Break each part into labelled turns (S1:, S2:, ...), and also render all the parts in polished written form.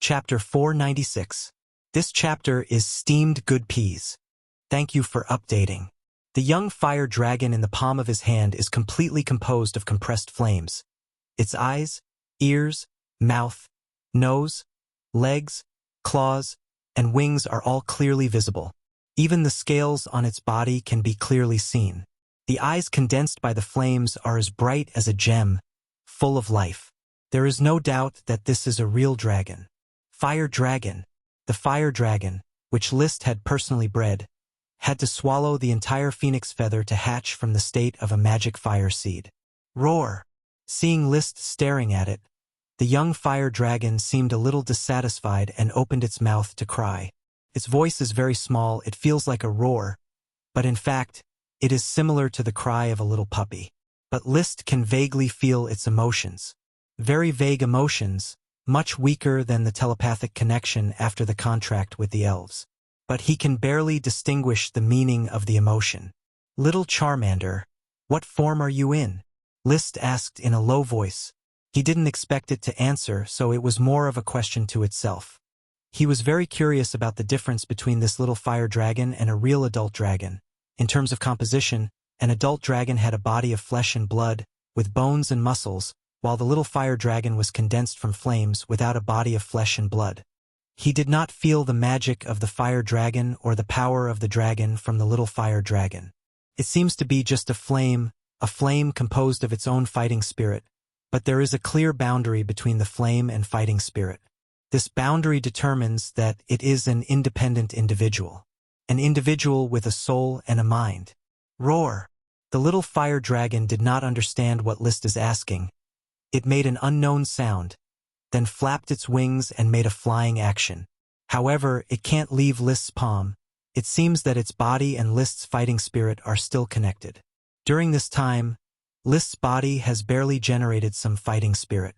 S1: Chapter 496. This chapter is Steamed Good Peas. Thank you for updating. The young fire dragon in the palm of his hand is completely composed of compressed flames. Its eyes, ears, mouth, nose, legs, claws, and wings are all clearly visible. Even the scales on its body can be clearly seen. The eyes condensed by the flames are as bright as a gem, full of life. There is no doubt that this is a real dragon. Fire dragon. The fire dragon, which List had personally bred, had to swallow the entire phoenix feather to hatch from the state of a magic fire seed. Roar! Seeing List staring at it, the young fire dragon seemed a little dissatisfied and opened its mouth to cry. Its voice is very small, it feels like a roar, but in fact, it is similar to the cry of a little puppy. But List can vaguely feel its emotions. Very vague emotions, much weaker than the telepathic connection after the contract with the elves. But he can barely distinguish the meaning of the emotion. Little Charmander, what form are you in? List asked in a low voice. He didn't expect it to answer, so it was more of a question to itself. He was very curious about the difference between this little fire dragon and a real adult dragon. In terms of composition, an adult dragon had a body of flesh and blood, with bones and muscles, while the little fire dragon was condensed from flames without a body of flesh and blood. He did not feel the magic of the fire dragon or the power of the dragon from the little fire dragon. It seems to be just a flame composed of its own fighting spirit, but there is a clear boundary between the flame and fighting spirit. This boundary determines that it is an independent individual. An individual with a soul and a mind. Roar! The little fire dragon did not understand what List is asking. It made an unknown sound, then flapped its wings and made a flying action. However, it can't leave List's palm. It seems that its body and List's fighting spirit are still connected. During this time, List's body has barely generated some fighting spirit.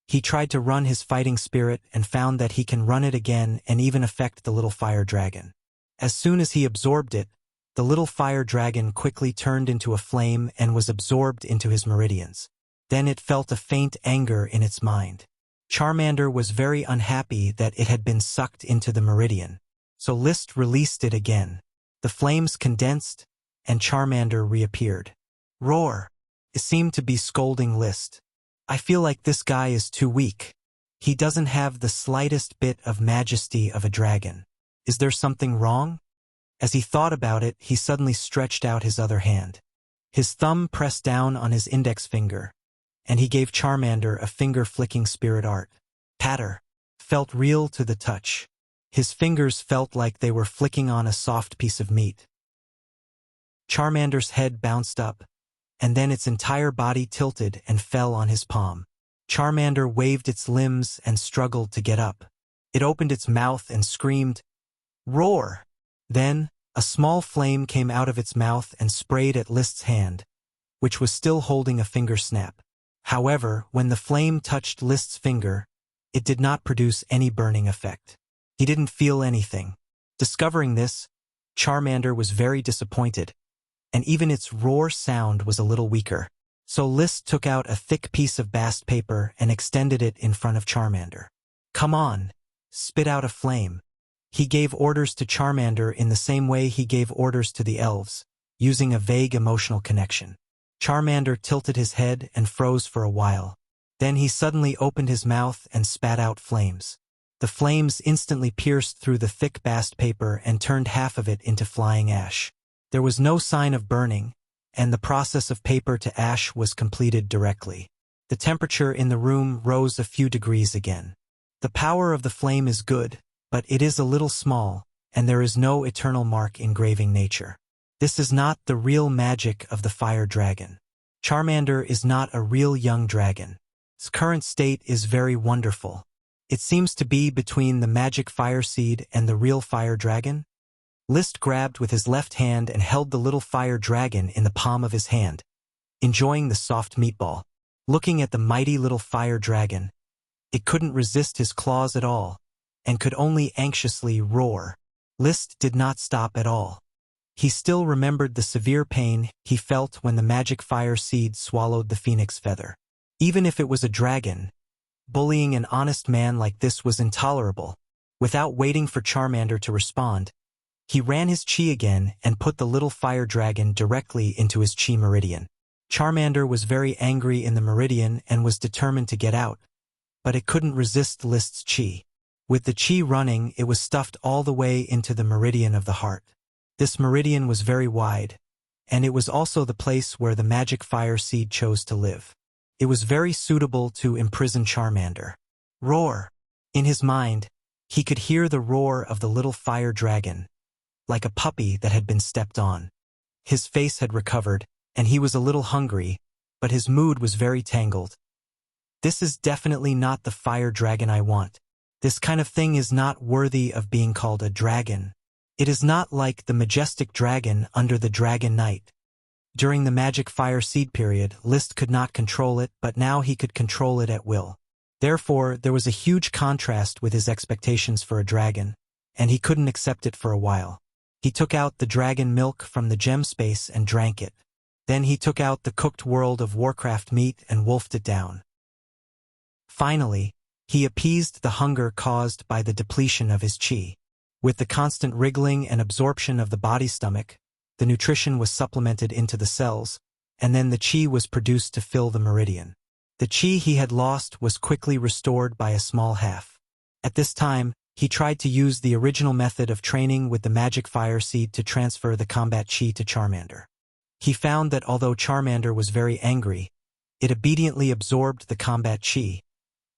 S1: He tried to run his fighting spirit and found that he can run it again and even affect the little fire dragon. As soon as he absorbed it, the little fire dragon quickly turned into a flame and was absorbed into his meridians. Then it felt a faint anger in its mind. Charmander was very unhappy that it had been sucked into the meridian, so List released it again. The flames condensed, and Charmander reappeared. Roar! It seemed to be scolding List. I feel like this guy is too weak. He doesn't have the slightest bit of majesty of a dragon. Is there something wrong? As he thought about it, he suddenly stretched out his other hand. His thumb pressed down on his index finger, and he gave Charmander a finger-flicking spirit art. Patter. Felt real to the touch. His fingers felt like they were flicking on a soft piece of meat. Charmander's head bounced up, and then its entire body tilted and fell on his palm. Charmander waved its limbs and struggled to get up. It opened its mouth and screamed, "Roar!" Then, a small flame came out of its mouth and sprayed at List's hand, which was still holding a finger snap. However, when the flame touched List's finger, it did not produce any burning effect. He didn't feel anything. Discovering this, Charmander was very disappointed, and even its roar sound was a little weaker. So List took out a thick piece of bast paper and extended it in front of Charmander. "Come on, spit out a flame." He gave orders to Charmander in the same way he gave orders to the elves, using a vague emotional connection. Charmander tilted his head and froze for a while. Then he suddenly opened his mouth and spat out flames. The flames instantly pierced through the thick bast paper and turned half of it into flying ash. There was no sign of burning, and the process of paper to ash was completed directly. The temperature in the room rose a few degrees again. The power of the flame is good, but it is a little small, and there is no eternal mark engraving nature. This is not the real magic of the fire dragon. Charmander is not a real young dragon. Its current state is very wonderful. It seems to be between the magic fire seed and the real fire dragon. List grabbed with his left hand and held the little fire dragon in the palm of his hand, enjoying the soft meatball. Looking at the mighty little fire dragon, it couldn't resist his claws at all, and could only anxiously roar. List did not stop at all. He still remembered the severe pain he felt when the magic fire seed swallowed the phoenix feather. Even if it was a dragon, bullying an honest man like this was intolerable. Without waiting for Charmander to respond, he ran his chi again and put the little fire dragon directly into his chi meridian. Charmander was very angry in the meridian and was determined to get out, but it couldn't resist List's chi. With the chi running, it was stuffed all the way into the meridian of the heart. This meridian was very wide, and it was also the place where the magic fire seed chose to live. It was very suitable to imprison Charmander. Roar! In his mind, he could hear the roar of the little fire dragon, like a puppy that had been stepped on. His face had recovered, and he was a little hungry, but his mood was very tangled. This is definitely not the fire dragon I want. This kind of thing is not worthy of being called a dragon. It is not like the majestic dragon under the Dragon Knight. During the magic fire seed period, List could not control it, but now he could control it at will. Therefore, there was a huge contrast with his expectations for a dragon, and he couldn't accept it for a while. He took out the dragon milk from the gem space and drank it. Then he took out the cooked World of Warcraft meat and wolfed it down. Finally, he appeased the hunger caused by the depletion of his chi. With the constant wriggling and absorption of the body stomach, the nutrition was supplemented into the cells, and then the chi was produced to fill the meridian. The chi he had lost was quickly restored by a small half. At this time, he tried to use the original method of training with the magic fire seed to transfer the combat chi to Charmander. He found that although Charmander was very angry, it obediently absorbed the combat chi,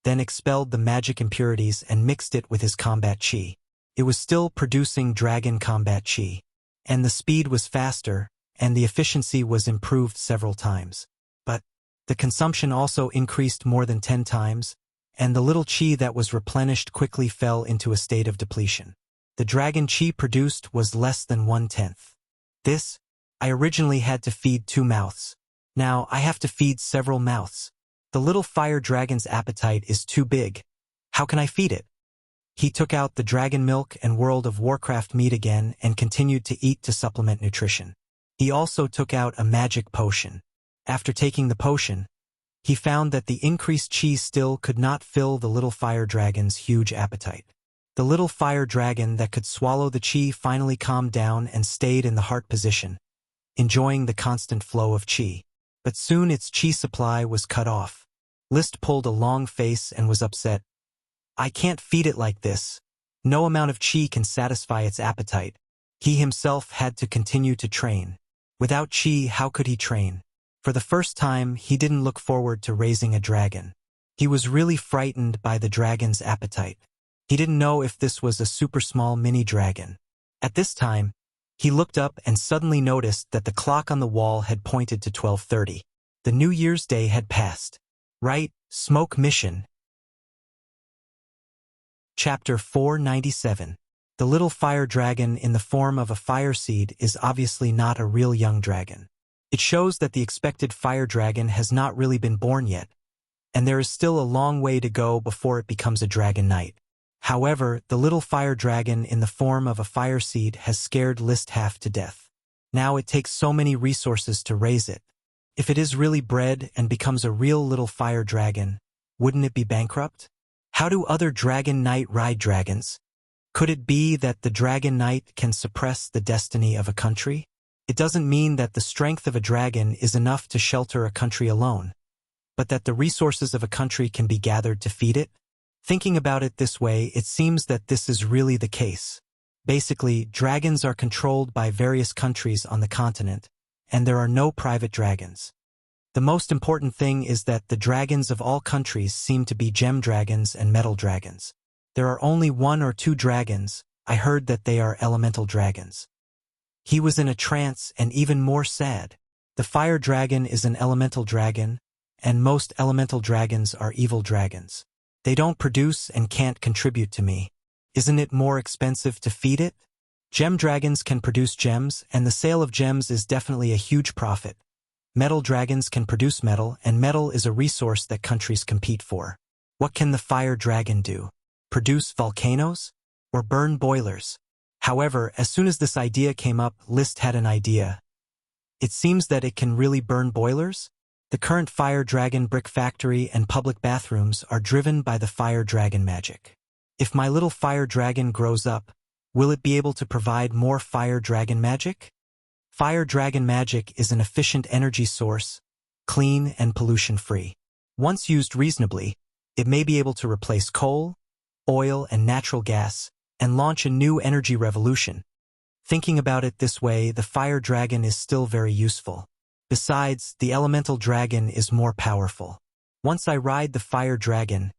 S1: then expelled the magic impurities and mixed it with his combat chi. It was still producing dragon combat chi, and the speed was faster, and the efficiency was improved several times. But the consumption also increased more than 10 times, and the little chi that was replenished quickly fell into a state of depletion. The dragon chi produced was less than 1/10. This, I originally had to feed 2 mouths. Now I have to feed several mouths. The little fire dragon's appetite is too big. How can I feed it? He took out the dragon milk and World of Warcraft meat again and continued to eat to supplement nutrition. He also took out a magic potion. After taking the potion, he found that the increased chi still could not fill the little fire dragon's huge appetite. The little fire dragon that could swallow the chi finally calmed down and stayed in the heart position, enjoying the constant flow of chi. But soon its chi supply was cut off. List pulled a long face and was upset. I can't feed it like this. No amount of chi can satisfy its appetite. He himself had to continue to train. Without chi, how could he train? For the first time, he didn't look forward to raising a dragon. He was really frightened by the dragon's appetite. He didn't know if this was a super small mini dragon. At this time, he looked up and suddenly noticed that the clock on the wall had pointed to 12:30. The New Year's Day had passed. Right, smoke mission. Chapter 497. The little fire dragon in the form of a fire seed is obviously not a real young dragon. It shows that the expected fire dragon has not really been born yet, and there is still a long way to go before it becomes a dragon knight. However, the little fire dragon in the form of a fire seed has scared List half to death. Now it takes so many resources to raise it. If it is really bred and becomes a real little fire dragon, wouldn't it be bankrupt? How do other dragon knight ride dragons? Could it be that the dragon knight can suppress the destiny of a country? It doesn't mean that the strength of a dragon is enough to shelter a country alone, but that the resources of a country can be gathered to feed it? Thinking about it this way, it seems that this is really the case. Basically, dragons are controlled by various countries on the continent, and there are no private dragons. The most important thing is that the dragons of all countries seem to be gem dragons and metal dragons. There are only 1 or 2 dragons. I heard that they are elemental dragons. He was in a trance and even more sad. The fire dragon is an elemental dragon, and most elemental dragons are evil dragons. They don't produce and can't contribute to me. Isn't it more expensive to feed it? Gem dragons can produce gems, and the sale of gems is definitely a huge profit. Metal dragons can produce metal, and metal is a resource that countries compete for. What can the fire dragon do? Produce volcanoes? Or burn boilers? However, as soon as this idea came up, List had an idea. It seems that it can really burn boilers? The current fire dragon brick factory and public bathrooms are driven by the fire dragon magic. If my little fire dragon grows up, will it be able to provide more fire dragon magic? Fire dragon magic is an efficient energy source, clean and pollution-free. Once used reasonably, it may be able to replace coal, oil, and natural gas, and launch a new energy revolution. Thinking about it this way, the fire dragon is still very useful. Besides, the elemental dragon is more powerful. Once I ride the fire dragon,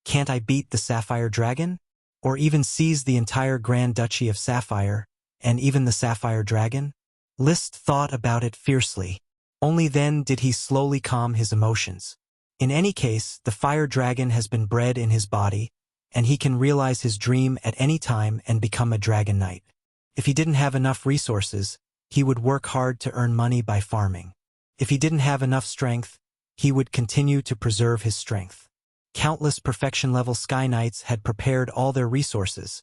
S1: can't I beat the sapphire dragon? Or even seize the entire Grand Duchy of Sapphire, and even the sapphire dragon? Liszt thought about it fiercely. Only then did he slowly calm his emotions. In any case, the fire dragon has been bred in his body, and he can realize his dream at any time and become a dragon knight. If he didn't have enough resources, he would work hard to earn money by farming. If he didn't have enough strength, he would continue to preserve his strength. Countless perfection-level Sky Knights had prepared all their resources,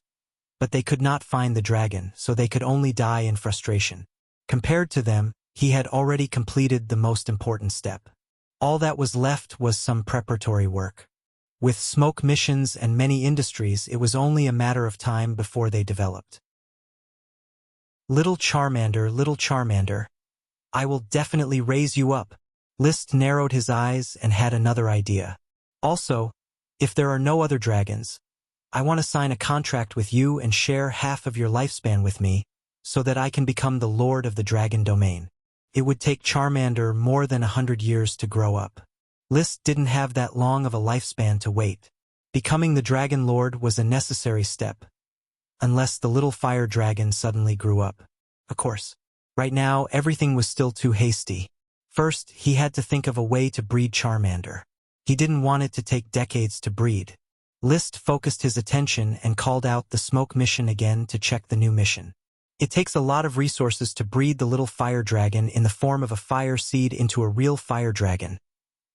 S1: but they could not find the dragon, so they could only die in frustration. Compared to them, he had already completed the most important step. All that was left was some preparatory work. With smoke missions and many industries, it was only a matter of time before they developed. Little Charmander, I will definitely raise you up. Liszt narrowed his eyes and had another idea. Also, if there are no other dragons, I want to sign a contract with you and share half of your lifespan with me, so that I can become the Lord of the Dragon Domain. It would take Charmander more than 100 years to grow up. Liszt didn't have that long of a lifespan to wait. Becoming the Dragon Lord was a necessary step, unless the little fire dragon suddenly grew up. Of course, right now everything was still too hasty. First, he had to think of a way to breed Charmander. He didn't want it to take decades to breed. Liszt focused his attention and called out the smoke mission again to check the new mission. It takes a lot of resources to breed the little fire dragon in the form of a fire seed into a real fire dragon.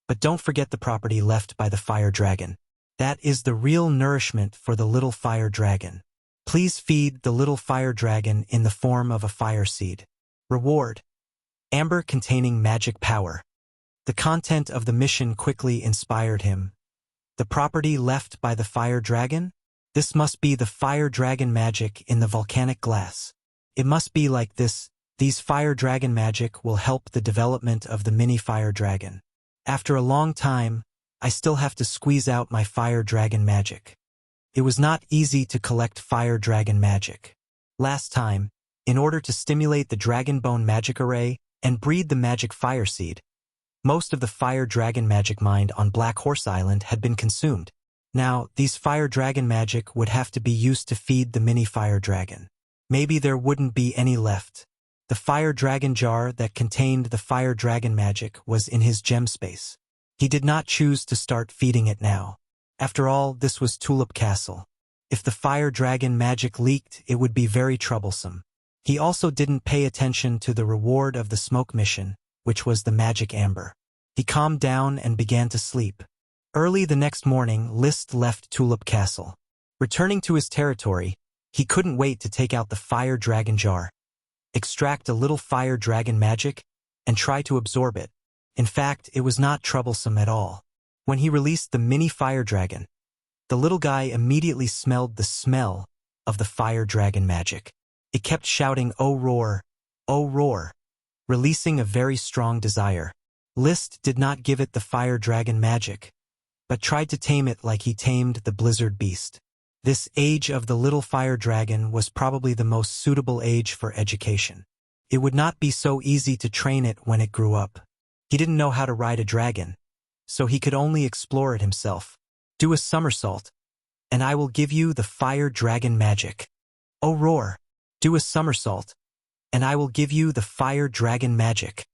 S1: But don't forget the property left by the fire dragon. That is the real nourishment for the little fire dragon. Please feed the little fire dragon in the form of a fire seed. Reward: amber containing magic power. The content of the mission quickly inspired him. The property left by the fire dragon? This must be the fire dragon magic in the volcanic glass. It must be like this. These fire dragon magic will help the development of the mini fire dragon. After a long time, I still have to squeeze out my fire dragon magic. It was not easy to collect fire dragon magic. Last time, in order to stimulate the dragon bone magic array and breed the magic fire seed, most of the fire dragon magic mined on Black Horse Island had been consumed. Now, these fire dragon magic would have to be used to feed the mini fire dragon. Maybe there wouldn't be any left. The fire dragon jar that contained the fire dragon magic was in his gem space. He did not choose to start feeding it now. After all, this was Tulip Castle. If the fire dragon magic leaked, it would be very troublesome. He also didn't pay attention to the reward of the smoke mission, which was the magic amber. He calmed down and began to sleep. Early the next morning, Liszt left Tulip Castle. Returning to his territory, he couldn't wait to take out the fire dragon jar, extract a little fire dragon magic, and try to absorb it. In fact, it was not troublesome at all. When he released the mini fire dragon, the little guy immediately smelled the smell of the fire dragon magic. It kept shouting, "Oh roar," releasing a very strong desire. Liszt did not give it the fire dragon magic, but tried to tame it like he tamed the blizzard beast. This age of the little fire dragon was probably the most suitable age for education. It would not be so easy to train it when it grew up. He didn't know how to ride a dragon, so he could only explore it himself. Do a somersault, and I will give you the fire dragon magic. Oh roar! Do a somersault, and I will give you the fire dragon magic.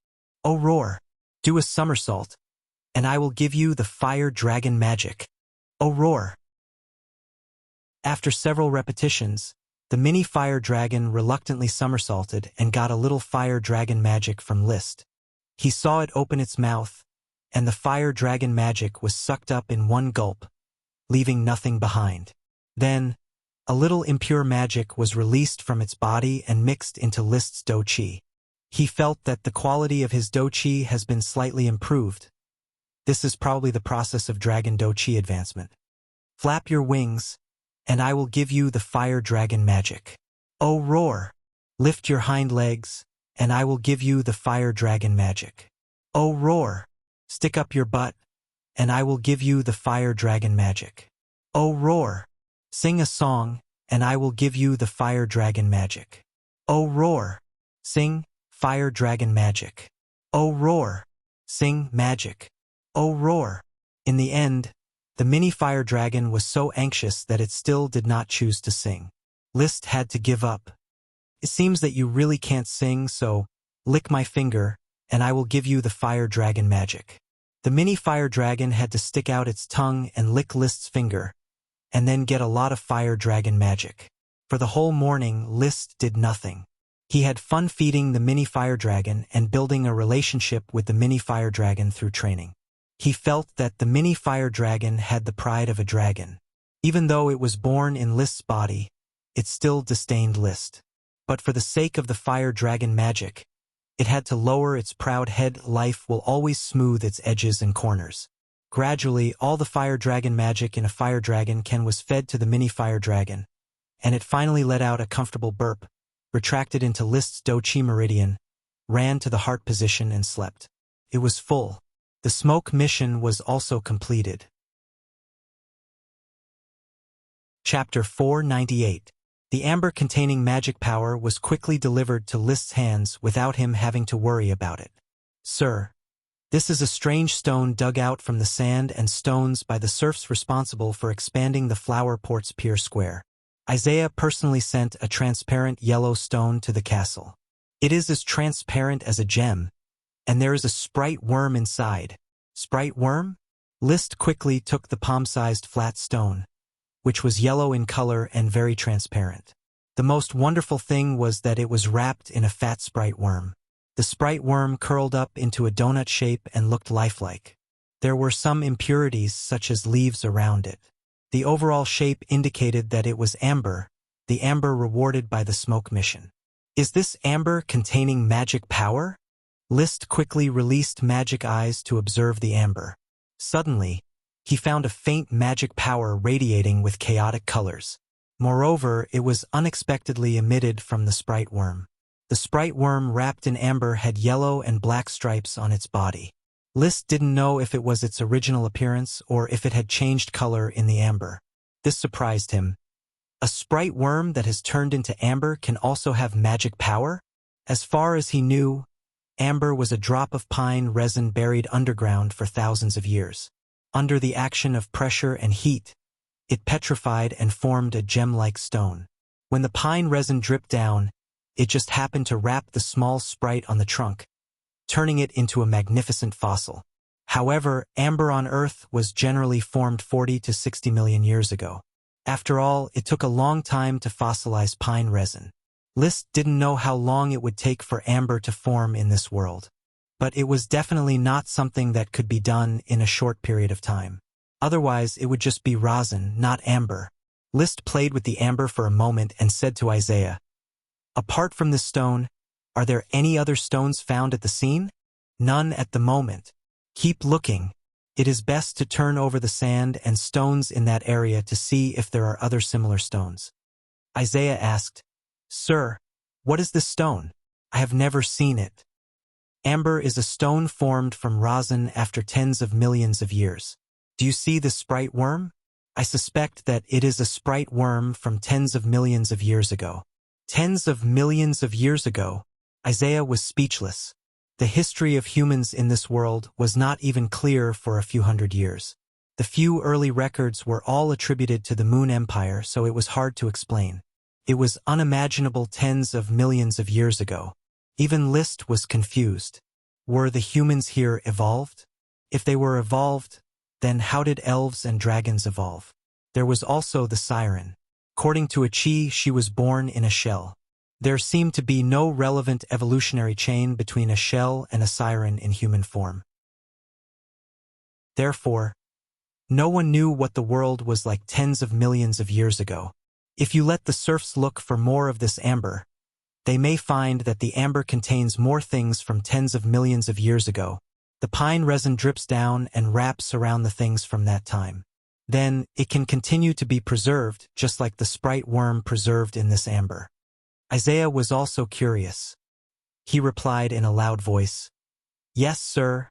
S1: Oh roar! Do a somersault, and I will give you the fire dragon magic. Oh roar! After several repetitions, the mini fire dragon reluctantly somersaulted and got a little fire dragon magic from Liszt. He saw it open its mouth, and the fire dragon magic was sucked up in one gulp, leaving nothing behind. Then, a little impure magic was released from its body and mixed into Liszt's Dou Qi. He felt that the quality of his doqi has been slightly improved. This is probably the process of dragon doqi advancement. Flap your wings, and I will give you the fire dragon magic. Oh, roar! Lift your hind legs, and I will give you the fire dragon magic. Oh, roar! Stick up your butt, and I will give you the fire dragon magic. Oh, roar! Sing a song, and I will give you the fire dragon magic. Oh, roar! Sing, fire dragon magic. Oh, roar! Sing, magic. Oh, roar! In the end, the mini fire dragon was so anxious that it still did not choose to sing. List had to give up. It seems that you really can't sing, so lick my finger, and I will give you the fire dragon magic. The mini fire dragon had to stick out its tongue and lick List's finger, and then get a lot of fire dragon magic. For the whole morning, List did nothing. He had fun feeding the mini fire dragon and building a relationship with the mini fire dragon through training. He felt that the mini fire dragon had the pride of a dragon. Even though it was born in List's body, it still disdained List. But for the sake of the fire dragon magic, it had to lower its proud head. Life will always smooth its edges and corners. Gradually, all the fire dragon magic in a fire dragon can was fed to the mini fire dragon, and it finally let out a comfortable burp, retracted into List's doqi meridian, ran to the heart position and slept. It was full. The smoke mission was also completed. Chapter 498. The amber containing magic power was quickly delivered to List's hands without him having to worry about it. Sir, this is a strange stone dug out from the sand and stones by the serfs responsible for expanding the flower port's pier square. Isaiah personally sent a transparent yellow stone to the castle. It is as transparent as a gem, and there is a sprite worm inside. Sprite worm? List quickly took the palm-sized flat stone, which was yellow in color and very transparent. The most wonderful thing was that it was wrapped in a fat sprite worm. The sprite worm curled up into a donut shape and looked lifelike. There were some impurities such as leaves around it. The overall shape indicated that it was amber, the amber rewarded by the smoke mission. Is this amber containing magic power? List quickly released magic eyes to observe the amber. Suddenly, he found a faint magic power radiating with chaotic colors. Moreover, it was unexpectedly emitted from the sprite worm. The sprite worm wrapped in amber had yellow and black stripes on its body. List didn't know if it was its original appearance or if it had changed color in the amber. This surprised him. A sprite worm that has turned into amber can also have magic power? As far as he knew, amber was a drop of pine resin buried underground for thousands of years. Under the action of pressure and heat, it petrified and formed a gem-like stone. When the pine resin dripped down, it just happened to wrap the small sprite on the trunk, turning it into a magnificent fossil. However, amber on Earth was generally formed 40 to 60 million years ago. After all, it took a long time to fossilize pine resin. List didn't know how long it would take for amber to form in this world. But it was definitely not something that could be done in a short period of time. Otherwise, it would just be rosin, not amber. List played with the amber for a moment and said to Isaiah, "Apart from this stone, are there any other stones found at the scene?" "None at the moment. Keep looking. It is best to turn over the sand and stones in that area to see if there are other similar stones." Isaiah asked, "Sir, what is this stone? I have never seen it." Amber is a stone formed from rosin after tens of millions of years. Do you see the sprite worm? I suspect that it is a sprite worm from tens of millions of years ago. Tens of millions of years ago? Isaiah was speechless. The history of humans in this world was not even clear for a few hundred years. The few early records were all attributed to the Moon Empire, so it was hard to explain. It was unimaginable tens of millions of years ago. Even List was confused. Were the humans here evolved? If they were evolved, then how did elves and dragons evolve? There was also the siren. According to Achi, she was born in a shell. There seemed to be no relevant evolutionary chain between a shell and a siren in human form. Therefore, no one knew what the world was like tens of millions of years ago. If you let the serfs look for more of this amber, They may find that the amber contains more things from tens of millions of years ago. The pine resin drips down and wraps around the things from that time. Then, it can continue to be preserved, just like the sprite worm preserved in this amber. Isaiah was also curious. He replied in a loud voice, "Yes, sir.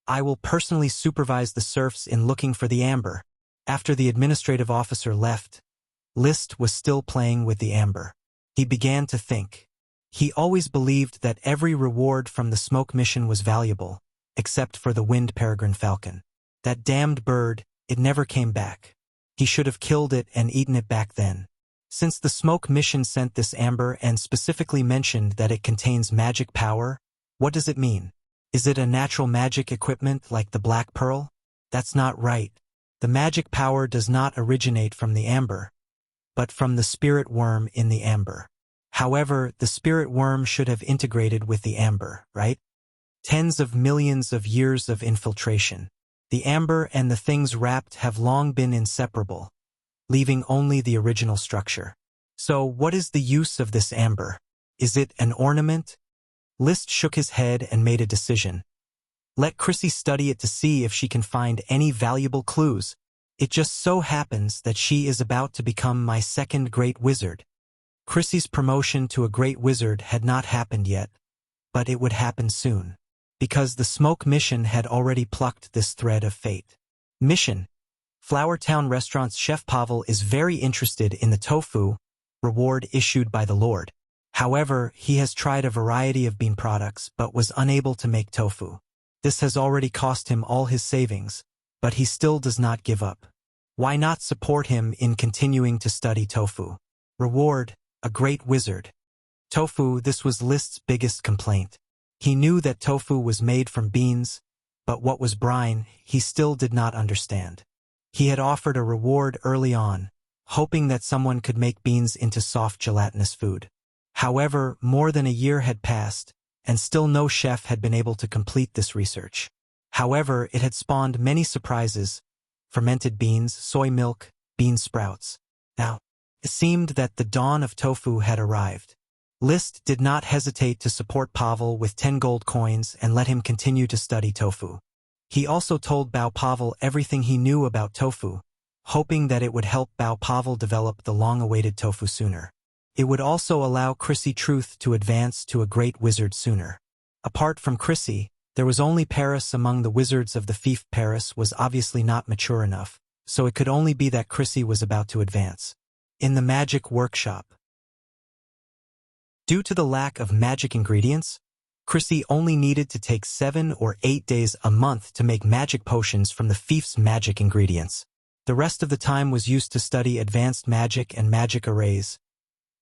S1: I will personally supervise the serfs in looking for the amber." After the administrative officer left, List was still playing with the amber. He began to think. He always believed that every reward from the smoke mission was valuable, except for the wind peregrine falcon. That damned bird, it never came back. He should have killed it and eaten it back then. Since the smoke mission sent this amber and specifically mentioned that it contains magic power, what does it mean? Is it a natural magic equipment like the black pearl? That's not right. The magic power does not originate from the amber, but from the spirit worm in the amber. However, the spirit worm should have integrated with the amber, right? Tens of millions of years of infiltration. The amber and the things wrapped have long been inseparable, leaving only the original structure. So, what is the use of this amber? Is it an ornament? List shook his head and made a decision. Let Chrissy study it to see if she can find any valuable clues. It just so happens that she is about to become my second great wizard. Chrissy's promotion to a great wizard had not happened yet, but it would happen soon, because the smoke mission had already plucked this thread of fate. Mission. Flower Town Restaurant's Chef Pavel is very interested in the tofu reward issued by the Lord. However, he has tried a variety of bean products but was unable to make tofu. This has already cost him all his savings, but he still does not give up. Why not support him in continuing to study tofu? Reward, a great wizard. Tofu, this was List's biggest complaint. He knew that tofu was made from beans, but what was brine, he still did not understand. He had offered a reward early on, hoping that someone could make beans into soft gelatinous food. However, more than a year had passed, and still no chef had been able to complete this research. However, it had spawned many surprises: fermented beans, soy milk, bean sprouts. Now, it seemed that the dawn of tofu had arrived. List did not hesitate to support Pavel with 10 gold coins and let him continue to study tofu. He also told Bao Pavel everything he knew about tofu, hoping that it would help Bao Pavel develop the long-awaited tofu sooner. It would also allow Chrissy Truth to advance to a great wizard sooner. Apart from Chrissy, there was only Paris among the wizards of the fief. Paris was obviously not mature enough, so it could only be that Chrissy was about to advance. In the magic workshop. Due to the lack of magic ingredients, Chrissy only needed to take 7 or 8 days a month to make magic potions from the fief's magic ingredients. The rest of the time was used to study advanced magic and magic arrays.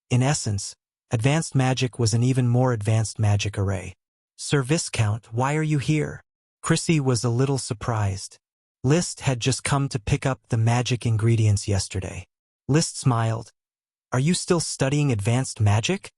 S1: In essence, advanced magic was an even more advanced magic array. "Sir Viscount, why are you here?" Chrissy was a little surprised. List had just come to pick up the magic ingredients yesterday. List smiled. "Are you still studying advanced magic?"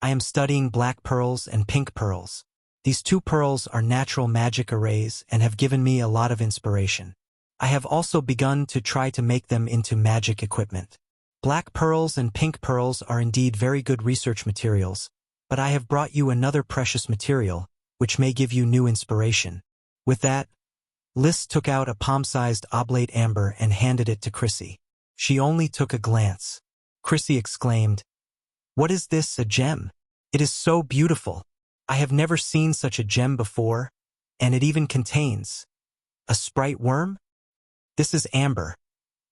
S1: "I am studying black pearls and pink pearls. These 2 pearls are natural magic arrays and have given me a lot of inspiration. I have also begun to try to make them into magic equipment. Black pearls and pink pearls are indeed very good research materials, but I have brought you another precious material, which may give you new inspiration." With that, List took out a palm-sized oblate amber and handed it to Chrissy. She only took a glance. Chrissy exclaimed, "What is this, a gem? It is so beautiful. I have never seen such a gem before, and it even contains a sprite worm? This is amber,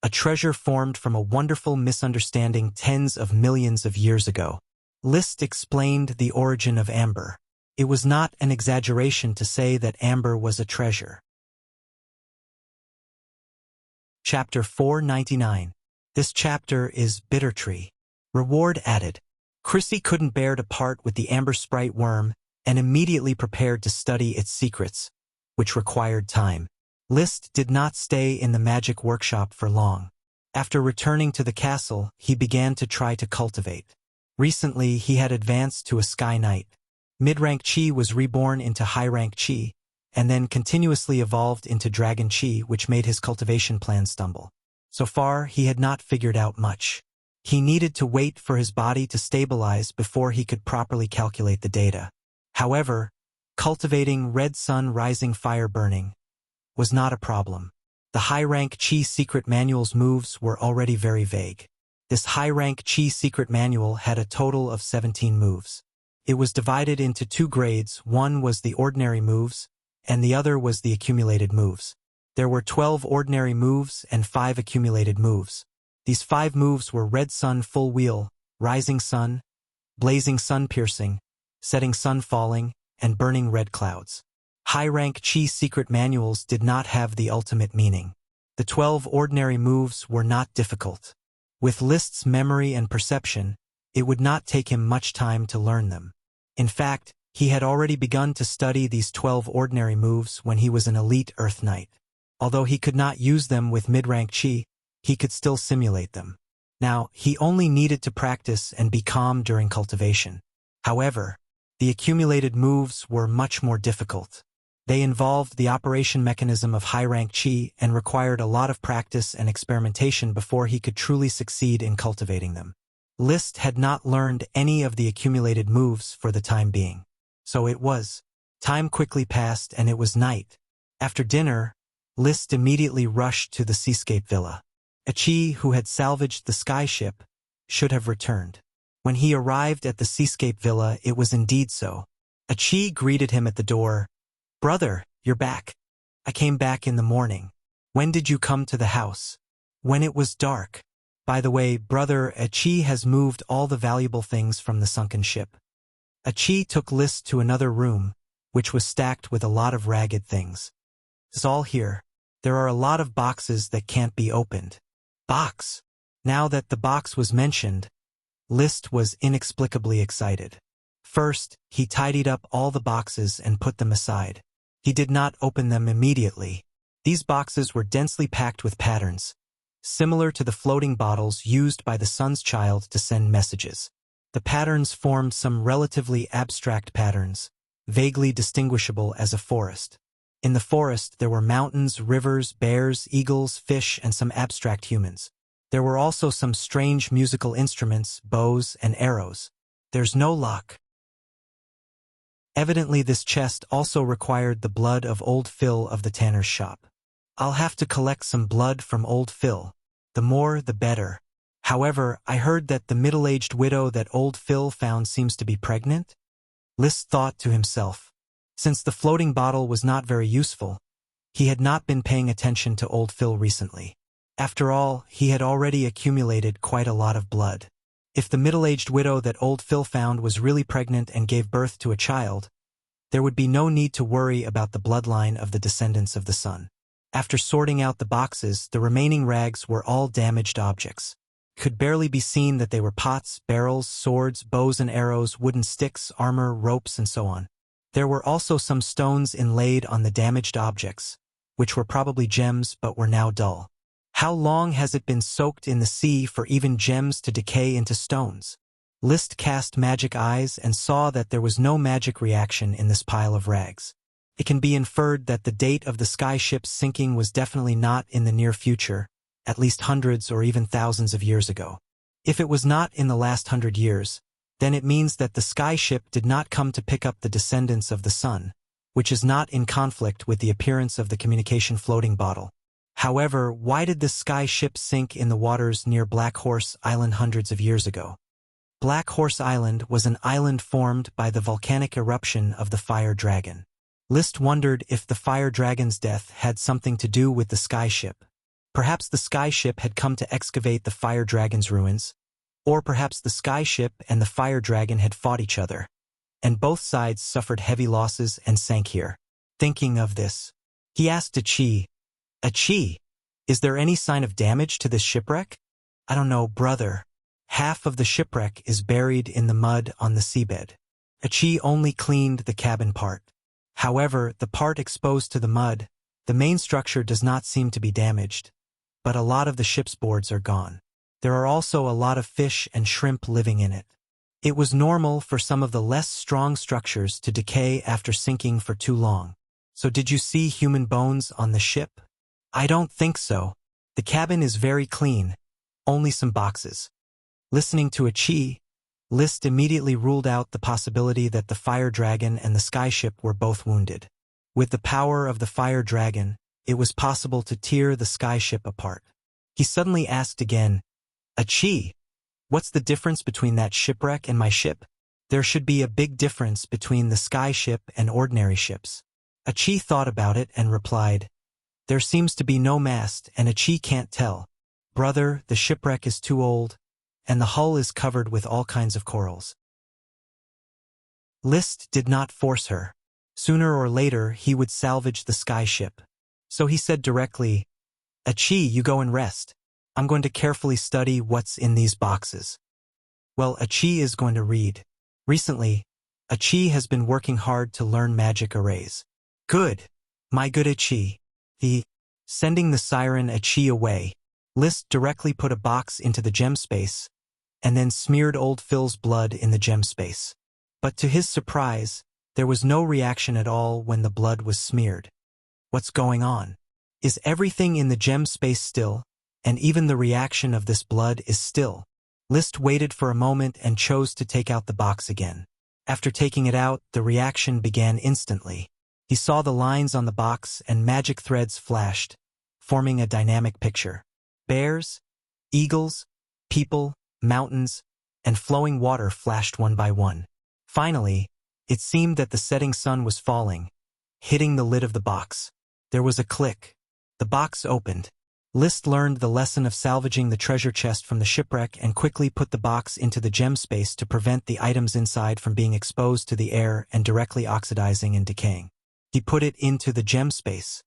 S1: a treasure formed from a wonderful misunderstanding tens of millions of years ago." List explained the origin of amber. It was not an exaggeration to say that amber was a treasure. Chapter 499. This chapter is Bitter Tree. Reward added. Chrissy couldn't bear to part with the amber sprite worm and immediately prepared to study its secrets, which required time. List did not stay in the magic workshop for long. After returning to the castle, he began to try to cultivate. Recently, he had advanced to a Sky Knight. Mid-rank Chi was reborn into high-rank Chi, and then continuously evolved into Dragon Chi, which made his cultivation plan stumble. So far, he had not figured out much. He needed to wait for his body to stabilize before he could properly calculate the data. However, cultivating red sun rising fire burning was not a problem. The high-rank Qi secret manual's moves were already very vague. This high-rank Qi secret manual had a total of 17 moves. It was divided into two grades. One was the ordinary moves, and the other was the accumulated moves. There were 12 ordinary moves and 5 accumulated moves. These 5 moves were Red Sun Full Wheel, Rising Sun, Blazing Sun Piercing, Setting Sun Falling, and Burning Red Clouds. High-rank Qi secret manuals did not have the ultimate meaning. The 12 ordinary moves were not difficult. With List's memory and perception, it would not take him much time to learn them. In fact, he had already begun to study these 12 ordinary moves when he was an elite Earth Knight. Although he could not use them with mid-rank Qi, he could still simulate them. Now, he only needed to practice and be calm during cultivation. However, the accumulated moves were much more difficult. They involved the operation mechanism of high-rank Qi and required a lot of practice and experimentation before he could truly succeed in cultivating them. List had not learned any of the accumulated moves for the time being. So it was. Time quickly passed and it was night. After dinner, List immediately rushed to the seascape villa. A Qi who had salvaged the skyship should have returned. When he arrived at the seascape villa, it was indeed so. A Qi greeted him at the door. "Brother, you're back. I came back in the morning. When did you come to the house?" "When it was dark. By the way, brother, a Qi has moved all the valuable things from the sunken ship." A Qi took List to another room, which was stacked with a lot of ragged things. "It's all here. There are a lot of boxes that can't be opened." "Box?" Now that the box was mentioned, List was inexplicably excited. First, he tidied up all the boxes and put them aside. He did not open them immediately. These boxes were densely packed with patterns, similar to the floating bottles used by the Sun's Child to send messages. The patterns formed some relatively abstract patterns, vaguely distinguishable as a forest. In the forest, there were mountains, rivers, bears, eagles, fish, and some abstract humans. There were also some strange musical instruments, bows, and arrows. "There's no luck." Evidently, this chest also required the blood of Old Phil of the tanner's shop. "I'll have to collect some blood from Old Phil. The more, the better. However, I heard that the middle-aged widow that Old Phil found seems to be pregnant?" List thought to himself. Since the floating bottle was not very useful, he had not been paying attention to Old Phil recently. After all, he had already accumulated quite a lot of blood. If the middle-aged widow that Old Phil found was really pregnant and gave birth to a child, there would be no need to worry about the bloodline of the descendants of the sun. After sorting out the boxes, the remaining rags were all damaged objects. It could barely be seen that they were pots, barrels, swords, bows and arrows, wooden sticks, armor, ropes, and so on. There were also some stones inlaid on the damaged objects, which were probably gems but were now dull. How long has it been soaked in the sea for even gems to decay into stones? List cast magic eyes and saw that there was no magic reaction in this pile of rags. It can be inferred that the date of the skyship's sinking was definitely not in the near future, at least hundreds or even thousands of years ago. If it was not in the last 100 years, then it means that the skyship did not come to pick up the descendants of the sun, which is not in conflict with the appearance of the communication floating bottle. However, why did the skyship sink in the waters near Black Horse Island hundreds of years ago? Black Horse Island was an island formed by the volcanic eruption of the fire dragon. List wondered if the fire dragon's death had something to do with the skyship. Perhaps the skyship had come to excavate the fire dragon's ruins, or perhaps the skyship and the fire dragon had fought each other, and both sides suffered heavy losses and sank here. Thinking of this, he asked Achi, "Achi, is there any sign of damage to this shipwreck?" "I don't know, brother. Half of the shipwreck is buried in the mud on the seabed." Achi only cleaned the cabin part. However, the part exposed to the mud, the main structure does not seem to be damaged, but a lot of the ship's boards are gone. There are also a lot of fish and shrimp living in it. It was normal for some of the less strong structures to decay after sinking for too long. "So did you see human bones on the ship?" "I don't think so. The cabin is very clean, only some boxes." Listening to Achi, List immediately ruled out the possibility that the fire dragon and the skyship were both wounded. With the power of the fire dragon, it was possible to tear the skyship apart. He suddenly asked again, Achi, what's the difference between that shipwreck and my ship? There should be a big difference between the skyship and ordinary ships. Achi thought about it and replied, there seems to be no mast and Achi can't tell. Brother, the shipwreck is too old, and the hull is covered with all kinds of corals. List did not force her. Sooner or later he would salvage the skyship. So he said directly, Achi, you go and rest. I'm going to carefully study what's in these boxes. Well, Achi is going to read. Recently, Achi has been working hard to learn magic arrays. Good. My good Achi. Sending the siren Achi away, List directly put a box into the gem space, and then smeared old Phil's blood in the gem space. But to his surprise, there was no reaction at all when the blood was smeared. What's going on? Is everything in the gem space still, and even the reaction of this blood is still? List waited for a moment and chose to take out the box again. After taking it out, the reaction began instantly. He saw the lines on the box and magic threads flashed, forming a dynamic picture. Bears, eagles, people, mountains, and flowing water flashed one by one. Finally, it seemed that the setting sun was falling, hitting the lid of the box. There was a click. The box opened. List learned the lesson of salvaging the treasure chest from the shipwreck and quickly put the box into the gem space to prevent the items inside from being exposed to the air and directly oxidizing and decaying. He put it into the gem space.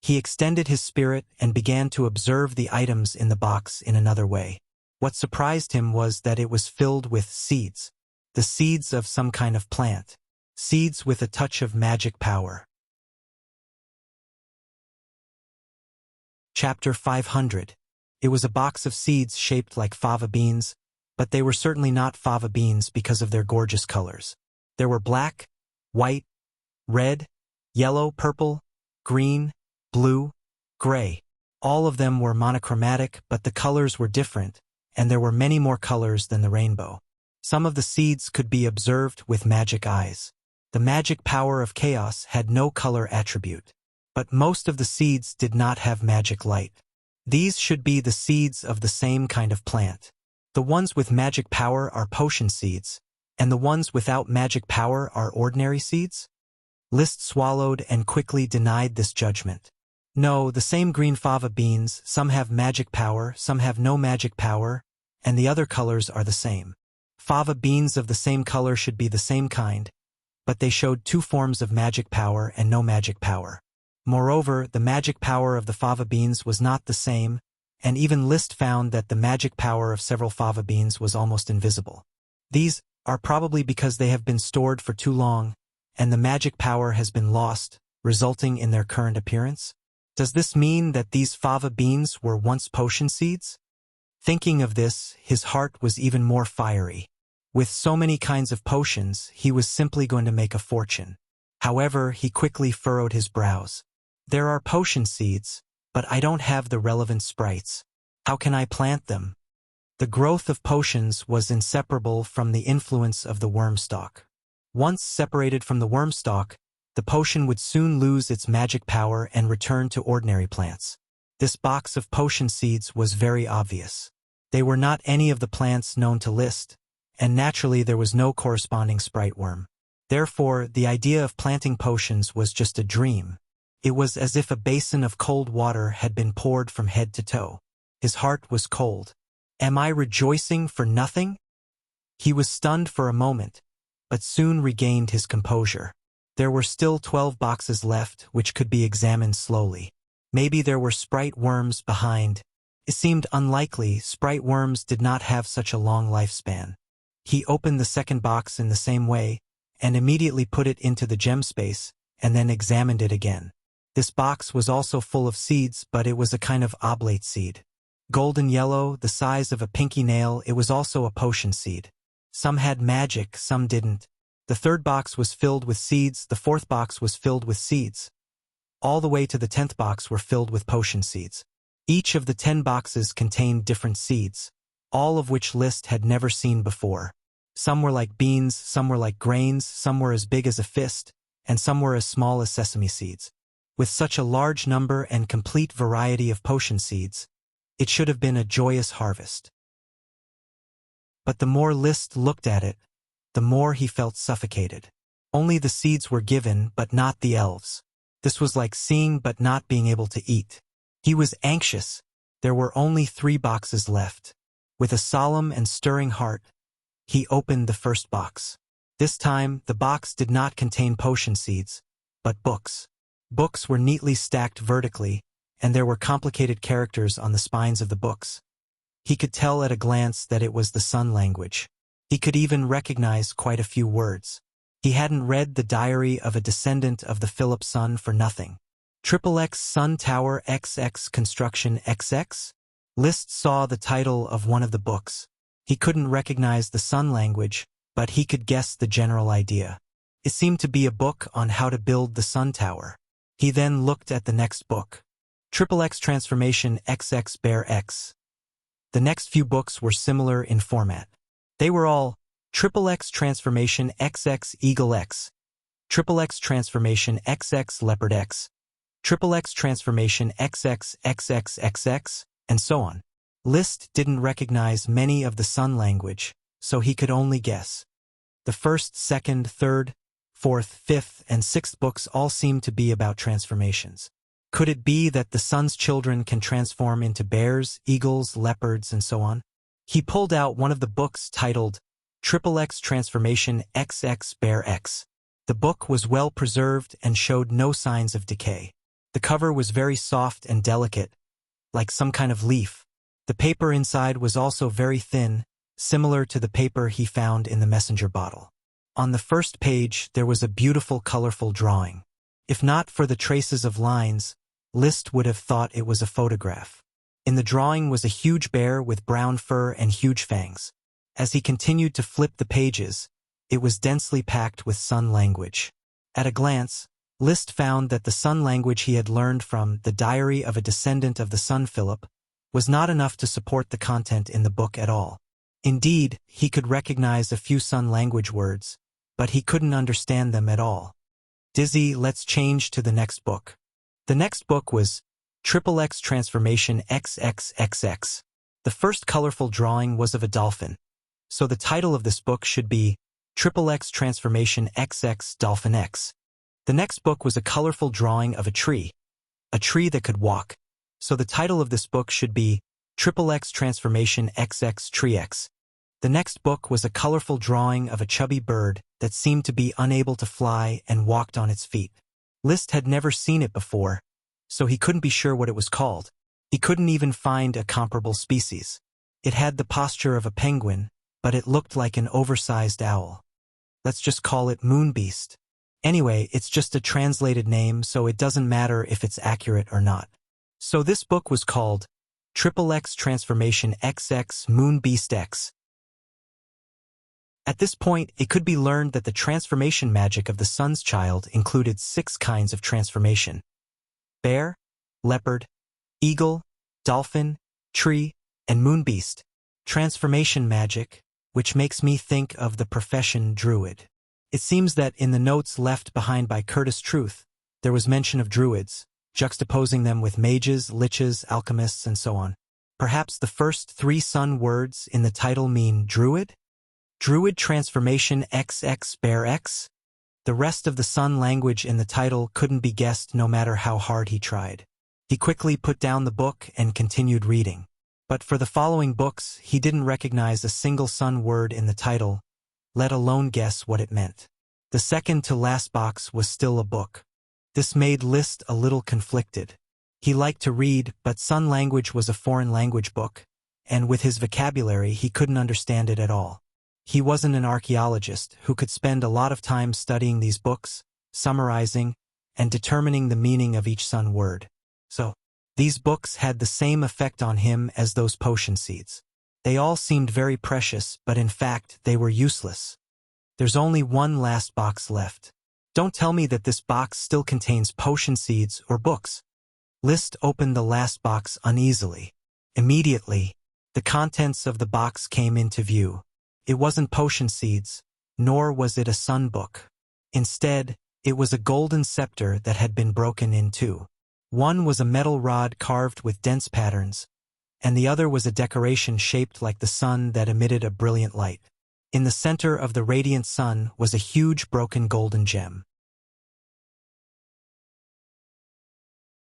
S1: He extended his spirit and began to observe the items in the box in another way. What surprised him was that it was filled with seeds. The seeds of some kind of plant. Seeds with a touch of magic power. Chapter 500. It was a box of seeds shaped like fava beans, but they were certainly not fava beans because of their gorgeous colors. There were black, white, red, yellow, purple, green, blue, gray. All of them were monochromatic, but the colors were different, and there were many more colors than the rainbow. Some of the seeds could be observed with magic eyes. The magic power of chaos had no color attribute. But most of the seeds did not have magic light. These should be the seeds of the same kind of plant. The ones with magic power are potion seeds, and the ones without magic power are ordinary seeds? List swallowed and quickly denied this judgment. No, the same green fava beans, some have magic power, some have no magic power, and the other colors are the same. Fava beans of the same color should be the same kind, but they showed two forms of magic power and no magic power. Moreover, the magic power of the fava beans was not the same, and even List found that the magic power of several fava beans was almost invisible. These are probably because they have been stored for too long, and the magic power has been lost, resulting in their current appearance? Does this mean that these fava beans were once potion seeds? Thinking of this, his heart was even more fiery. With so many kinds of potions, he was simply going to make a fortune. However, he quickly furrowed his brows. There are potion seeds, but I don't have the relevant sprites. How can I plant them? The growth of potions was inseparable from the influence of the worm stalk. Once separated from the worm stalk, the potion would soon lose its magic power and return to ordinary plants. This box of potion seeds was very obvious. They were not any of the plants known to List, and naturally there was no corresponding sprite worm. Therefore, the idea of planting potions was just a dream. It was as if a basin of cold water had been poured from head to toe. His heart was cold. Am I rejoicing for nothing? He was stunned for a moment, but soon regained his composure. There were still 12 boxes left, which could be examined slowly. Maybe there were sprite worms behind. It seemed unlikely. Sprite worms did not have such a long lifespan. He opened the second box in the same way, and immediately put it into the gem space, and then examined it again. This box was also full of seeds, but it was a kind of oblate seed. Golden yellow, the size of a pinky nail, it was also a potion seed. Some had magic, some didn't. The third box was filled with seeds, the fourth box was filled with seeds. All the way to the 10th box were filled with potion seeds. Each of the 10 boxes contained different seeds. all of which List had never seen before. Some were like beans, some were like grains, some were as big as a fist, and some were as small as sesame seeds. With such a large number and complete variety of potion seeds, it should have been a joyous harvest. But the more List looked at it, the more he felt suffocated. Only the seeds were given, but not the elves. This was like seeing but not being able to eat. He was anxious. There were only 3 boxes left. With a solemn and stirring heart, he opened the first box. This time, the box did not contain potion seeds, but books. Books were neatly stacked vertically, and there were complicated characters on the spines of the books. He could tell at a glance that it was the Sun language. He could even recognize quite a few words. He hadn't read the diary of a descendant of the Philip Sun for nothing. XXX Sun Tower XX Construction XX? List saw the title of one of the books. He couldn't recognize the Sun language, but he could guess the general idea. It seemed to be a book on how to build the Sun Tower. He then looked at the next book. XXX Transformation XX Bear X. The next few books were similar in format. They were all XXX Transformation XX Eagle X, XXX Transformation XX Leopard X, XXX Transformation XX XXXX, and so on. List didn't recognize many of the Sun language, so he could only guess. The first, second, third, fourth, fifth, and sixth books all seemed to be about transformations. Could it be that the Sun's children can transform into bears, eagles, leopards, and so on? He pulled out one of the books titled XXX Transformation XX Bear X. The book was well preserved and showed no signs of decay. The cover was very soft and delicate, like some kind of leaf. The paper inside was also very thin, similar to the paper he found in the messenger bottle. On the first page, there was a beautiful, colorful drawing. If not for the traces of lines, List would have thought it was a photograph. In the drawing was a huge bear with brown fur and huge fangs. As he continued to flip the pages, it was densely packed with Sun language. At a glance, List found that the Sun language he had learned from the diary of a descendant of the Sun Philip was not enough to support the content in the book at all. Indeed, he could recognize a few Sun language words, but he couldn't understand them at all. Dizzy, let's change to the next book. The next book was XXX Transformation XXXX. The first colorful drawing was of a dolphin, so the title of this book should be XXX Transformation XX Dolphin X. The next book was a colorful drawing of a tree that could walk, so the title of this book should be XXX Transformation XX Tree X. The next book was a colorful drawing of a chubby bird that seemed to be unable to fly and walked on its feet. List had never seen it before, so he couldn't be sure what it was called. He couldn't even find a comparable species. It had the posture of a penguin, but it looked like an oversized owl. Let's just call it Moonbeast. Anyway, it's just a translated name, so it doesn't matter if it's accurate or not. So this book was called XXX Transformation XX Moonbeast X. At this point, it could be learned that the transformation magic of the Sun's child included 6 kinds of transformation: bear, leopard, eagle, dolphin, tree, and moonbeast. Transformation magic, which makes me think of the profession druid. It seems that in the notes left behind by Curtis Truth, there was mention of druids, juxtaposing them with mages, liches, alchemists, and so on. Perhaps the first 3 Sun words in the title mean druid? Druid Transformation XX Bear X? The rest of the Sun language in the title couldn't be guessed no matter how hard he tried. He quickly put down the book and continued reading. But for the following books, he didn't recognize a single Sun word in the title, let alone guess what it meant. The second to last box was still a book. This made List a little conflicted. He liked to read, but Sun language was a foreign language book, and with his vocabulary he couldn't understand it at all. He wasn't an archaeologist who could spend a lot of time studying these books, summarizing, and determining the meaning of each Sun word. So, these books had the same effect on him as those potion seeds. They all seemed very precious, but in fact, they were useless. There's only one last box left. Don't tell me that this box still contains potion seeds or books. List opened the last box uneasily. Immediately, The contents of the box came into view. It wasn't potion seeds, nor was it a sun book. Instead, it was a golden scepter that had been broken in two. One was a metal rod carved with dense patterns, and the other was a decoration shaped like the sun that emitted a brilliant light. In the center of the radiant sun was a huge broken golden gem.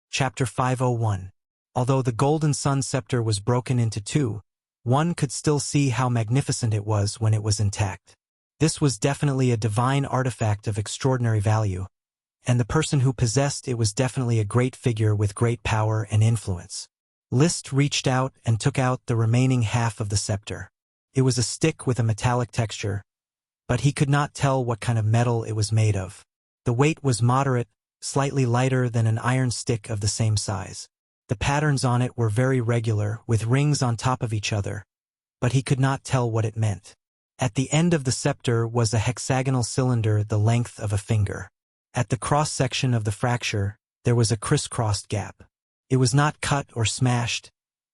S1: Chapter 501. Although the golden sun scepter was broken into two, one could still see how magnificent it was when it was intact. This was definitely a divine artifact of extraordinary value, and the person who possessed it was definitely a great figure with great power and influence. Liszt reached out and took out the remaining half of the scepter. It was a stick with a metallic texture, but he could not tell what kind of metal it was made of. The weight was moderate, slightly lighter than an iron stick of the same size. The patterns on it were very regular, with rings on top of each other, but he could not tell what it meant. At the end of the scepter was a hexagonal cylinder the length of a finger. At the cross-section of the fracture, there was a crisscrossed gap. It was not cut or smashed,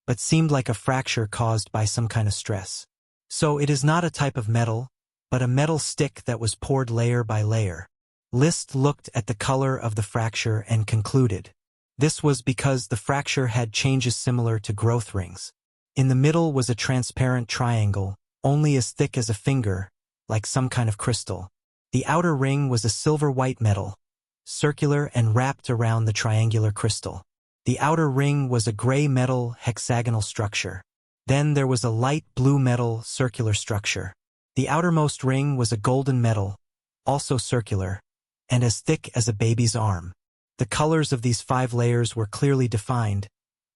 S1: but seemed like a fracture caused by some kind of stress. So it is not a type of metal, but a metal stick that was poured layer by layer. Liszt looked at the color of the fracture and concluded. This was because the fracture had changes similar to growth rings. In the middle was a transparent triangle, only as thick as a finger, like some kind of crystal. The outer ring was a silver-white metal, circular and wrapped around the triangular crystal. The outer ring was a gray metal hexagonal structure. Then there was a light blue metal circular structure. The outermost ring was a golden metal, also circular, and as thick as a baby's arm. The colors of these 5 layers were clearly defined,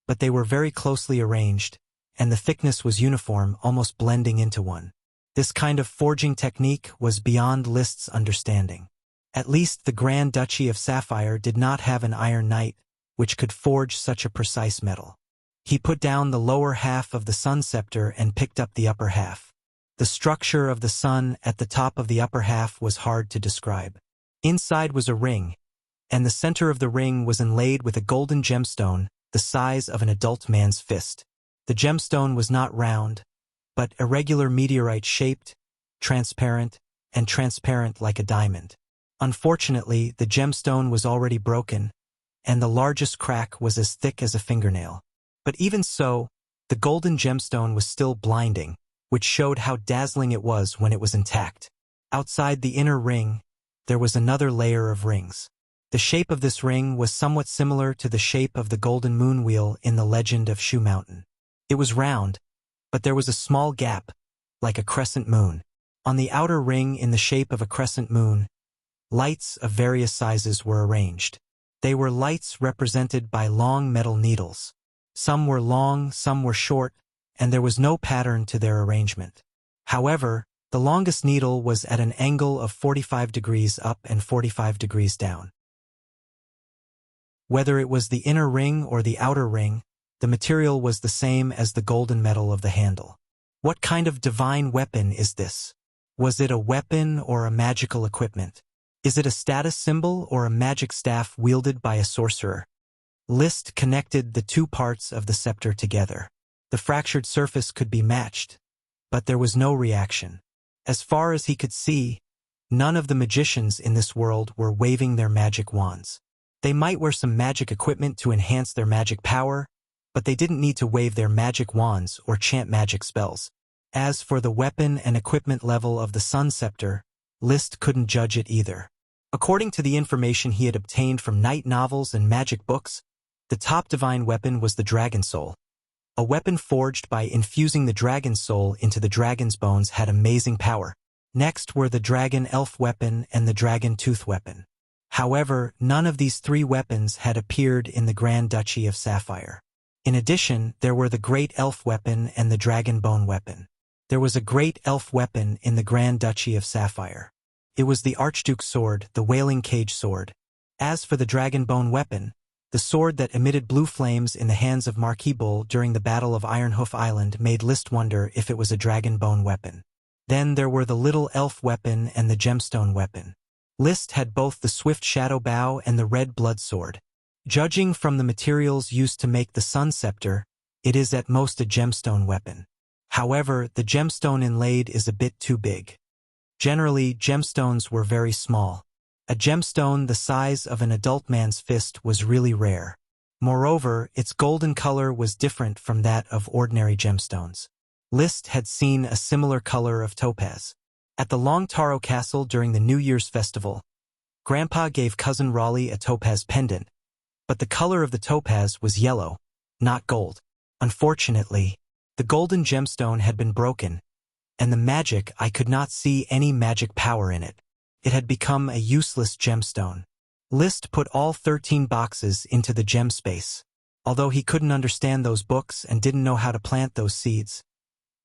S1: but they were very closely arranged, and the thickness was uniform, almost blending into one. This kind of forging technique was beyond Liszt's understanding. At least the Grand Duchy of Sapphire did not have an iron knight, which could forge such a precise metal. He put down the lower half of the sun scepter and picked up the upper half. The structure of the sun at the top of the upper half was hard to describe. Inside was a ring, and the center of the ring was inlaid with a golden gemstone the size of an adult man's fist. The gemstone was not round, but irregular meteorite-shaped, transparent like a diamond. Unfortunately, the gemstone was already broken, and the largest crack was as thick as a fingernail. But even so, the golden gemstone was still blinding, which showed how dazzling it was when it was intact. Outside the inner ring, there was another layer of rings. The shape of this ring was somewhat similar to the shape of the golden moon wheel in the legend of Shu Mountain. It was round, but there was a small gap, like a crescent moon. On the outer ring in the shape of a crescent moon, lights of various sizes were arranged. They were lights represented by long metal needles. Some were long, some were short, and there was no pattern to their arrangement. However, the longest needle was at an angle of 45 degrees up and 45 degrees down. Whether it was the inner ring or the outer ring, the material was the same as the golden metal of the handle. What kind of divine weapon is this? Was it a weapon or a magical equipment? Is it a status symbol or a magic staff wielded by a sorcerer? Liszt connected the 2 parts of the scepter together. The fractured surface could be matched, but there was no reaction. As far as he could see, none of the magicians in this world were waving their magic wands. They might wear some magic equipment to enhance their magic power, but they didn't need to wave their magic wands or chant magic spells. As for the weapon and equipment level of the sun scepter, Liszt couldn't judge it either. According to the information he had obtained from night novels and magic books, the top divine weapon was the dragon soul. A weapon forged by infusing the dragon soul into the dragon's bones had amazing power. Next were the dragon elf weapon and the dragon tooth weapon. However, none of these 3 weapons had appeared in the Grand Duchy of Sapphire. In addition, there were the great elf weapon and the dragon bone weapon. There was a great elf weapon in the Grand Duchy of Sapphire. It was the Archduke's sword, the Wailing Cage sword. As for the dragon bone weapon, the sword that emitted blue flames in the hands of Marquis Bull during the Battle of Ironhoof Island made Liszt wonder if it was a dragon bone weapon. Then there were the little elf weapon and the gemstone weapon. Liszt had both the swift shadow bow and the red blood sword. Judging from the materials used to make the sun scepter, it is at most a gemstone weapon. However, the gemstone inlaid is a bit too big. Generally, gemstones were very small. A gemstone the size of an adult man's fist was really rare. Moreover, its golden color was different from that of ordinary gemstones. Liszt had seen a similar color of topaz. At the Long Taro Castle during the New Year's festival, Grandpa gave Cousin Raleigh a topaz pendant, but the color of the topaz was yellow, not gold. Unfortunately, the golden gemstone had been broken, and I could not see any magic power in it. It had become a useless gemstone. Liszt put all 13 boxes into the gem space. Although he couldn't understand those books and didn't know how to plant those seeds,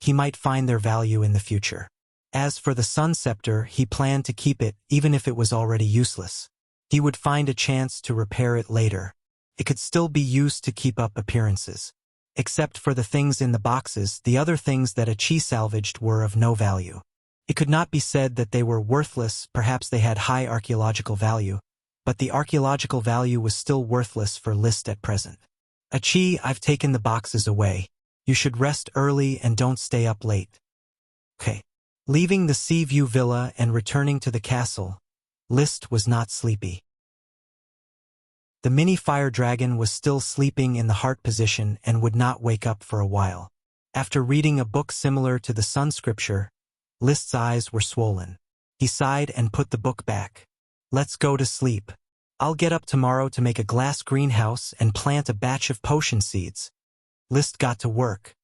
S1: he might find their value in the future. As for the sun scepter, he planned to keep it even if it was already useless. He would find a chance to repair it later. It could still be used to keep up appearances. Except for the things in the boxes, the other things that Achi salvaged were of no value. It could not be said that they were worthless, perhaps they had high archaeological value, but the archaeological value was still worthless for Liszt at present. Achi, I've taken the boxes away. You should rest early and don't stay up late. Okay. Leaving the Sea View Villa and returning to the castle, Liszt was not sleepy. The mini fire dragon was still sleeping in the heart position and would not wake up for a while. After reading a book similar to the sun scripture, Liszt's eyes were swollen. He sighed and put the book back. Let's go to sleep. I'll get up tomorrow to make a glass greenhouse and plant a batch of potion seeds. Liszt got to work.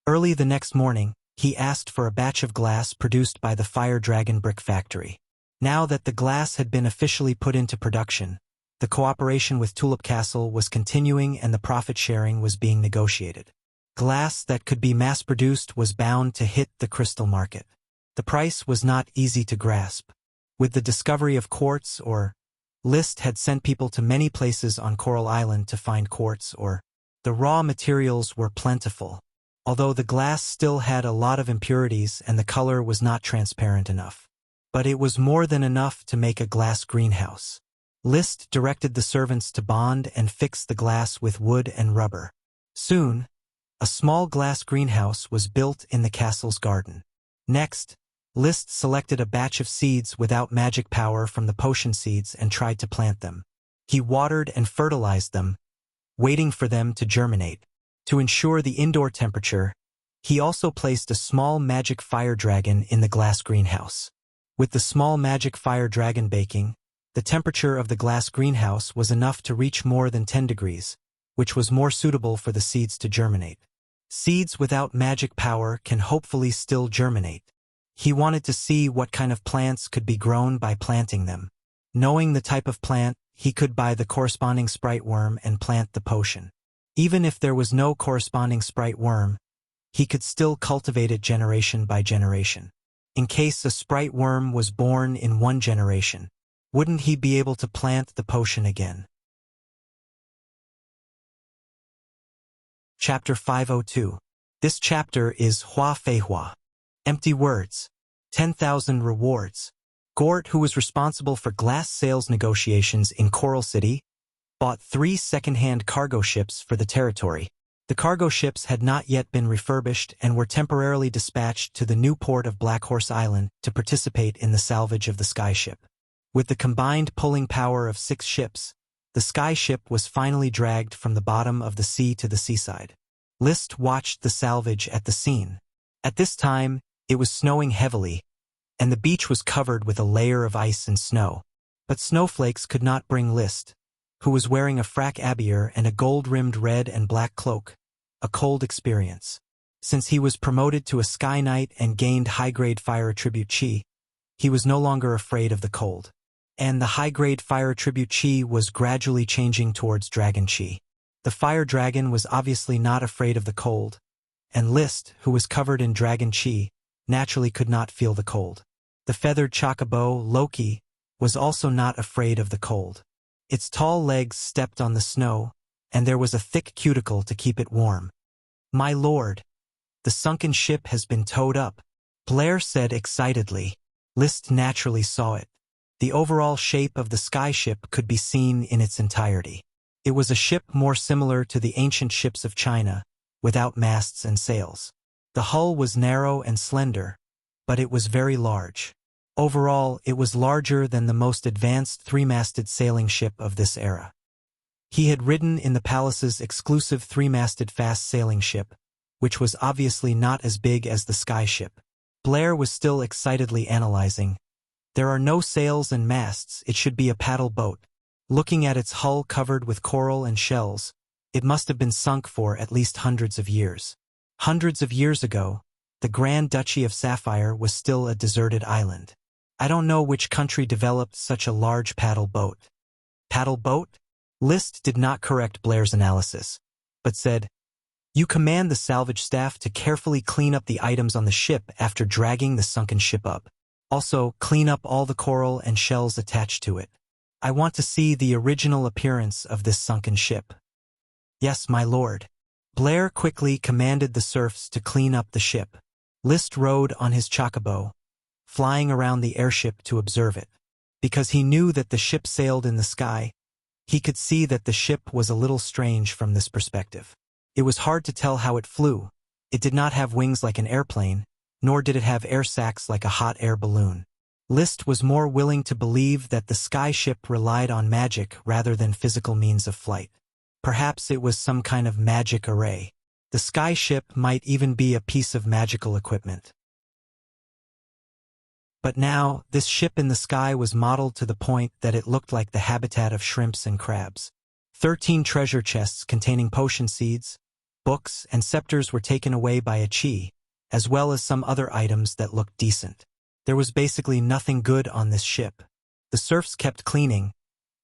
S1: Early the next morning, he asked for a batch of glass produced by the Fire Dragon Brick Factory. Now that the glass had been officially put into production, the cooperation with Tulip Castle was continuing and the profit sharing was being negotiated. Glass that could be mass-produced was bound to hit the crystal market. The price was not easy to grasp. With the discovery of quartz Liszt had sent people to many places on Coral Island to find quartz the raw materials were plentiful, although the glass still had a lot of impurities and the color was not transparent enough. But it was more than enough to make a glass greenhouse. Liszt directed the servants to bond and fix the glass with wood and rubber. Soon, a small glass greenhouse was built in the castle's garden. Next, Liszt selected a batch of seeds without magic power from the potion seeds and tried to plant them. He watered and fertilized them, waiting for them to germinate. To ensure the indoor temperature, he also placed a small magic fire dragon in the glass greenhouse. With the small magic fire dragon baking, the temperature of the glass greenhouse was enough to reach more than 10 degrees, which was more suitable for the seeds to germinate. Seeds without magic power can hopefully still germinate. He wanted to see what kind of plants could be grown by planting them. Knowing the type of plant, he could buy the corresponding sprite worm and plant the potion. Even if there was no corresponding sprite worm, he could still cultivate it generation by generation. In case a sprite worm was born in one generation, wouldn't he be able to plant the potion again? Chapter 502. This chapter is Hua Fei Hua. Empty words. 10,000 rewards. Gort, who was responsible for glass sales negotiations in Coral City, bought 3 second-hand cargo ships for the territory. The cargo ships had not yet been refurbished and were temporarily dispatched to the new port of Black Horse Island to participate in the salvage of the skyship. With the combined pulling power of 6 ships, the skyship was finally dragged from the bottom of the sea to the seaside. Liszt watched the salvage at the scene. At this time, it was snowing heavily, and the beach was covered with a layer of ice and snow. But snowflakes could not bring Liszt, who was wearing a frac abier and a gold-rimmed red and black cloak, a cold experience. Since he was promoted to a Sky Knight and gained high-grade fire attribute chi, he was no longer afraid of the cold. And the high-grade fire attribute chi was gradually changing towards dragon chi. The fire dragon was obviously not afraid of the cold, and Liszt, who was covered in dragon chi, naturally could not feel the cold. The feathered chocobo, Loki, was also not afraid of the cold. Its tall legs stepped on the snow, and there was a thick cuticle to keep it warm. "My lord, the sunken ship has been towed up," Blair said excitedly. Liszt naturally saw it. The overall shape of the skyship could be seen in its entirety. It was a ship more similar to the ancient ships of China, without masts and sails. The hull was narrow and slender, but it was very large. Overall, it was larger than the most advanced three-masted sailing ship of this era. He had ridden in the palace's exclusive three-masted fast sailing ship, which was obviously not as big as the sky ship. Blair was still excitedly analyzing. There are no sails and masts, it should be a paddle boat. Looking at its hull covered with coral and shells, it must have been sunk for at least hundreds of years. Hundreds of years ago, the Grand Duchy of Sapphire was still a deserted island. I don't know which country developed such a large paddle boat. Paddle boat? List did not correct Blair's analysis, but said, "You command the salvage staff to carefully clean up the items on the ship after dragging the sunken ship up. Also, clean up all the coral and shells attached to it. I want to see the original appearance of this sunken ship." "Yes, my lord." Blair quickly commanded the serfs to clean up the ship. List rode on his chocobo, flying around the airship to observe it. Because he knew that the ship sailed in the sky, he could see that the ship was a little strange from this perspective. It was hard to tell how it flew. It did not have wings like an airplane, nor did it have air sacs like a hot air balloon. List was more willing to believe that the sky ship relied on magic rather than physical means of flight. Perhaps it was some kind of magic array. The sky ship might even be a piece of magical equipment. But now, this ship in the sky was modeled to the point that it looked like the habitat of shrimps and crabs. 13 treasure chests containing potion seeds, books, and scepters were taken away by a chi, as well as some other items that looked decent. There was basically nothing good on this ship. The serfs kept cleaning,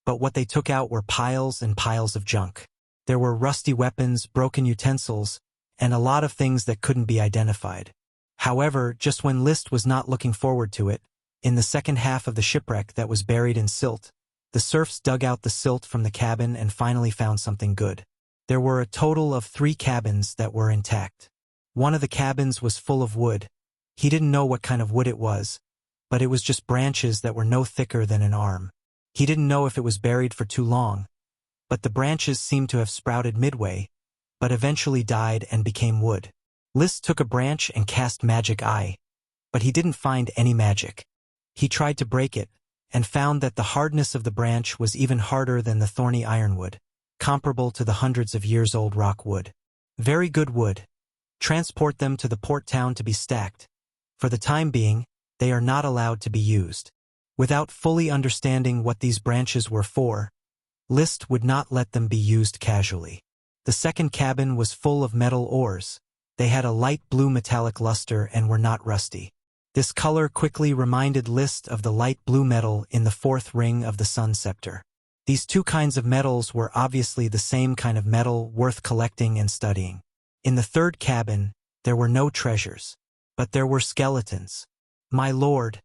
S1: but what they took out were piles and piles of junk. There were rusty weapons, broken utensils, and a lot of things that couldn't be identified. However, just when List was not looking forward to it, in the second half of the shipwreck that was buried in silt, the serfs dug out the silt from the cabin and finally found something good. There were a total of 3 cabins that were intact. One of the cabins was full of wood. He didn't know what kind of wood it was, but it was just branches that were no thicker than an arm. He didn't know if it was buried for too long, but the branches seemed to have sprouted midway, but eventually died and became wood. List took a branch and cast Magic Eye, but he didn't find any magic. He tried to break it, and found that the hardness of the branch was even harder than the thorny ironwood, comparable to the hundreds of years old rock wood. Very good wood. Transport them to the port town to be stacked. For the time being, they are not allowed to be used. Without fully understanding what these branches were for, List would not let them be used casually. The second cabin was full of metal ores. They had a light blue metallic luster and were not rusty. This color quickly reminded List of the light blue metal in the 4th ring of the Sun Scepter. These 2 kinds of metals were obviously the same kind of metal worth collecting and studying. In the 3rd cabin, there were no treasures, but there were skeletons. My lord,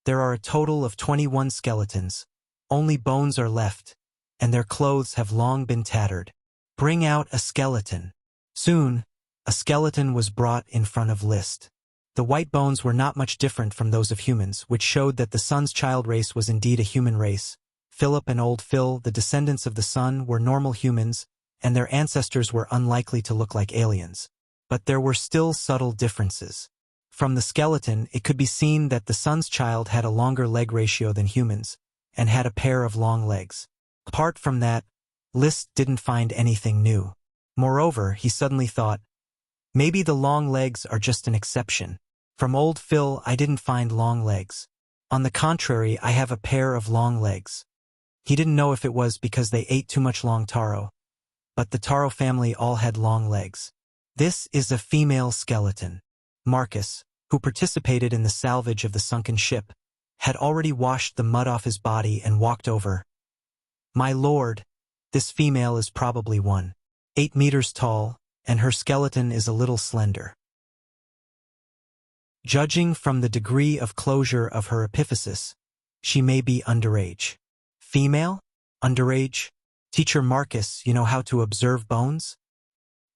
S1: there are a total of 21 skeletons. Only bones are left, and their clothes have long been tattered. Bring out a skeleton. Soon, a skeleton was brought in front of List. The white bones were not much different from those of humans, which showed that the Sun's child race was indeed a human race. Philip and Old Phil, the descendants of the Sun, were normal humans, and their ancestors were unlikely to look like aliens. But there were still subtle differences. From the skeleton, it could be seen that the Sun's child had a longer leg ratio than humans, and had a pair of long legs. Apart from that, List didn't find anything new. Moreover, he suddenly thought, maybe the long legs are just an exception. From Old Phil, I didn't find long legs. On the contrary, I have a pair of long legs. He didn't know if it was because they ate too much long taro, but the taro family all had long legs. This is a female skeleton. Marcus, who participated in the salvage of the sunken ship, had already washed the mud off his body and walked over. My lord, this female is probably 8 meters tall, and her skeleton is a little slender. Judging from the degree of closure of her epiphysis, she may be underage. Female? Underage? Teacher Marcus, you know how to observe bones?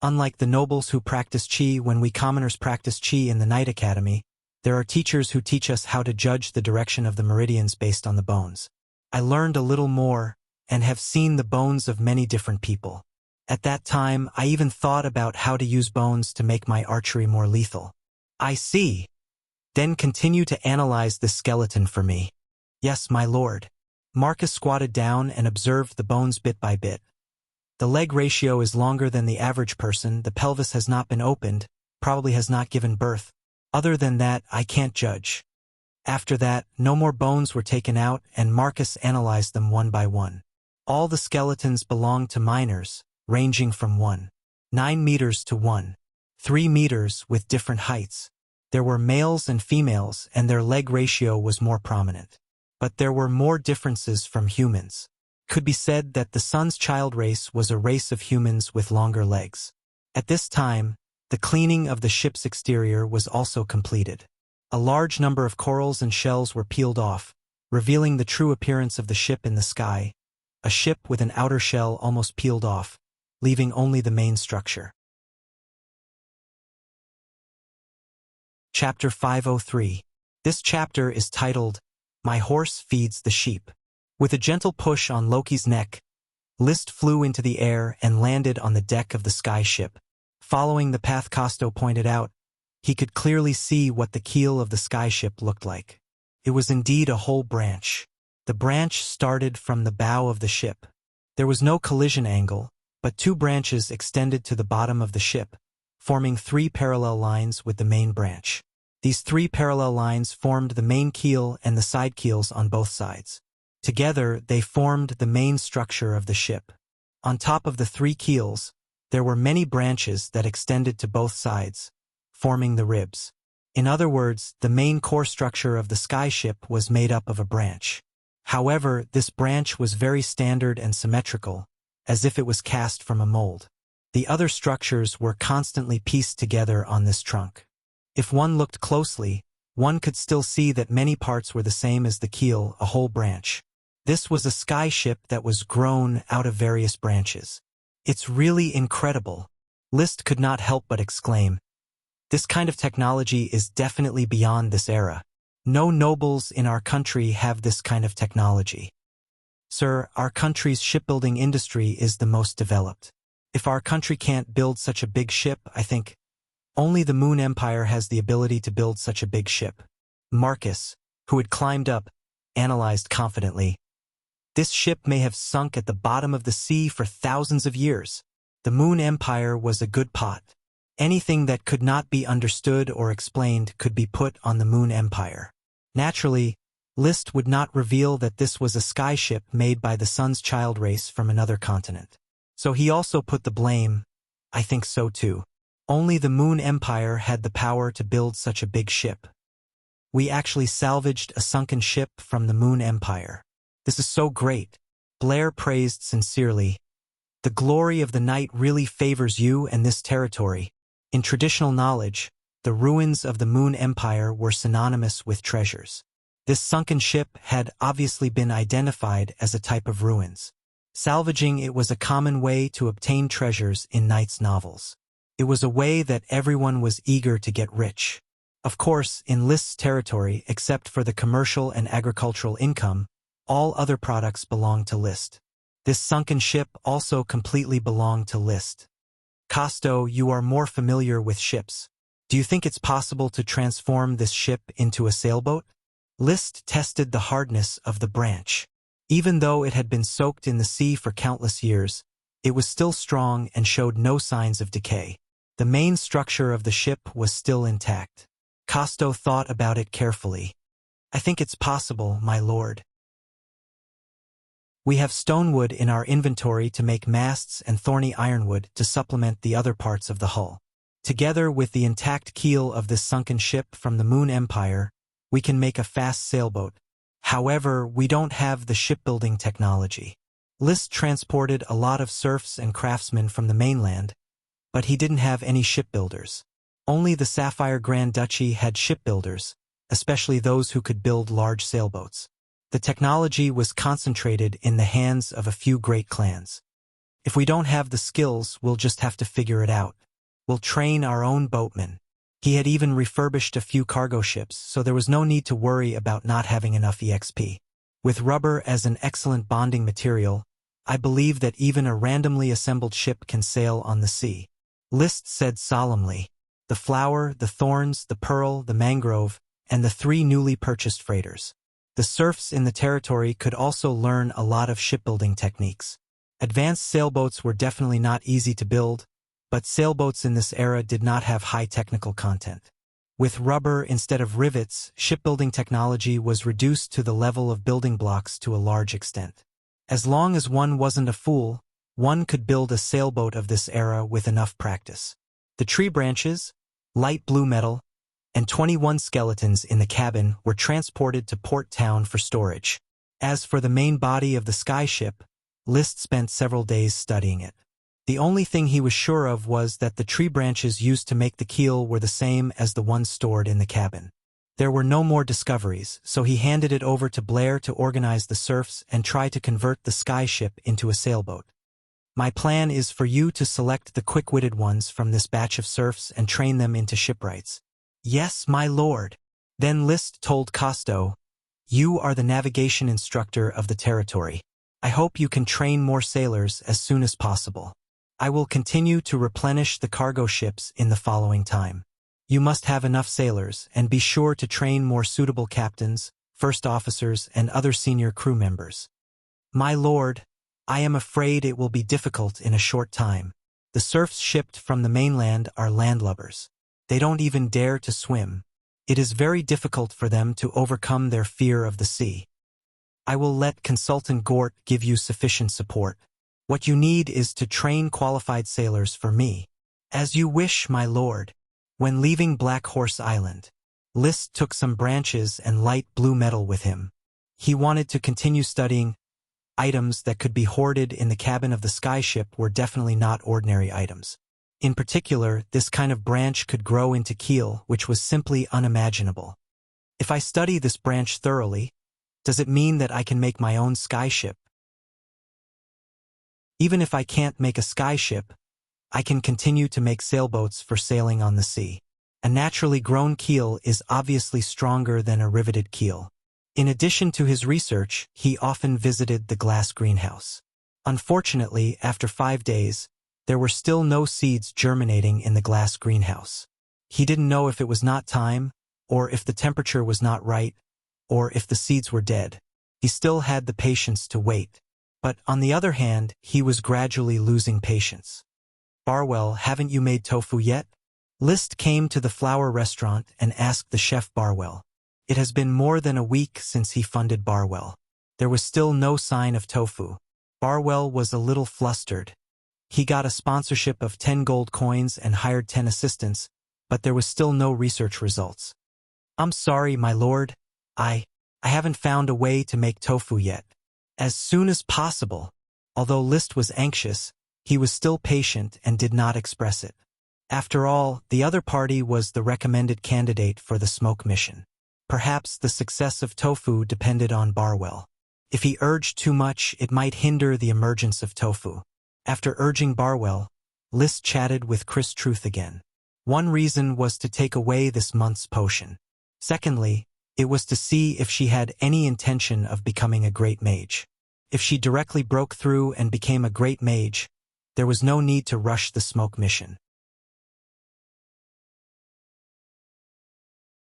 S1: Unlike the nobles who practice chi when we commoners practice chi in the Night Academy, there are teachers who teach us how to judge the direction of the meridians based on the bones. I learned a little more, and have seen the bones of many different people. At that time, I even thought about how to use bones to make my archery more lethal. I see. Then continue to analyze this skeleton for me. Yes, my lord. Marcus squatted down and observed the bones bit by bit. The leg ratio is longer than the average person, the pelvis has not been opened, probably has not given birth. Other than that, I can't judge. After that, no more bones were taken out and Marcus analyzed them one by one. All the skeletons belonged to minors, ranging from 1.9 meters to 1.3 meters with different heights. There were males and females and their leg ratio was more prominent. But there were more differences from humans. Could be said that the sun's child race was a race of humans with longer legs. At this time, the cleaning of the ship's exterior was also completed. A large number of corals and shells were peeled off, revealing the true appearance of the ship in the sky, a ship with an outer shell almost peeled off, leaving only the main structure. Chapter 503. This chapter is titled, My Horse Feeds the Sheep. With a gentle push on Loki's neck, List flew into the air and landed on the deck of the sky ship. Following the path Costo pointed out, he could clearly see what the keel of the sky ship looked like. It was indeed a whole branch. The branch started from the bow of the ship. There was no collision angle, but two branches extended to the bottom of the ship, forming three parallel lines with the main branch. These three parallel lines formed the main keel and the side keels on both sides. Together, they formed the main structure of the ship. On top of the three keels, there were many branches that extended to both sides, forming the ribs. In other words, the main core structure of the sky ship was made up of a branch. However, this branch was very standard and symmetrical, as if it was cast from a mold. The other structures were constantly pieced together on this trunk. If one looked closely, one could still see that many parts were the same as the keel, a whole branch. This was a sky ship that was grown out of various branches. It's really incredible. List could not help but exclaim. This kind of technology is definitely beyond this era. No nobles in our country have this kind of technology. Sir, our country's shipbuilding industry is the most developed. If our country can't build such a big ship, I think only the Moon Empire has the ability to build such a big ship. Marcus, who had climbed up, analyzed confidently. This ship may have sunk at the bottom of the sea for thousands of years. The Moon Empire was a good pot. Anything that could not be understood or explained could be put on the Moon Empire. Naturally, List would not reveal that this was a sky ship made by the sun's child race from another continent. So he also put the blame. I think so too. Only the Moon Empire had the power to build such a big ship. We actually salvaged a sunken ship from the Moon Empire. This is so great. Blair praised sincerely. The glory of the night really favors you and this territory. In traditional knowledge, the ruins of the Moon Empire were synonymous with treasures. This sunken ship had obviously been identified as a type of ruins. Salvaging it was a common way to obtain treasures in Knight's novels. It was a way that everyone was eager to get rich. Of course, in List's territory, except for the commercial and agricultural income, all other products belonged to List. This sunken ship also completely belonged to List. Costo, you are more familiar with ships. Do you think it's possible to transform this ship into a sailboat? List tested the hardness of the branch. Even though it had been soaked in the sea for countless years, it was still strong and showed no signs of decay. The main structure of the ship was still intact. Costo thought about it carefully. I think it's possible, my lord. We have stonewood in our inventory to make masts and thorny ironwood to supplement the other parts of the hull. Together with the intact keel of this sunken ship from the Moon Empire, we can make a fast sailboat. However, we don't have the shipbuilding technology. List transported a lot of serfs and craftsmen from the mainland, but he didn't have any shipbuilders. Only the Sapphire Grand Duchy had shipbuilders, especially those who could build large sailboats. The technology was concentrated in the hands of a few great clans. If we don't have the skills, we'll just have to figure it out. We'll train our own boatmen. He had even refurbished a few cargo ships, so there was no need to worry about not having enough EXP. With rubber as an excellent bonding material, I believe that even a randomly assembled ship can sail on the sea. List said solemnly. The flower, the thorns, the pearl, the mangrove, and the 3 newly purchased freighters. The serfs in the territory could also learn a lot of shipbuilding techniques. Advanced sailboats were definitely not easy to build, but sailboats in this era did not have high technical content. With rubber instead of rivets, shipbuilding technology was reduced to the level of building blocks to a large extent. As long as one wasn't a fool, one could build a sailboat of this era with enough practice. The tree branches, light blue metal, and 21 skeletons in the cabin were transported to Port Town for storage. As for the main body of the skyship, List spent several days studying it. The only thing he was sure of was that the tree branches used to make the keel were the same as the ones stored in the cabin. There were no more discoveries, so he handed it over to Blair to organize the serfs and try to convert the skyship into a sailboat. My plan is for you to select the quick-witted ones from this batch of serfs and train them into shipwrights. Yes, my lord. Then List told Costo, you are the navigation instructor of the territory. I hope you can train more sailors as soon as possible. I will continue to replenish the cargo ships in the following time. You must have enough sailors and be sure to train more suitable captains, first officers, and other senior crew members. My lord, I am afraid it will be difficult in a short time. The serfs shipped from the mainland are landlubbers. They don't even dare to swim. It is very difficult for them to overcome their fear of the sea. I will let Consultant Gort give you sufficient support. What you need is to train qualified sailors for me. As you wish, my lord. When leaving Black Horse Island, List took some branches and light blue metal with him. He wanted to continue studying. Items that could be hoarded in the cabin of the skyship were definitely not ordinary items. In particular, this kind of branch could grow into keel, which was simply unimaginable. If I study this branch thoroughly, does it mean that I can make my own skyship? Even if I can't make a skyship, I can continue to make sailboats for sailing on the sea. A naturally grown keel is obviously stronger than a riveted keel. In addition to his research, he often visited the glass greenhouse. Unfortunately, after 5 days, there were still no seeds germinating in the glass greenhouse. He didn't know if it was not time, or if the temperature was not right, or if the seeds were dead. He still had the patience to wait. But on the other hand, he was gradually losing patience. Barwell, haven't you made tofu yet? List came to the flower restaurant and asked the chef Barwell. It has been more than a week since he funded Barwell. There was still no sign of tofu. Barwell was a little flustered. He got a sponsorship of 10 gold coins and hired 10 assistants, but there was still no research results. I'm sorry, my lord. I haven't found a way to make tofu yet. As soon as possible. Although List was anxious, he was still patient and did not express it. After all, the other party was the recommended candidate for the smoke mission. Perhaps the success of tofu depended on Barwell. If he urged too much, it might hinder the emergence of tofu. After urging Barwell, List chatted with Chris Truth again. One reason was to take away this month's potion. Secondly, it was to see if she had any intention of becoming a great mage. If she directly broke through and became a great mage, there was no need to rush the smoke mission.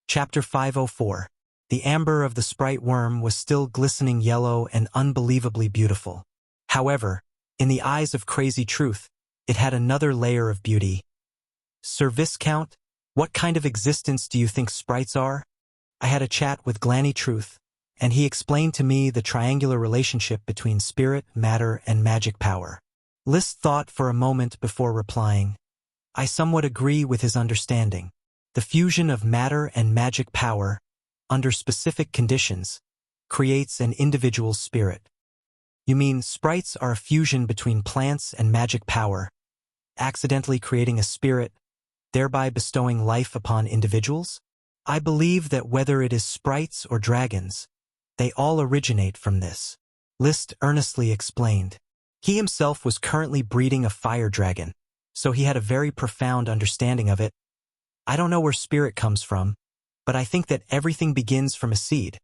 S1: Chapter 504. The amber of the sprite worm was still glistening yellow and unbelievably beautiful. However, in the eyes of Crazy Truth, it had another layer of beauty. Sir Viscount, what kind of existence do you think sprites are? I had a chat with Glanny Truth, and he explained to me the triangular relationship between spirit, matter, and magic power. List thought for a moment before replying. I somewhat agree with his understanding. The fusion of matter and magic power, under specific conditions, creates an individual's spirit. You mean sprites are a fusion between plants and magic power, accidentally creating a spirit, thereby bestowing life upon individuals? I believe that whether it is sprites or dragons, they all originate from this. List earnestly explained. He himself was currently breeding a fire dragon, so he had a very profound understanding of it. I don't know where spirit comes from, but I think that everything begins from a seed.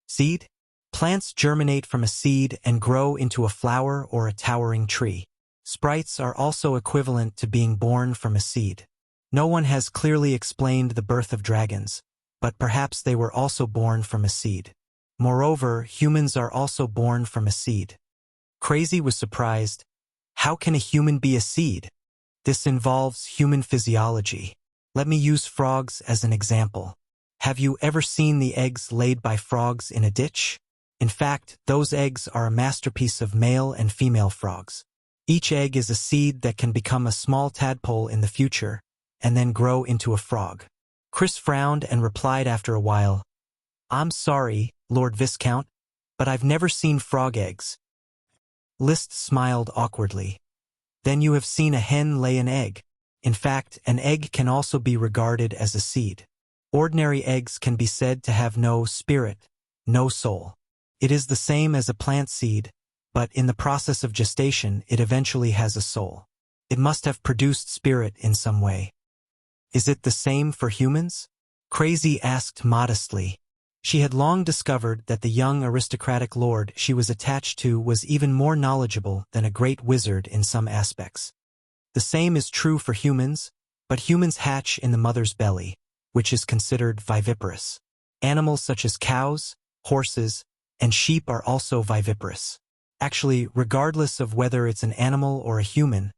S1: Seed? Plants germinate from a seed and grow into a flower or a towering tree. Sprites are also equivalent to being born from a seed. No one has clearly explained the birth of dragons, but perhaps they were also born from a seed. Moreover, humans are also born from a seed. Crazy was surprised. How can a human be a seed? This involves human physiology. Let me use frogs as an example. Have you ever seen the eggs laid by frogs in a ditch? In fact, those eggs are a masterpiece of male and female frogs. Each egg is a seed that can become a small tadpole in the future, and then grow into a frog. Chris frowned and replied after a while, "I'm sorry, Lord Viscount, but I've never seen frog eggs." List smiled awkwardly. "Then you have seen a hen lay an egg. In fact, an egg can also be regarded as a seed. Ordinary eggs can be said to have no spirit, no soul. It is the same as a plant seed, but in the process of gestation it eventually has a soul. It must have produced spirit in some way." "Is it the same for humans?" Crazy asked modestly. She had long discovered that the young aristocratic lord she was attached to was even more knowledgeable than a great wizard in some aspects. "The same is true for humans, but humans hatch in the mother's belly, which is considered viviparous. Animals such as cows, horses, and sheep are also viviparous. Actually, regardless of whether it's an animal or a human,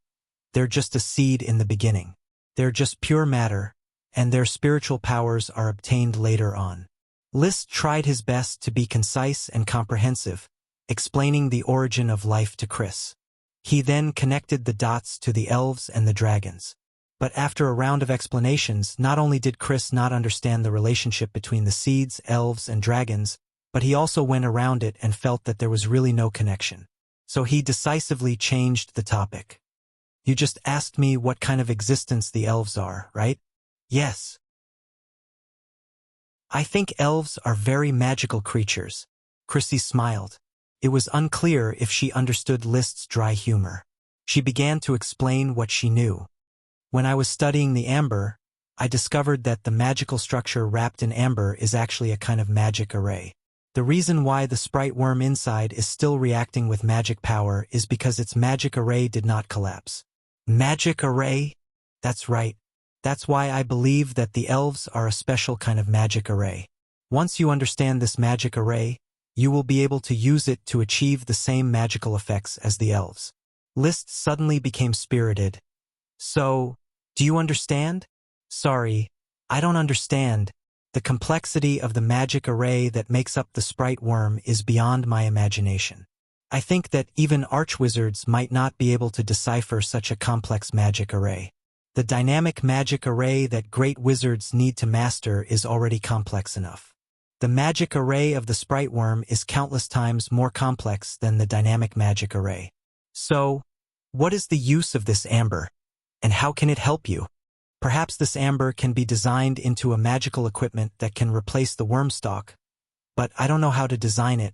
S1: they're just a seed in the beginning. They're just pure matter, and their spiritual powers are obtained later on." List tried his best to be concise and comprehensive, explaining the origin of life to Chris. He then connected the dots to the elves and the dragons. But after a round of explanations, not only did Chris not understand the relationship between the seeds, elves, and dragons, but he also went around it and felt that there was really no connection. So he decisively changed the topic. "You just asked me what kind of existence the elves are, right?" "Yes." "I think elves are very magical creatures." Chrissy smiled. It was unclear if she understood List's dry humor. She began to explain what she knew. "When I was studying the amber, I discovered that the magical structure wrapped in amber is actually a kind of magic array. The reason why the sprite worm inside is still reacting with magic power is because its magic array did not collapse." "Magic array?" "That's right. That's why I believe that the elves are a special kind of magic array. Once you understand this magic array, you will be able to use it to achieve the same magical effects as the elves." List suddenly became spirited. "So, do you understand?" "Sorry, I don't understand. The complexity of the magic array that makes up the sprite worm is beyond my imagination. I think that even archwizards might not be able to decipher such a complex magic array. The dynamic magic array that great wizards need to master is already complex enough. The magic array of the sprite worm is countless times more complex than the dynamic magic array. So, what is the use of this amber? And how can it help you? Perhaps this amber can be designed into a magical equipment that can replace the worm stalk, but I don't know how to design it.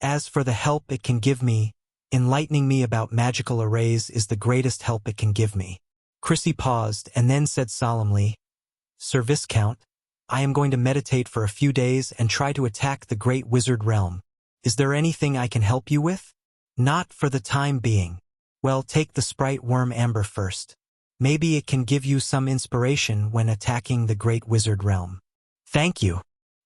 S1: As for the help it can give me, enlightening me about magical arrays is the greatest help it can give me." Chrissy paused and then said solemnly, "Sir Viscount, I am going to meditate for a few days and try to attack the great wizard realm. Is there anything I can help you with?" "Not for the time being." "Well, take the sprite worm amber first. Maybe it can give you some inspiration when attacking the great wizard realm." "Thank you."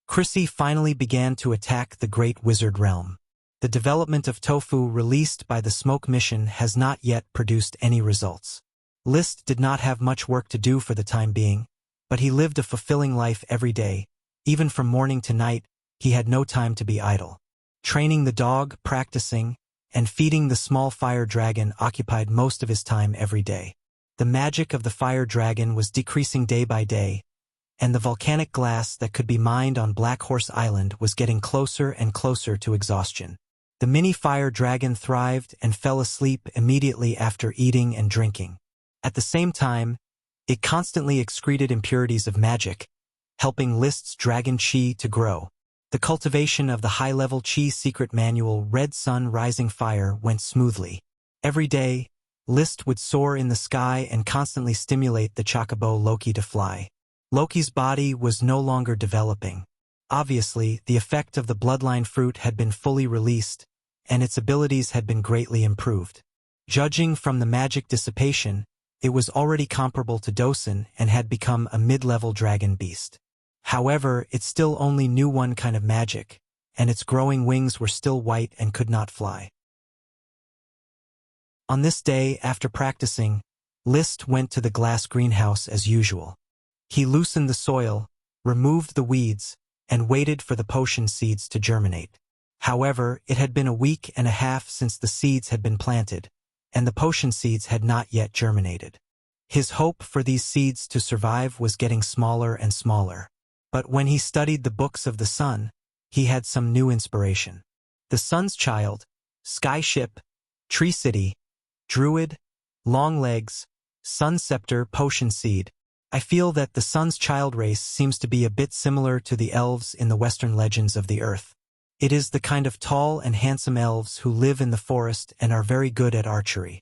S1: Chrissy finally began to attack the great wizard realm. The development of tofu released by the smoke mission has not yet produced any results. List did not have much work to do for the time being, but he lived a fulfilling life every day. Even from morning to night, he had no time to be idle. Training the dog, practicing, and feeding the small fire dragon occupied most of his time every day. The magic of the fire dragon was decreasing day by day, and the volcanic glass that could be mined on Black Horse Island was getting closer and closer to exhaustion. The mini fire dragon thrived and fell asleep immediately after eating and drinking. At the same time, it constantly excreted impurities of magic, helping List's dragon chi to grow. The cultivation of the high-level chi secret manual Red Sun Rising Fire went smoothly. Every day, List would soar in the sky and constantly stimulate the chocobo Loki to fly. Loki's body was no longer developing. Obviously, the effect of the bloodline fruit had been fully released, and its abilities had been greatly improved. Judging from the magic dissipation, it was already comparable to Dosen and had become a mid-level dragon beast. However, it still only knew one kind of magic, and its growing wings were still white and could not fly. On this day, after practicing, List went to the glass greenhouse as usual. He loosened the soil, removed the weeds, and waited for the potion seeds to germinate. However, it had been a week and a half since the seeds had been planted, and the potion seeds had not yet germinated. His hope for these seeds to survive was getting smaller and smaller. But when he studied the books of the sun, he had some new inspiration. The Sun's Child, Sky Ship, Tree City, Druid, Long Legs, Sun Scepter, Potion Seed. I feel that the Sun's Child race seems to be a bit similar to the elves in the Western legends of the Earth. It is the kind of tall and handsome elves who live in the forest and are very good at archery.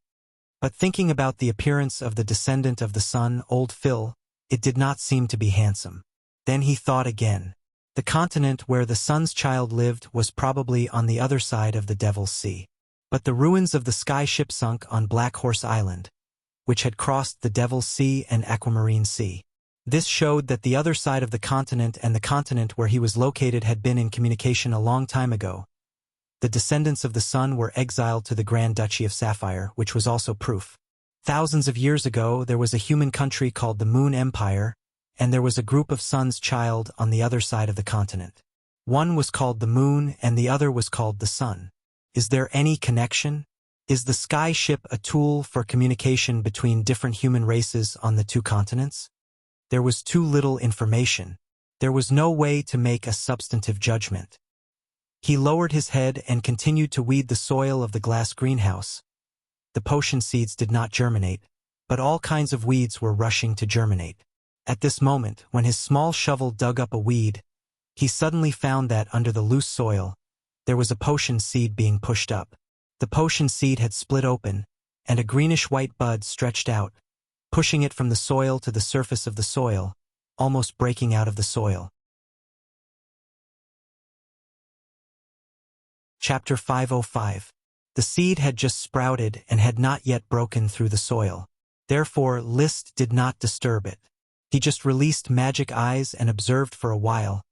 S1: But thinking about the appearance of the descendant of the sun, Old Phil, it did not seem to be handsome. Then he thought again. The continent where the Sun's Child lived was probably on the other side of the Devil's Sea. But the ruins of the sky ship sunk on Black Horse Island, which had crossed the Devil's Sea and Aquamarine Sea. This showed that the other side of the continent and the continent where he was located had been in communication a long time ago. The descendants of the sun were exiled to the Grand Duchy of Sapphire, which was also proof. Thousands of years ago, there was a human country called the Moon Empire, and there was a group of Sun's Child on the other side of the continent. One was called the Moon and the other was called the Sun. Is there any connection? Is the sky ship a tool for communication between different human races on the two continents? There was too little information. There was no way to make a substantive judgment. He lowered his head and continued to weed the soil of the glass greenhouse. The potion seeds did not germinate, but all kinds of weeds were rushing to germinate. At this moment, when his small shovel dug up a weed, he suddenly found that under the loose soil, there was a potion seed being pushed up. The potion seed had split open, and a greenish-white bud stretched out, pushing it from the soil to the surface of the soil, almost breaking out of the soil. Chapter 505. The seed had just sprouted and had not yet broken through the soil. Therefore, List did not disturb it. He just released magic eyes and observed for a while,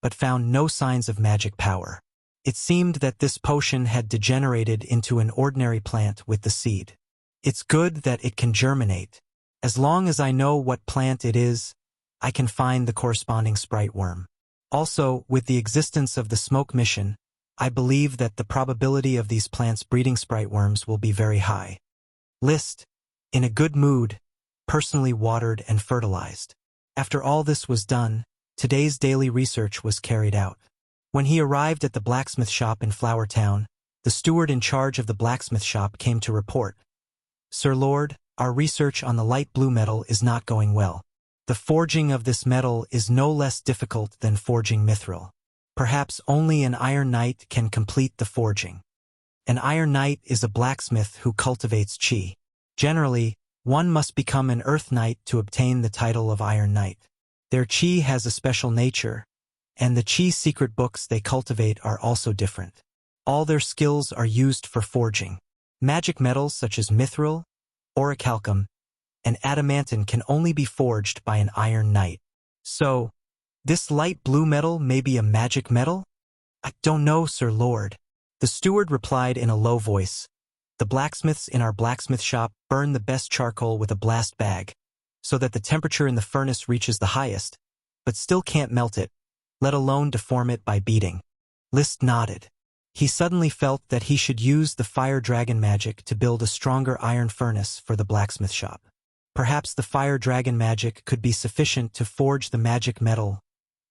S1: but found no signs of magic power. It seemed that this potion had degenerated into an ordinary plant with the seed. It's good that it can germinate. As long as I know what plant it is, I can find the corresponding sprite worm. Also, with the existence of the smoke mission, I believe that the probability of these plants breeding sprite worms will be very high. List, in a good mood, personally watered and fertilized. After all this was done, today's daily research was carried out. When he arrived at the blacksmith shop in Flower Town, the steward in charge of the blacksmith shop came to report. Sir Lord, our research on the light blue metal is not going well. The forging of this metal is no less difficult than forging mithril. Perhaps only an Iron Knight can complete the forging. An Iron Knight is a blacksmith who cultivates chi. Generally, one must become an Earth Knight to obtain the title of Iron Knight. Their chi has a special nature, and the chi secret books they cultivate are also different. All their skills are used for forging. Magic metals such as mithril, orichalcum, and adamantine can only be forged by an Iron Knight. So, this light blue metal may be a magic metal? I don't know, Sir Lord. The steward replied in a low voice. The blacksmiths in our blacksmith shop burn the best charcoal with a blast bag, so that the temperature in the furnace reaches the highest, but still can't melt it, let alone deform it by beating. List nodded. He suddenly felt that he should use the fire dragon magic to build a stronger iron furnace for the blacksmith shop. Perhaps the fire dragon magic could be sufficient to forge the magic metal.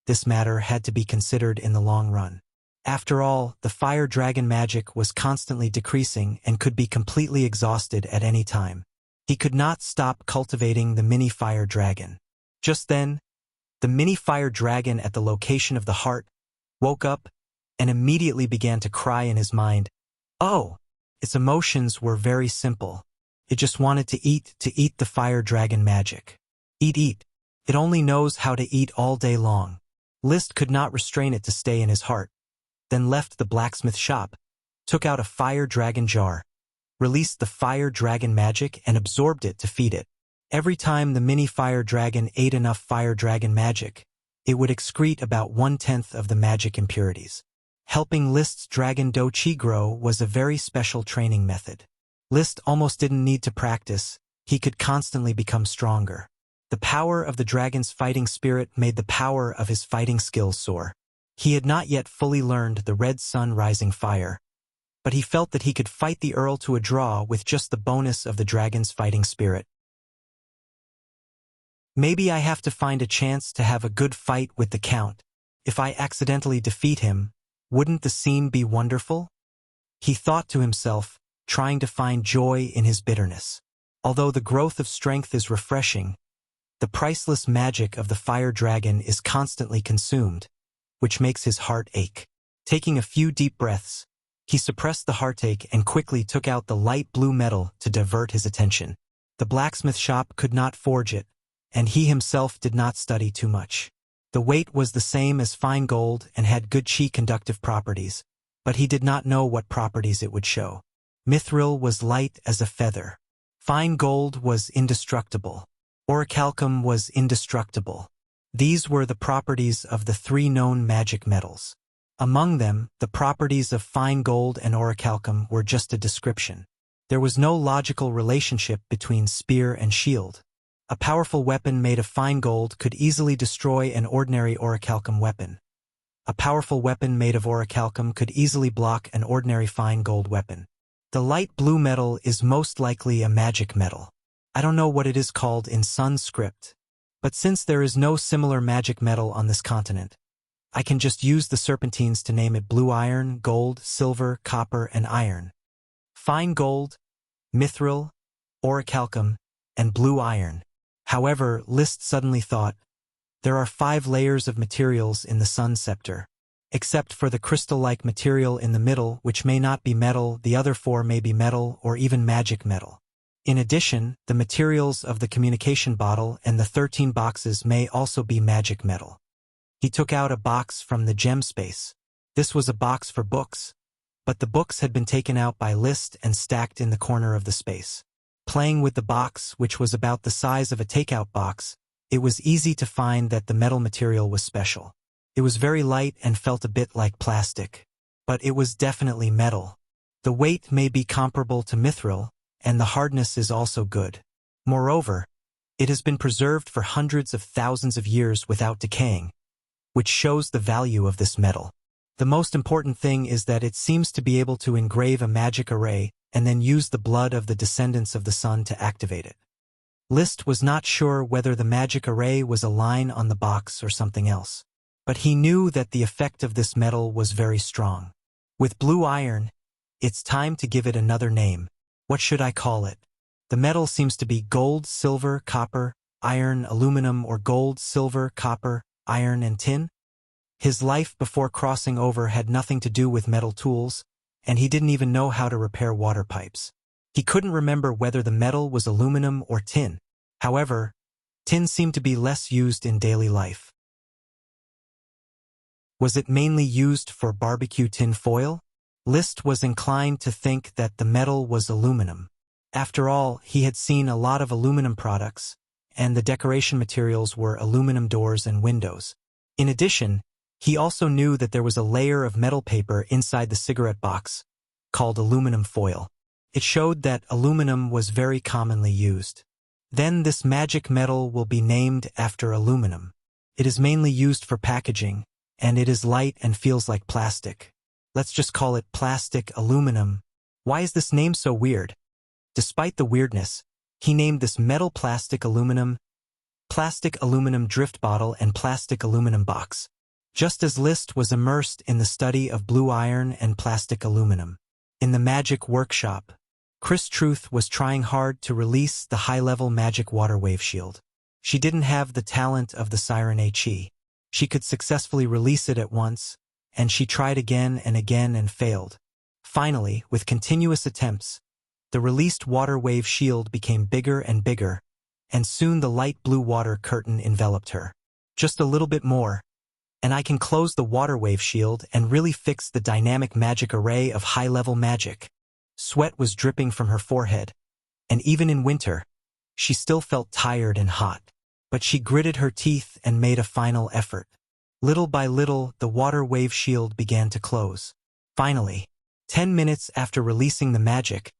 S1: This matter had to be considered in the long run. After all, the fire dragon magic was constantly decreasing and could be completely exhausted at any time. He could not stop cultivating the mini fire dragon. Just then, the mini fire dragon at the location of the heart woke up and immediately began to cry in his mind. Oh, its emotions were very simple. It just wanted to eat the fire dragon magic. Eat. It only knows how to eat all day long. List could not restrain it to stay in his heart, then left the blacksmith shop, took out a fire dragon jar, released the fire dragon magic and absorbed it to feed it. Every time the mini fire dragon ate enough fire dragon magic, it would excrete about 1/10 of the magic impurities. Helping List's dragon do chi grow was a very special training method. List almost didn't need to practice, he could constantly become stronger. The power of the dragon's fighting spirit made the power of his fighting skills soar. He had not yet fully learned the red sun rising fire, but he felt that he could fight the Earl to a draw with just the bonus of the dragon's fighting spirit. Maybe I have to find a chance to have a good fight with the Count. If I accidentally defeat him, wouldn't the scene be wonderful? He thought to himself, trying to find joy in his bitterness. Although the growth of strength is refreshing, the priceless magic of the fire dragon is constantly consumed, which makes his heart ache. Taking a few deep breaths, he suppressed the heartache and quickly took out the light blue metal to divert his attention. The blacksmith shop could not forge it, and he himself did not study too much. The weight was the same as fine gold and had good chi conductive properties, but he did not know what properties it would show. Mithril was light as a feather. Fine gold was indestructible. Orichalcum was indestructible. These were the properties of the 3 known magic metals. Among them, the properties of fine gold and orichalcum were just a description. There was no logical relationship between spear and shield. A powerful weapon made of fine gold could easily destroy an ordinary orichalcum weapon. A powerful weapon made of orichalcum could easily block an ordinary fine gold weapon. The light blue metal is most likely a magic metal. I don't know what it is called in Sun script, but since there is no similar magic metal on this continent, I can just use the serpentines to name it blue iron, gold, silver, copper, and iron. Fine gold, mithril, orichalcum, and blue iron. However, List suddenly thought, there are 5 layers of materials in the Sun scepter. Except for the crystal-like material in the middle, which may not be metal, the other 4 may be metal or even magic metal. In addition, the materials of the communication bottle and the 13 boxes may also be magic metal. He took out a box from the gem space. This was a box for books, but the books had been taken out by List and stacked in the corner of the space. Playing with the box, which was about the size of a takeout box, it was easy to find that the metal material was special. It was very light and felt a bit like plastic, but it was definitely metal. The weight may be comparable to mithril, and the hardness is also good. Moreover, it has been preserved for hundreds of thousands of years without decaying, which shows the value of this metal. The most important thing is that it seems to be able to engrave a magic array and then use the blood of the descendants of the sun to activate it. List was not sure whether the magic array was a line on the box or something else, but he knew that the effect of this metal was very strong. With blue iron, it's time to give it another name. What should I call it? The metal seems to be gold, silver, copper, iron, aluminum, or gold, silver, copper, iron, and tin. His life before crossing over had nothing to do with metal tools, and he didn't even know how to repair water pipes. He couldn't remember whether the metal was aluminum or tin. However, tin seemed to be less used in daily life. Was it mainly used for barbecue tin foil? List was inclined to think that the metal was aluminum. After all, he had seen a lot of aluminum products, and the decoration materials were aluminum doors and windows. In addition, he also knew that there was a layer of metal paper inside the cigarette box, called aluminum foil. It showed that aluminum was very commonly used. Then this magic metal will be named after aluminum. It is mainly used for packaging, and it is light and feels like plastic. Let's just call it plastic aluminum. Why is this name so weird? Despite the weirdness, he named this metal plastic aluminum drift bottle and plastic aluminum box. Just as List was immersed in the study of blue iron and plastic aluminum. In the magic workshop, Chris Truth was trying hard to release the high-level magic water wave shield. She didn't have the talent of the Siren Chi. She could successfully release it at once, and she tried again and failed. Finally, with continuous attempts, the released water wave shield became bigger and bigger, and soon the light blue water curtain enveloped her. Just a little bit more, And I can close the water wave shield and really fix the dynamic magic array of high-level magic. Sweat was dripping from her forehead, and even in winter, she still felt tired and hot. But she gritted her teeth and made a final effort. Little by little, the water wave shield began to close. Finally, 10 minutes after releasing the magic,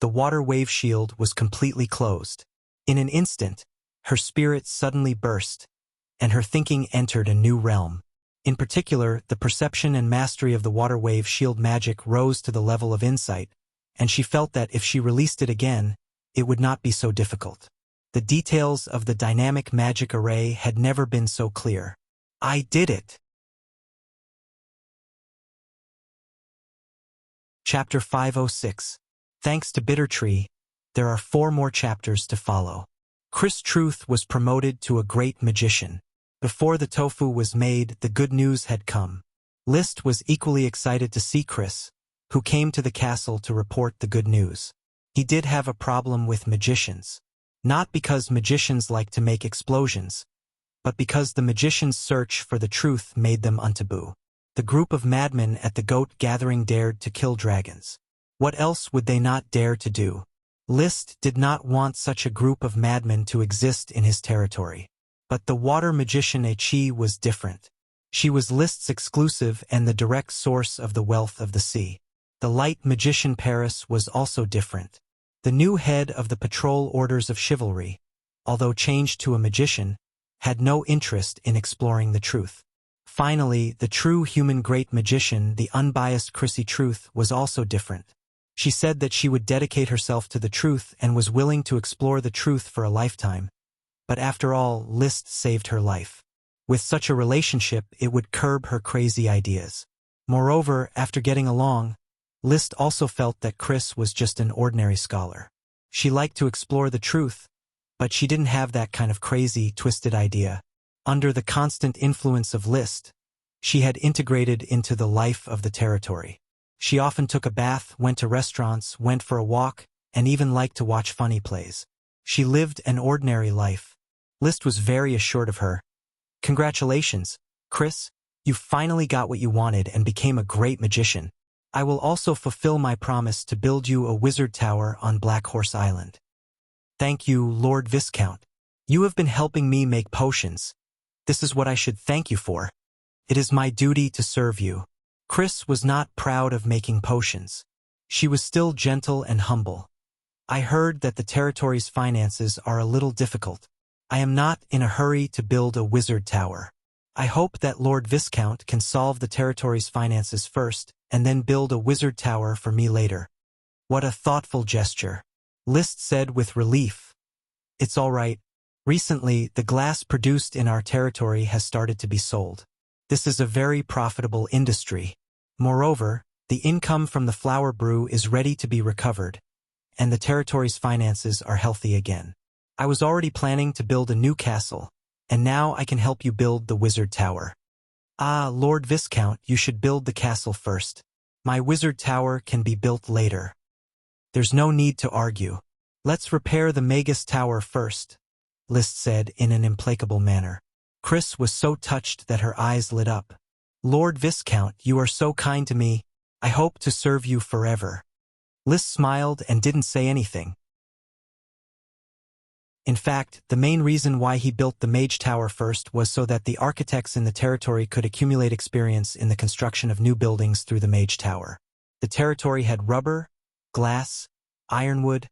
S1: the water wave shield was completely closed. In an instant, her spirit suddenly burst, and her thinking entered a new realm. In particular, the perception and mastery of the water wave shield magic rose to the level of insight, and she felt that if she released it again, it would not be so difficult. The details of the dynamic magic array had never been so clear. I did it! Chapter 506. Thanks to Bittertree, there are 4 more chapters to follow. Chris Truth was promoted to a great magician. Before the tofu was made, the good news had come. List was equally excited to see Chris, who came to the castle to report the good news. He did have a problem with magicians. Not because magicians like to make explosions, but because the magicians' search for the truth made them untaboo. The group of madmen at the goat gathering dared to kill dragons. What else would they not dare to do? List did not want such a group of madmen to exist in his territory. But the water magician Chi was different. She was List's exclusive and the direct source of the wealth of the sea. The light magician Paris was also different. The new head of the patrol orders of chivalry, although changed to a magician, had no interest in exploring the truth. Finally, the true human great magician, the unbiased Chrissy Truth, was also different. She said that she would dedicate herself to the truth and was willing to explore the truth for a lifetime. But after all, List saved her life. With such a relationship, it would curb her crazy ideas. Moreover, after getting along, List also felt that Chris was just an ordinary scholar. She liked to explore the truth, but she didn't have that kind of crazy, twisted idea. Under the constant influence of List, she had integrated into the life of the territory. She often took a bath, went to restaurants, went for a walk, and even liked to watch funny plays. She lived an ordinary life. List was very assured of her. Congratulations, Chris, you finally got what you wanted and became a great magician. I will also fulfill my promise to build you a wizard tower on Black Horse Island. Thank you, Lord Viscount. You have been helping me make potions. This is what I should thank you for. It is my duty to serve you. Chris was not proud of making potions. She was still gentle and humble. I heard that the territory's finances are a little difficult. I am not in a hurry to build a wizard tower. I hope that Lord Viscount can solve the territory's finances first, and then build a wizard tower for me later. What a thoughtful gesture. List said with relief. It's all right. Recently, the glass produced in our territory has started to be sold. This is a very profitable industry. Moreover, the income from the flower brew is ready to be recovered, and the territory's finances are healthy again. I was already planning to build a new castle, and now I can help you build the wizard tower. Ah, Lord Viscount, you should build the castle first. My wizard tower can be built later. There's no need to argue. Let's repair the Magus Tower first, List said in an implacable manner. Chris was so touched that her eyes lit up. Lord Viscount, you are so kind to me. I hope to serve you forever. List smiled and didn't say anything. In fact, the main reason why he built the Mage Tower first was so that the architects in the territory could accumulate experience in the construction of new buildings through the Mage Tower. The territory had rubber, glass, ironwood,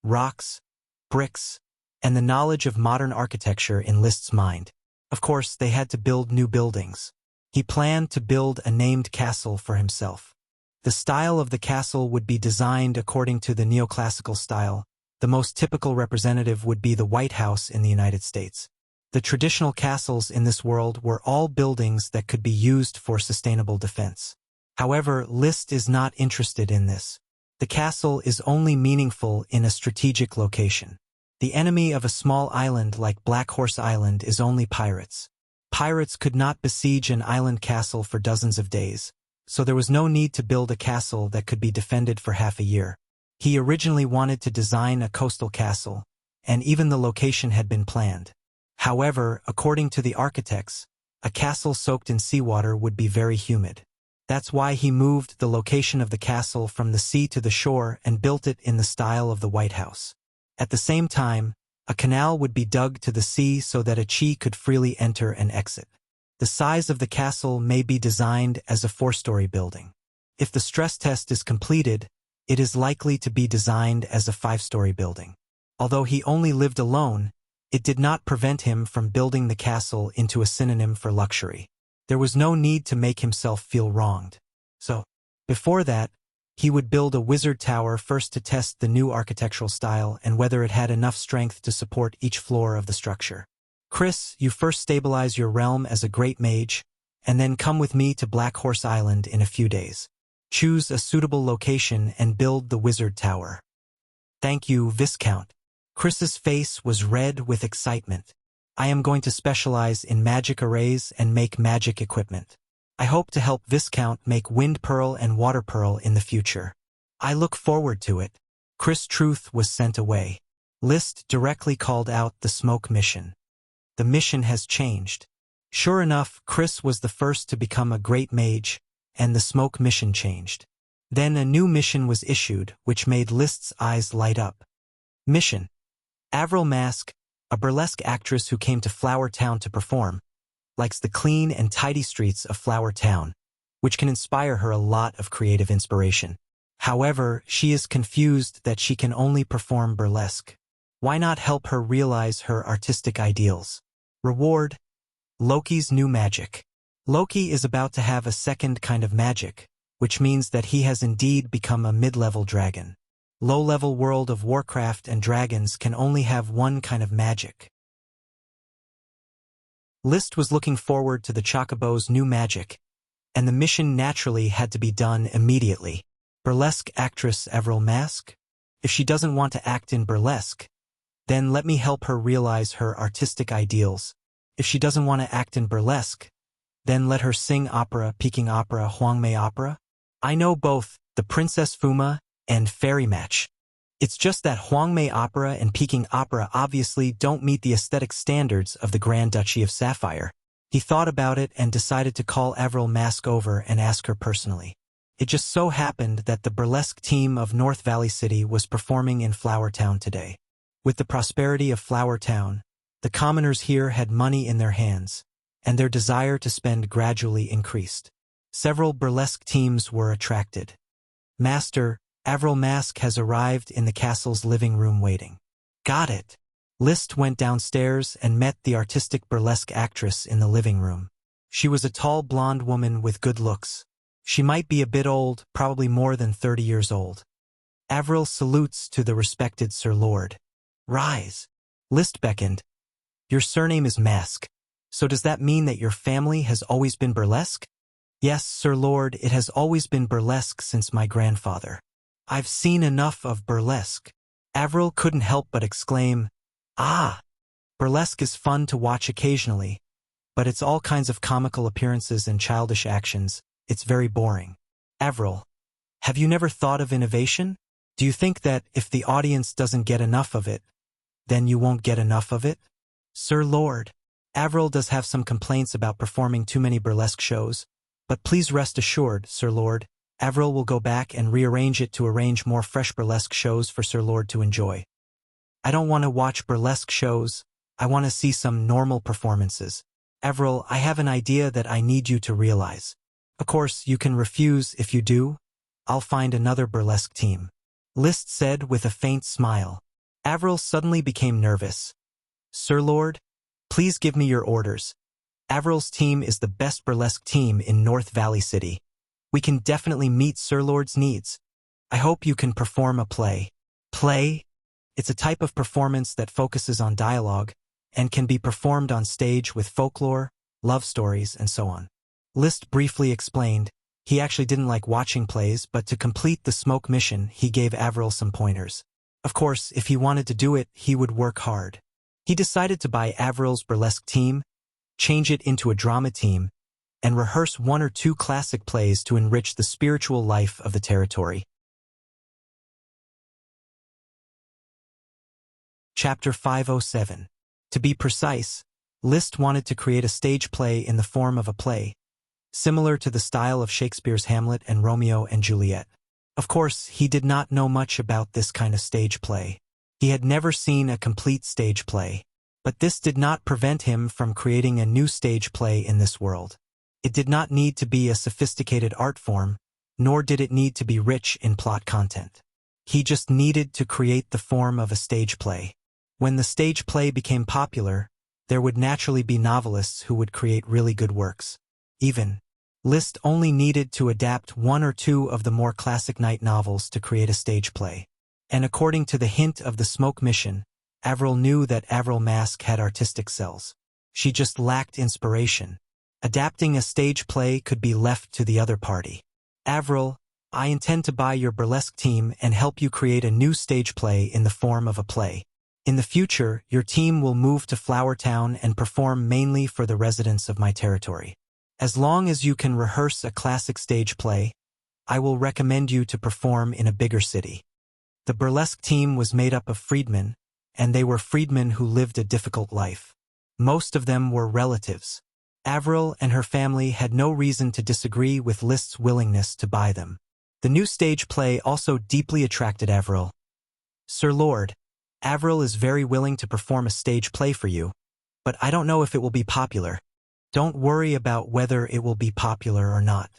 S1: rocks, bricks, and the knowledge of modern architecture in List's mind. Of course, they had to build new buildings. He planned to build a named castle for himself. The style of the castle would be designed according to the neoclassical style. The most typical representative would be the White House in the United States. The traditional castles in this world were all buildings that could be used for sustainable defense. However, List is not interested in this. The castle is only meaningful in a strategic location. The enemy of a small island like Black Horse Island is only pirates. Pirates could not besiege an island castle for dozens of days, so there was no need to build a castle that could be defended for half a year. He originally wanted to design a coastal castle, and even the location had been planned. However, according to the architects, A castle soaked in seawater would be very humid. That's why he moved the location of the castle from the sea to the shore and built it in the style of the White House. At the same time, a canal would be dug to the sea so that a chi could freely enter and exit. The size of the castle may be designed as a 4-story building. If the stress test is completed, it is likely to be designed as a 5-story building. Although he only lived alone, it did not prevent him from building the castle into a synonym for luxury. There was no need to make himself feel wronged. So, before that, he would build a wizard tower first to test the new architectural style and whether it had enough strength to support each floor of the structure. Chris, you first stabilize your realm as a great mage, and then come with me to Black Horse Island in a few days. Choose a suitable location and build the wizard tower. Thank you, Viscount. Chris's face was red with excitement. I am going to specialize in magic arrays and make magic equipment. I hope to help Viscount make Wind Pearl and Water Pearl in the future. I look forward to it. Chris Truth was sent away. List directly called out the smoke mission. The mission has changed. Sure enough, Chris was the first to become a great mage, and the smoke mission changed. Then a new mission was issued, which made List's eyes light up. Mission: Avril Mask, a burlesque actress who came to Flower Town to perform, likes the clean and tidy streets of Flower Town, which can inspire her a lot of creative inspiration. However, she is confused that she can only perform burlesque. Why not help her realize her artistic ideals? Reward: Loki's new magic. Loki is about to have a second kind of magic, which means that he has indeed become a mid-level dragon. Low-level World of Warcraft and dragons can only have one kind of magic. List was looking forward to the Chocobo's new magic, and the mission naturally had to be done immediately. Burlesque actress Avril Mask? If she doesn't want to act in burlesque, then let me help her realize her artistic ideals. If she doesn't want to act in burlesque, then let her sing opera, Peking opera, Huangmei opera. I know both the Princess Fuma and Fairy Match. It's just that Huangmei opera and Peking opera obviously don't meet the aesthetic standards of the Grand Duchy of Sapphire. He thought about it and decided to call Avril Mask over and ask her personally. It just so happened that the burlesque team of North Valley City was performing in Flower Town today. With the prosperity of Flower Town, the commoners here had money in their hands, and their desire to spend gradually increased. Several burlesque teams were attracted. Master, Avril Mask has arrived in the castle's living room waiting. Got it. List went downstairs and met the artistic burlesque actress in the living room. She was a tall blonde woman with good looks. She might be a bit old, probably more than 30 years old. Avril salutes to the respected Sir Lord. Rise. List beckoned. Your surname is Mask. So does that mean that your family has always been burlesque? Yes, Sir Lord, it has always been burlesque since my grandfather. I've seen enough of burlesque. Avril couldn't help but exclaim, Ah! Burlesque is fun to watch occasionally, but it's all kinds of comical appearances and childish actions. It's very boring. Avril, have you never thought of innovation? Do you think that if the audience doesn't get enough of it, then you won't get enough of it? Sir Lord, Avril does have some complaints about performing too many burlesque shows, but please rest assured, Sir Lord, Avril will go back and rearrange it to arrange more fresh burlesque shows for Sir Lord to enjoy. I don't want to watch burlesque shows, I want to see some normal performances. Avril, I have an idea that I need you to realize. Of course, you can refuse if you do. I'll find another burlesque team. List said with a faint smile. Avril suddenly became nervous. Sir Lord, please give me your orders. Avril's team is the best burlesque team in North Valley City. We can definitely meet Sir Lord's needs. I hope you can perform a play. Play? It's a type of performance that focuses on dialogue and can be performed on stage with folklore, love stories, and so on. List briefly explained, he actually didn't like watching plays, but to complete the smoke mission, he gave Avril some pointers. Of course, if he wanted to do it, he would work hard. He decided to buy Avril's burlesque team, change it into a drama team, and rehearse 1 or 2 classic plays to enrich the spiritual life of the territory. Chapter 507. To be precise, Liszt wanted to create a stage play in the form of a play, similar to the style of Shakespeare's Hamlet and Romeo and Juliet. Of course, he did not know much about this kind of stage play. He had never seen a complete stage play. But this did not prevent him from creating a new stage play in this world. It did not need to be a sophisticated art form, nor did it need to be rich in plot content. He just needed to create the form of a stage play. When the stage play became popular, there would naturally be novelists who would create really good works. Liszt only needed to adapt one or two of the more classic Night novels to create a stage play. And according to the hint of the Smoke Mission, Avril knew that Avril Mask had artistic cells. She just lacked inspiration. Adapting a stage play could be left to the other party. Avril, I intend to buy your burlesque team and help you create a new stage play in the form of a play. In the future, your team will move to Flower Town and perform mainly for the residents of my territory. As long as you can rehearse a classic stage play, I will recommend you to perform in a bigger city. The burlesque team was made up of freedmen, and they were freedmen who lived a difficult life. Most of them were relatives. Avril and her family had no reason to disagree with Liszt's willingness to buy them. The new stage play also deeply attracted Avril. Sir Lord, Avril is very willing to perform a stage play for you, but I don't know if it will be popular. Don't worry about whether it will be popular or not.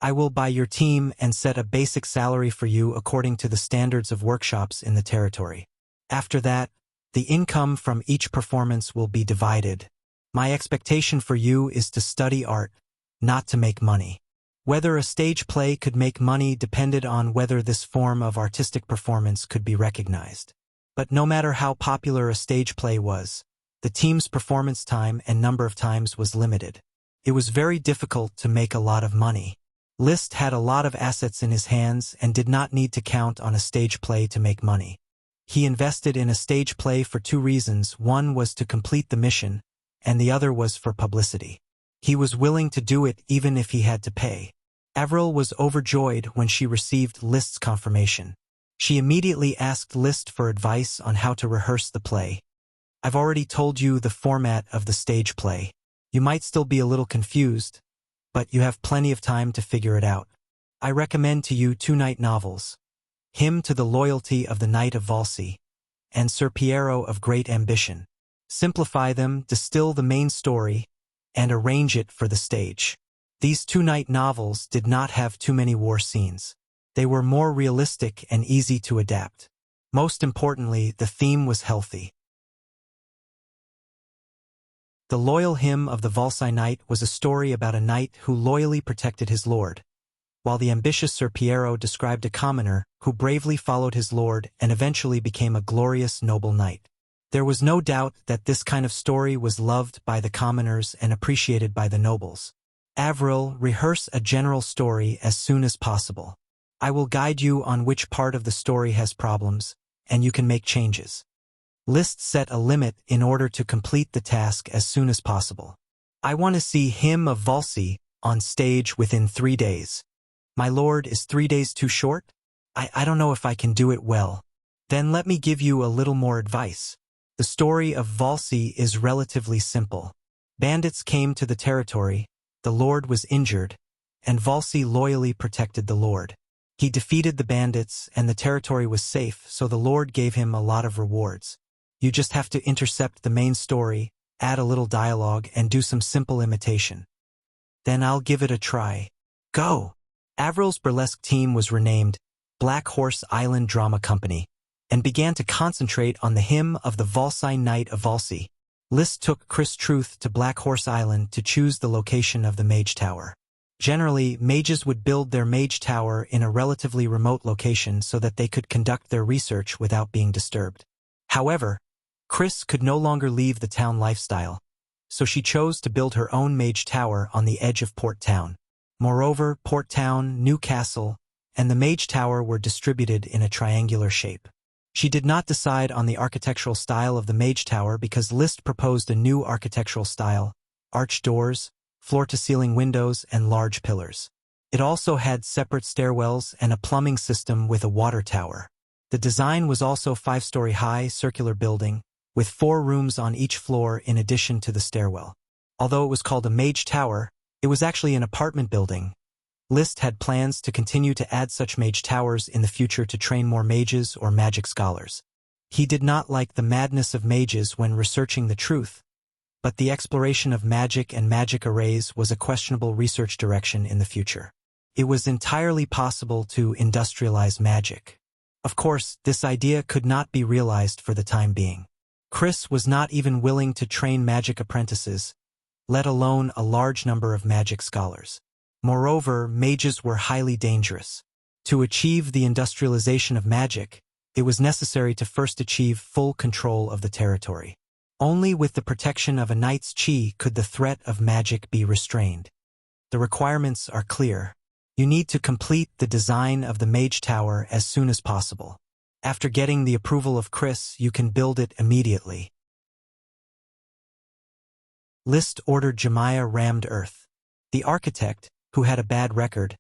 S1: I will buy your team and set a basic salary for you according to the standards of workshops in the territory. After that, the income from each performance will be divided. My expectation for you is to study art, not to make money. Whether a stage play could make money depended on whether this form of artistic performance could be recognized. But no matter how popular a stage play was, the team's performance time and number of times was limited. It was very difficult to make a lot of money. Liszt had a lot of assets in his hands and did not need to count on a stage play to make money. He invested in a stage play for two reasons. One was to complete the mission, and the other was for publicity. He was willing to do it even if he had to pay. Avril was overjoyed when she received Liszt's confirmation. She immediately asked Liszt for advice on how to rehearse the play. I've already told you the format of the stage play. You might still be a little confused, but you have plenty of time to figure it out. I recommend to you two Night novels, Hymn to the Loyalty of the Knight of Valsy, and Sir Piero of Great Ambition. Simplify them, distill the main story, and arrange it for the stage. These two Night novels did not have too many war scenes. They were more realistic and easy to adapt. Most importantly, the theme was healthy. The Loyal Hymn of the Valsy Knight was a story about a knight who loyally protected his lord, while the ambitious Sir Piero described a commoner who bravely followed his lord and eventually became a glorious noble knight. There was no doubt that this kind of story was loved by the commoners and appreciated by the nobles. Avril, rehearse a general story as soon as possible. I will guide you on which part of the story has problems, and you can make changes. Liszt set a limit in order to complete the task as soon as possible. I want to see Hymn of Valsy on stage within 3 days. My lord, is 3 days too short? I don't know if I can do it well. Then let me give you a little more advice. The story of Valsy is relatively simple. Bandits came to the territory, the lord was injured, and Valsy loyally protected the lord. He defeated the bandits and the territory was safe, so the lord gave him a lot of rewards. You just have to intercept the main story, add a little dialogue, and do some simple imitation. Then I'll give it a try. Go! Avril's burlesque team was renamed Black Horse Island Drama Company and began to concentrate on the Hymn of the Valsy Knight of Valsy. Liszt took Chris Truth to Black Horse Island to choose the location of the Mage Tower. Generally, mages would build their Mage Tower in a relatively remote location so that they could conduct their research without being disturbed. However, Chris could no longer leave the town lifestyle, so she chose to build her own Mage Tower on the edge of Port Town. Moreover, Port Town, Newcastle, and the Mage Tower were distributed in a triangular shape. She did not decide on the architectural style of the Mage Tower because Liszt proposed a new architectural style: arched doors, floor-to-ceiling windows, and large pillars. It also had separate stairwells and a plumbing system with a water tower. The design was also 5-story high circular building, with 4 rooms on each floor in addition to the stairwell. Although it was called a mage tower, it was actually an apartment building. Liszt had plans to continue to add such mage towers in the future to train more mages or magic scholars. He did not like the madness of mages when researching the truth, but the exploration of magic and magic arrays was a questionable research direction in the future. It was entirely possible to industrialize magic. Of course, this idea could not be realized for the time being. Chris was not even willing to train magic apprentices, let alone a large number of magic scholars. Moreover, mages were highly dangerous. To achieve the industrialization of magic, it was necessary to first achieve full control of the territory. Only with the protection of a knight's chi could the threat of magic be restrained. The requirements are clear. You need to complete the design of the mage tower as soon as possible. After getting the approval of Chris, you can build it immediately. Liszt ordered Jemiah rammed earth. The architect, who had a bad record,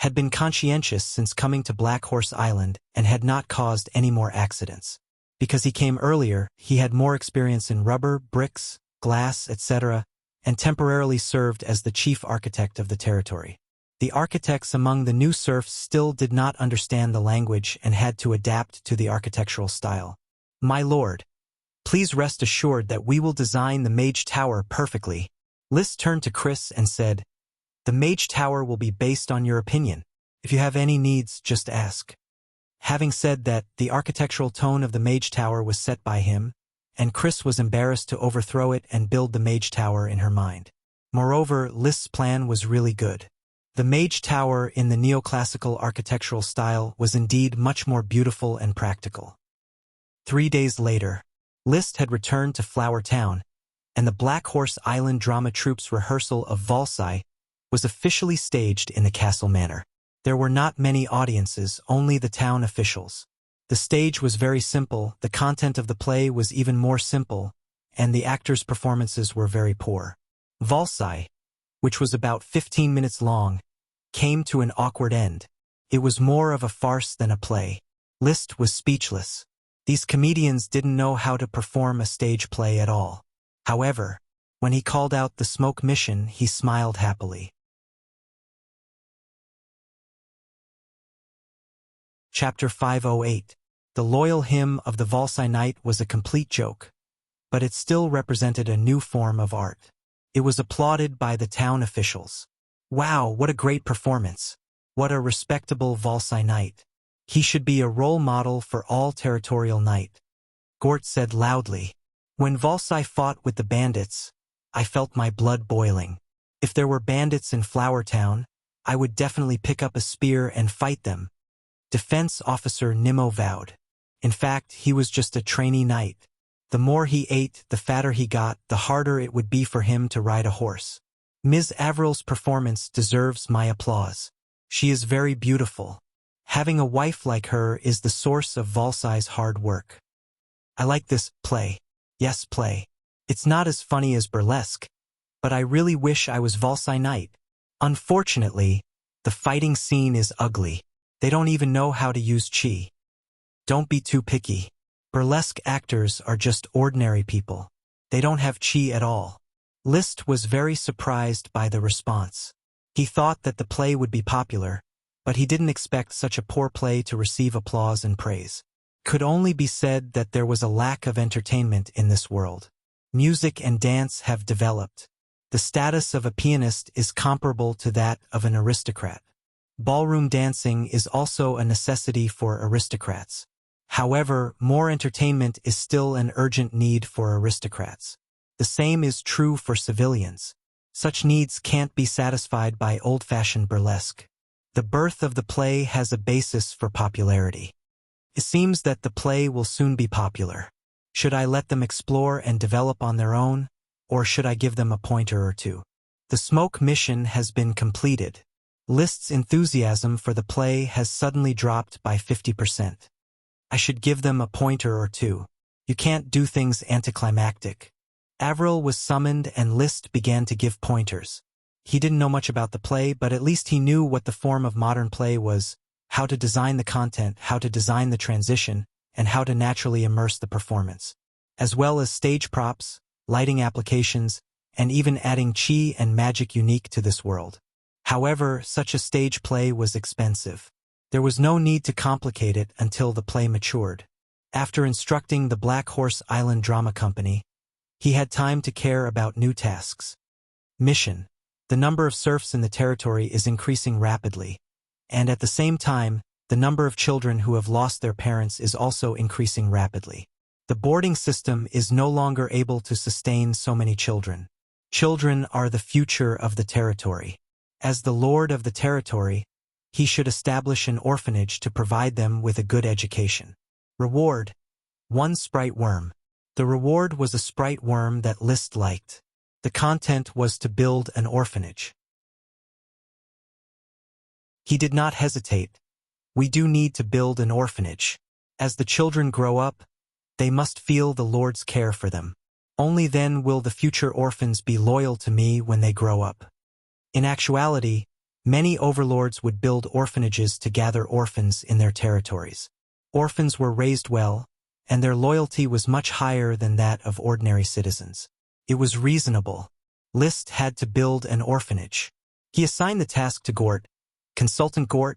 S1: had been conscientious since coming to Black Horse Island and had not caused any more accidents. Because he came earlier, he had more experience in rubber, bricks, glass, etc., and temporarily served as the chief architect of the territory. The architects among the new serfs still did not understand the language and had to adapt to the architectural style. "My lord, please rest assured that we will design the mage tower perfectly." Liszt turned to Chris and said, "The mage tower will be based on your opinion. If you have any needs, just ask." Having said that, the architectural tone of the mage tower was set by him, and Chris was embarrassed to overthrow it and build the mage tower in her mind. Moreover, Liszt's plan was really good. The mage tower in the neoclassical architectural style was indeed much more beautiful and practical. 3 days later, Liszt had returned to Flower Town, and the Black Horse Island Drama Troupe's rehearsal of Wuxia was officially staged in the castle manor. There were not many audiences, only the town officials. The stage was very simple, the content of the play was even more simple, and the actors' performances were very poor. Wuxia, which was about 15 minutes long, came to an awkward end. It was more of a farce than a play. Liszt was speechless. These comedians didn't know how to perform a stage play at all. However, when he called out the smoke mission, he smiled happily. Chapter 508. The Loyal Hymn of the Wuxia Night was a complete joke, but it still represented a new form of art. It was applauded by the town officials. "Wow, what a great performance. What a respectable Wuxia knight. He should be a role model for all territorial knight," Gort said loudly. "When Wuxia fought with the bandits, I felt my blood boiling. If there were bandits in Flower Town, I would definitely pick up a spear and fight them," Defense Officer Nimmo vowed. In fact, he was just a trainee knight. The more he ate, the fatter he got, the harder it would be for him to ride a horse. Ms. Avril's performance deserves my applause. She is very beautiful. Having a wife like her is the source of Wuxia's hard work. I like this play. Yes, play. It's not as funny as burlesque, but I really wish I was Wuxia Knight. Unfortunately, the fighting scene is ugly. They don't even know how to use chi. Don't be too picky. Burlesque actors are just ordinary people. They don't have chi at all. Liszt was very surprised by the response. He thought that the play would be popular, but he didn't expect such a poor play to receive applause and praise. Could only be said that there was a lack of entertainment in this world. Music and dance have developed. The status of a pianist is comparable to that of an aristocrat. Ballroom dancing is also a necessity for aristocrats. However, more entertainment is still an urgent need for aristocrats. The same is true for civilians. Such needs can't be satisfied by old-fashioned burlesque. The birth of the play has a basis for popularity. It seems that the play will soon be popular. Should I let them explore and develop on their own, or should I give them a pointer or two? The smoke mission has been completed. Liszt's enthusiasm for the play has suddenly dropped by 50%. I should give them a pointer or two. You can't do things anticlimactic. Avril was summoned and Liszt began to give pointers. He didn't know much about the play, but at least he knew what the form of modern play was, how to design the content, how to design the transition, and how to naturally immerse the performance. as well as stage props, lighting applications, and even adding chi and magic unique to this world. However, such a stage play was expensive. There was no need to complicate it until the play matured. After instructing the Black Horse Island Drama Company, he had time to care about new tasks. Mission. The number of serfs in the territory is increasing rapidly, and at the same time, the number of children who have lost their parents is also increasing rapidly. The boarding system is no longer able to sustain so many children. Children are the future of the territory. As the lord of the territory, he should establish an orphanage to provide them with a good education. Reward. 1 sprite worm. The reward was a sprite worm that List liked. The content was to build an orphanage. He did not hesitate. We do need to build an orphanage. As the children grow up, they must feel the Lord's care for them. Only then will the future orphans be loyal to me when they grow up. In actuality, many overlords would build orphanages to gather orphans in their territories. Orphans were raised well, and their loyalty was much higher than that of ordinary citizens. It was reasonable. List had to build an orphanage. He assigned the task to Gort. Consultant Gort,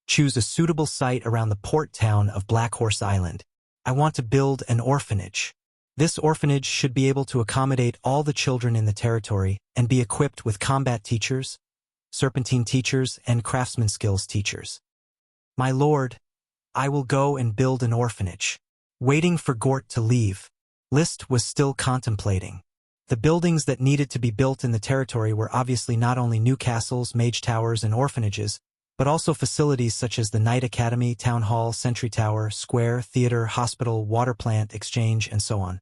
S1: choose a suitable site around the port town of Black Horse Island. I want to build an orphanage. This orphanage should be able to accommodate all the children in the territory and be equipped with combat teachers, serpentine teachers, and craftsman skills teachers. My lord, I will go and build an orphanage. Waiting for Gort to leave, List was still contemplating. The buildings that needed to be built in the territory were obviously not only new castles, mage towers, and orphanages, but also facilities such as the Knight Academy, Town Hall, Sentry Tower, Square, Theater, Hospital, Water Plant, Exchange, and so on.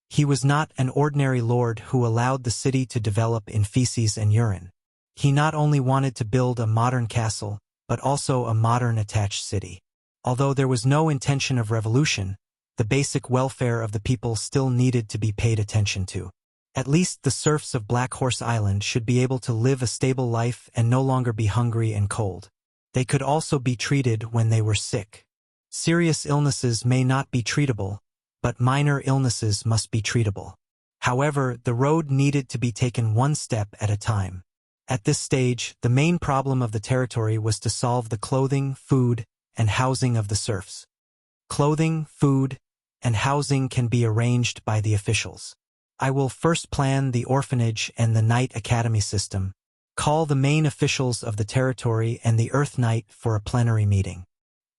S1: He was not an ordinary lord who allowed the city to develop in feces and urine. He not only wanted to build a modern castle, but also a modern attached city. Although there was no intention of revolution, the basic welfare of the people still needed to be paid attention to. At least the serfs of Black Horse Island should be able to live a stable life and no longer be hungry and cold. They could also be treated when they were sick. Serious illnesses may not be treatable, but minor illnesses must be treatable. However, the road needed to be taken one step at a time. At this stage, the main problem of the territory was to solve the clothing, food, and housing of the serfs. Clothing, food, and housing can be arranged by the officials. I will first plan the orphanage and the Knight Academy system, call the main officials of the territory and the Earth Knight for a plenary meeting.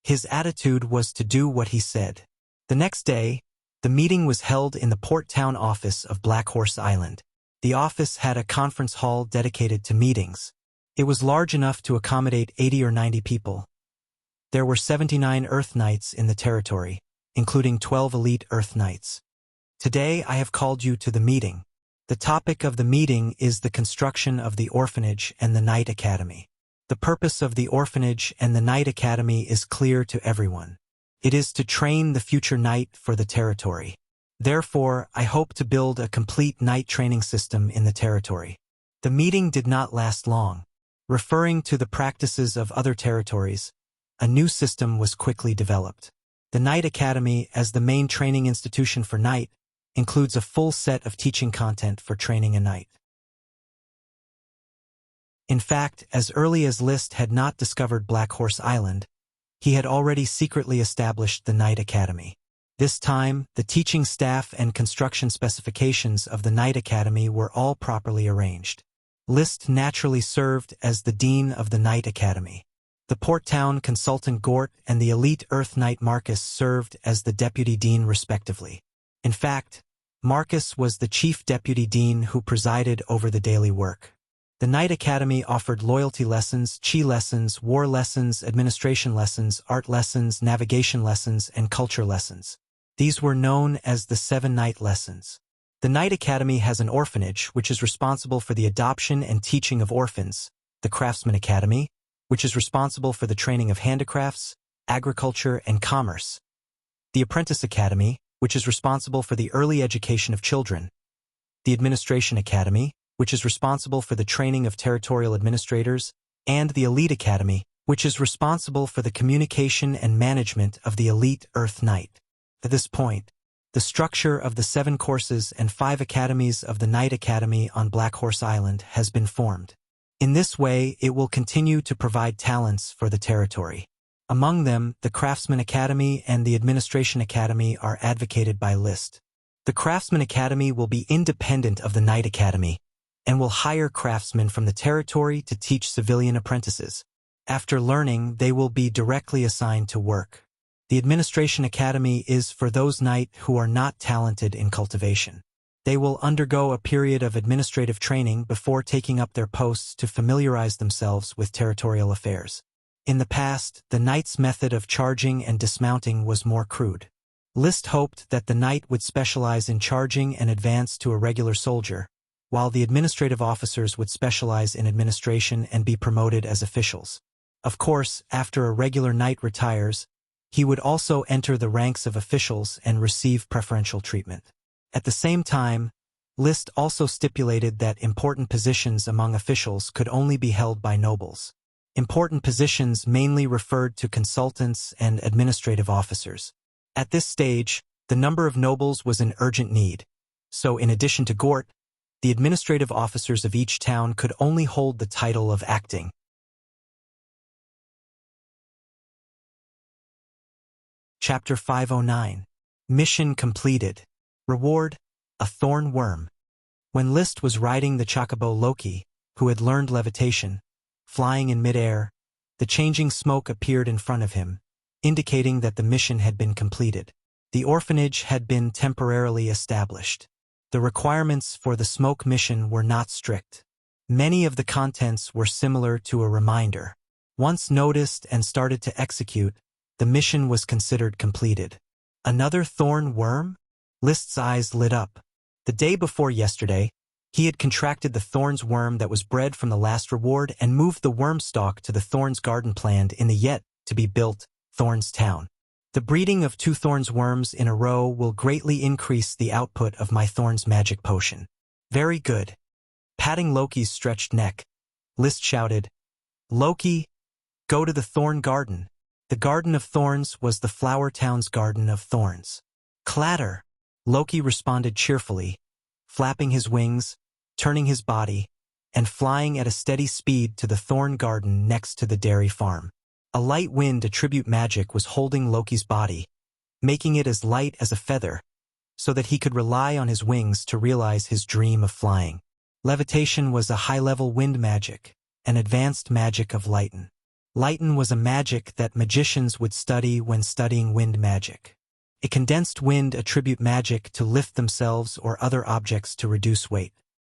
S1: His attitude was to do what he said. The next day, the meeting was held in the port town office of Black Horse Island. The office had a conference hall dedicated to meetings. It was large enough to accommodate 80 or 90 people. There were 79 Earth Knights in the territory, including 12 elite Earth Knights. Today I have called you to the meeting. The topic of the meeting is the construction of the orphanage and the Knight Academy. The purpose of the orphanage and the Knight Academy is clear to everyone. It is to train the future knight for the territory. Therefore, I hope to build a complete knight training system in the territory. The meeting did not last long. Referring to the practices of other territories, a new system was quickly developed. The Knight Academy, as the main training institution for knight, includes a full set of teaching content for training a knight. In fact, as early as List had not discovered Black Horse Island, he had already secretly established the Knight Academy. This time, the teaching staff and construction specifications of the Knight Academy were all properly arranged. List naturally served as the dean of the Knight Academy. The port town consultant Gort and the elite Earth Knight Marcus served as the deputy dean respectively. In fact, Marcus was the chief deputy dean who presided over the daily work. The Knight Academy offered loyalty lessons, chi lessons, war lessons, administration lessons, art lessons, navigation lessons, and culture lessons. These were known as the 7 Knight lessons. The Knight Academy has an orphanage, which is responsible for the adoption and teaching of orphans, the Craftsman Academy, which is responsible for the training of handicrafts, agriculture, and commerce, the Apprentice Academy, which is responsible for the early education of children, the Administration Academy, which is responsible for the training of territorial administrators, and the Elite Academy, which is responsible for the communication and management of the elite Earth Knight. At this point, the The structure of the 7 courses and 5 academies of the Knight Academy on Black Horse Island has been formed. In this way, it will continue to provide talents for the territory. Among them, the Craftsman Academy and the Administration Academy are advocated by List. The Craftsman Academy will be independent of the Knight Academy and will hire craftsmen from the territory to teach civilian apprentices. After learning, they will be directly assigned to work. The Administration Academy is for those knight who are not talented in cultivation. They will undergo a period of administrative training before taking up their posts to familiarize themselves with territorial affairs. In the past, the knight's method of charging and dismounting was more crude. List hoped that the knight would specialize in charging and advance to a regular soldier, while the administrative officers would specialize in administration and be promoted as officials. Of course, after a regular knight retires, he would also enter the ranks of officials and receive preferential treatment. At the same time, List also stipulated that important positions among officials could only be held by nobles. Important positions mainly referred to consultants and administrative officers. At this stage, the number of nobles was in urgent need, so in addition to Gort, the administrative officers of each town could only hold the title of acting. Chapter 509. Mission completed. Reward, a thorn worm. When List was riding the chocobo Loki, who had learned levitation, flying in midair, the changing smoke appeared in front of him, indicating that the mission had been completed. The orphanage had been temporarily established. The requirements for the smoke mission were not strict. Many of the contents were similar to a reminder. Once noticed and started to execute, the mission was considered completed. Another thorn worm? List's eyes lit up. The day before yesterday, he had contracted the thorns worm that was bred from the last reward and moved the worm stalk to the thorns garden planned in the yet-to-be-built Thorns Town. The breeding of 2 thorns worms in a row will greatly increase the output of my thorns magic potion. Very good. Patting Loki's stretched neck, List shouted, "Loki, go to the thorn garden." The Garden of Thorns was the Flower Town's Garden of Thorns. Clatter! Loki responded cheerfully, flapping his wings, turning his body, and flying at a steady speed to the thorn garden next to the dairy farm. A light wind attribute magic was holding Loki's body, making it as light as a feather, so that he could rely on his wings to realize his dream of flying. Levitation was a high-level wind magic, an advanced magic of lighten. Lighten was a magic that magicians would study when studying wind magic. A condensed wind attribute magic to lift themselves or other objects to reduce weight.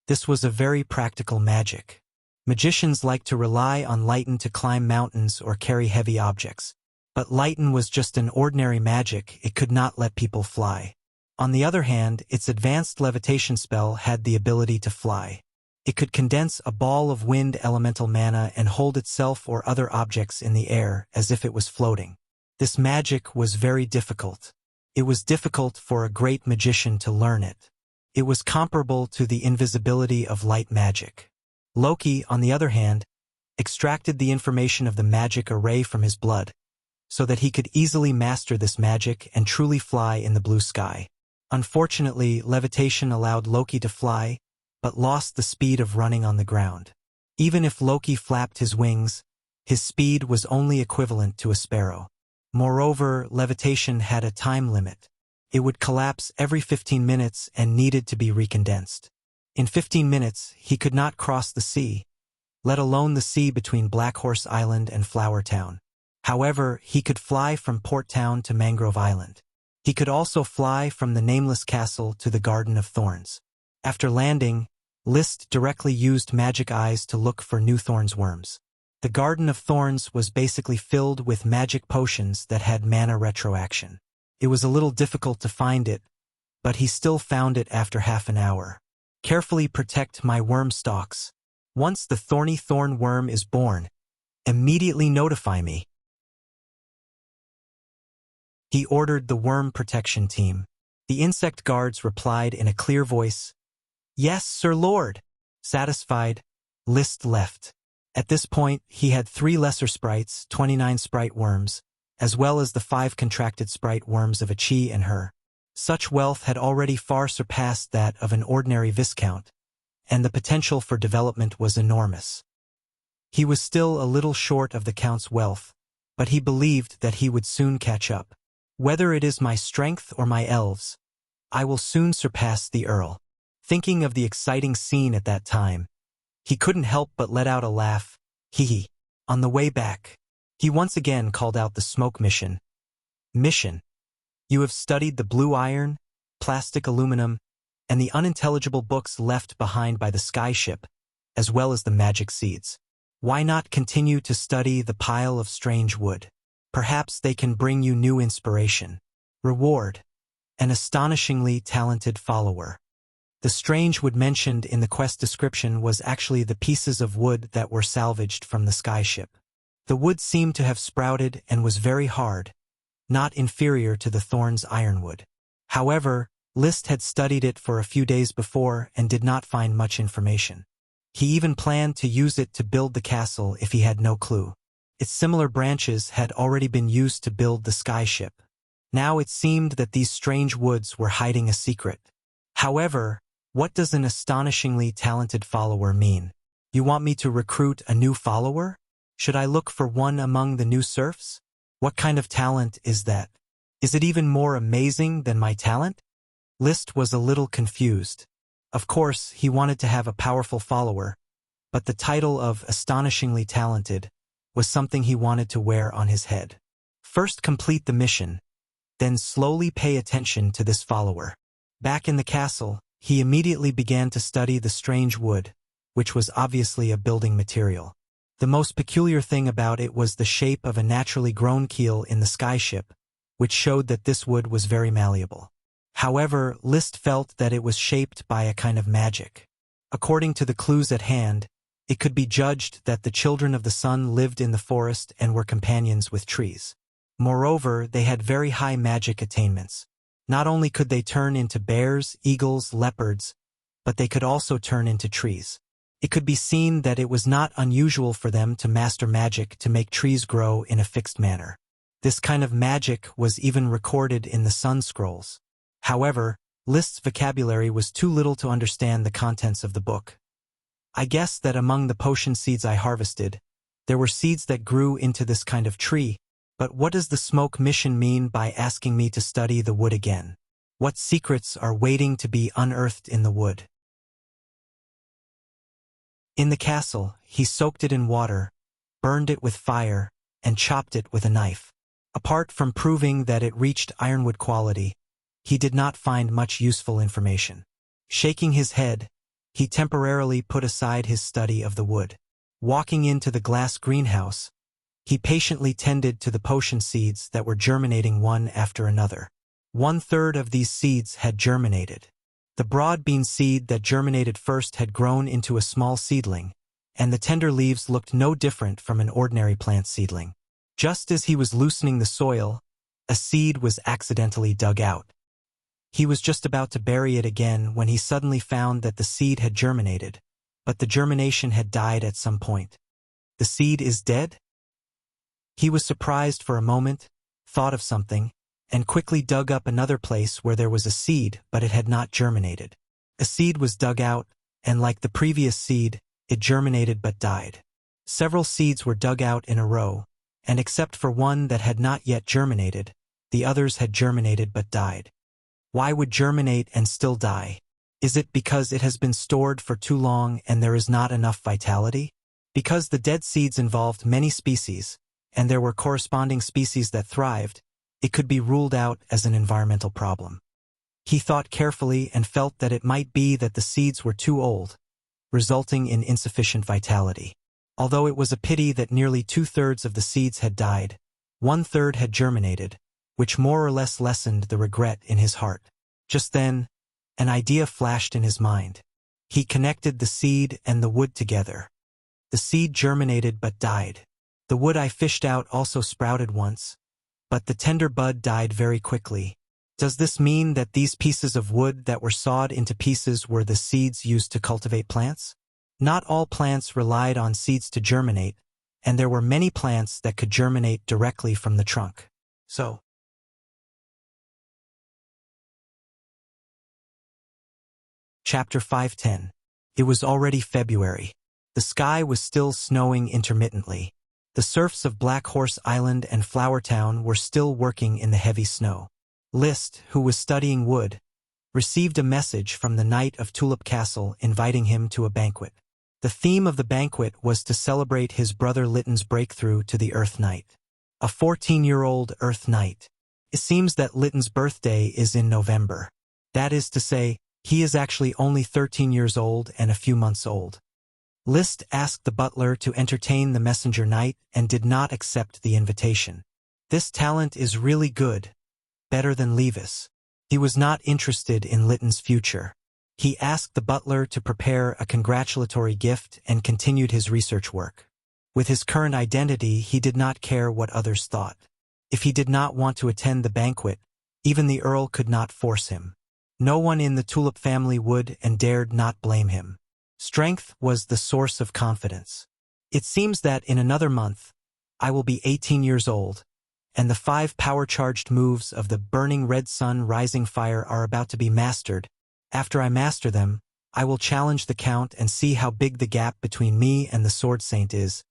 S1: This was a very practical magic. Magicians liked to rely on lighten to climb mountains or carry heavy objects. But lighten was just an ordinary magic, it could not let people fly. On the other hand, its advanced levitation spell had the ability to fly. It could condense a ball of wind elemental mana and hold itself or other objects in the air as if it was floating. This magic was very difficult. It was difficult for a great magician to learn it. It was comparable to the invisibility of light magic. Loki, on the other hand, extracted the information of the magic array from his blood, so that he could easily master this magic and truly fly in the blue sky. Unfortunately, levitation allowed Loki to fly, but lost the speed of running on the ground. Even if Loki flapped his wings, his speed was only equivalent to a sparrow. Moreover, levitation had a time limit. It would collapse every 15 minutes and needed to be recondensed. In 15 minutes, he could not cross the sea, let alone the sea between Black Horse Island and Flower Town. However, he could fly from Port Town to Mangrove Island. He could also fly from the Nameless Castle to the Garden of Thorns. After landing, List directly used magic eyes to look for new thorns worms. The Garden of Thorns was basically filled with magic potions that had mana retroaction. It was a little difficult to find it, but he still found it after half an hour. Carefully protect my worm stalks. Once the thorny thorn worm is born, immediately notify me. He ordered the worm protection team. The insect guards replied in a clear voice, "Yes, Sir Lord." Satisfied, List left. At this point, he had 3 lesser sprites, 29 sprite worms, as well as the 5 contracted sprite worms of a Chi and her. Such wealth had already far surpassed that of an ordinary viscount, and the potential for development was enormous. He was still a little short of the count's wealth, but he believed that he would soon catch up. Whether it is my strength or my elves, I will soon surpass the earl. Thinking of the exciting scene at that time, he couldn't help but let out a laugh. Hee. On the way back, he once again called out the smoke mission. Mission. You have studied the blue iron, plastic aluminum, and the unintelligible books left behind by the skyship, as well as the magic seeds. Why not continue to study the pile of strange wood? Perhaps they can bring you new inspiration. Reward. An astonishingly talented follower. The strange wood mentioned in the quest description was actually the pieces of wood that were salvaged from the skyship. The wood seemed to have sprouted and was very hard, not inferior to the Thorn's ironwood. However, List had studied it for a few days before and did not find much information. He even planned to use it to build the castle if he had no clue. Its similar branches had already been used to build the skyship. Now it seemed that these strange woods were hiding a secret. However, what does an astonishingly talented follower mean? You want me to recruit a new follower? Should I look for one among the new serfs? What kind of talent is that? Is it even more amazing than my talent? List was a little confused. Of course, he wanted to have a powerful follower, but the title of astonishingly talented was something he wanted to wear on his head. First complete the mission, then slowly pay attention to this follower. Back in the castle, he immediately began to study the strange wood, which was obviously a building material. The most peculiar thing about it was the shape of a naturally grown keel in the skyship, which showed that this wood was very malleable. However, List felt that it was shaped by a kind of magic. According to the clues at hand, it could be judged that the children of the sun lived in the forest and were companions with trees. Moreover, they had very high magic attainments. Not only could they turn into bears, eagles, leopards, but they could also turn into trees. It could be seen that it was not unusual for them to master magic to make trees grow in a fixed manner. This kind of magic was even recorded in the Sun Scrolls. However, List's vocabulary was too little to understand the contents of the book. I guess that among the potion seeds I harvested, there were seeds that grew into this kind of tree, but what does the smoke mission mean by asking me to study the wood again? What secrets are waiting to be unearthed in the wood? In the castle, he soaked it in water, burned it with fire, and chopped it with a knife. Apart from proving that it reached ironwood quality, he did not find much useful information. Shaking his head, he temporarily put aside his study of the wood. Walking into the glass greenhouse, he patiently tended to the potion seeds that were germinating one after another. 1/3 of these seeds had germinated. The broad bean seed that germinated first had grown into a small seedling, and the tender leaves looked no different from an ordinary plant seedling. Just as he was loosening the soil, a seed was accidentally dug out. He was just about to bury it again when he suddenly found that the seed had germinated, but the germination had died at some point. The seed is dead? He was surprised for a moment, thought of something, and quickly dug up another place where there was a seed, but it had not germinated. A seed was dug out, and like the previous seed, it germinated but died. Several seeds were dug out in a row, and except for one that had not yet germinated, the others had germinated but died. Why would germinate and still die? Is it because it has been stored for too long and there is not enough vitality? Because the dead seeds involved many species, and there were corresponding species that thrived, it could be ruled out as an environmental problem. He thought carefully and felt that it might be that the seeds were too old, resulting in insufficient vitality. Although it was a pity that nearly 2/3 of the seeds had died, 1/3 had germinated, which more or less lessened the regret in his heart. Just then, an idea flashed in his mind. He connected the seed and the wood together. The seed germinated but died. The wood I fished out also sprouted once, but the tender bud died very quickly. Does this mean that these pieces of wood that were sawed into pieces were the seeds used to cultivate plants? Not all plants relied on seeds to germinate, and there were many plants that could germinate directly from the trunk. So, Chapter 510. It was already February. The sky was still snowing intermittently. The serfs of Black Horse Island and Flower Town were still working in the heavy snow. List, who was studying wood, received a message from the Knight of Tulip Castle inviting him to a banquet. The theme of the banquet was to celebrate his brother Litton's breakthrough to the Earth Knight. A 14-year-old Earth Knight. It seems that Litton's birthday is in November. That is to say, he is actually only 13 years old and a few months old. List asked the butler to entertain the messenger knight and did not accept the invitation. This talent is really good, better than Levis. He was not interested in Litton's future. He asked the butler to prepare a congratulatory gift and continued his research work. With his current identity, he did not care what others thought. If he did not want to attend the banquet, even the Earl could not force him. No one in the Tulip family would and dared not blame him. Strength was the source of confidence. It seems that in another month, I will be 18 years old, and the 5 power-charged moves of the Burning Red Sun Rising Fire are about to be mastered. After I master them, I will challenge the Count and see how big the gap between me and the Sword Saint is.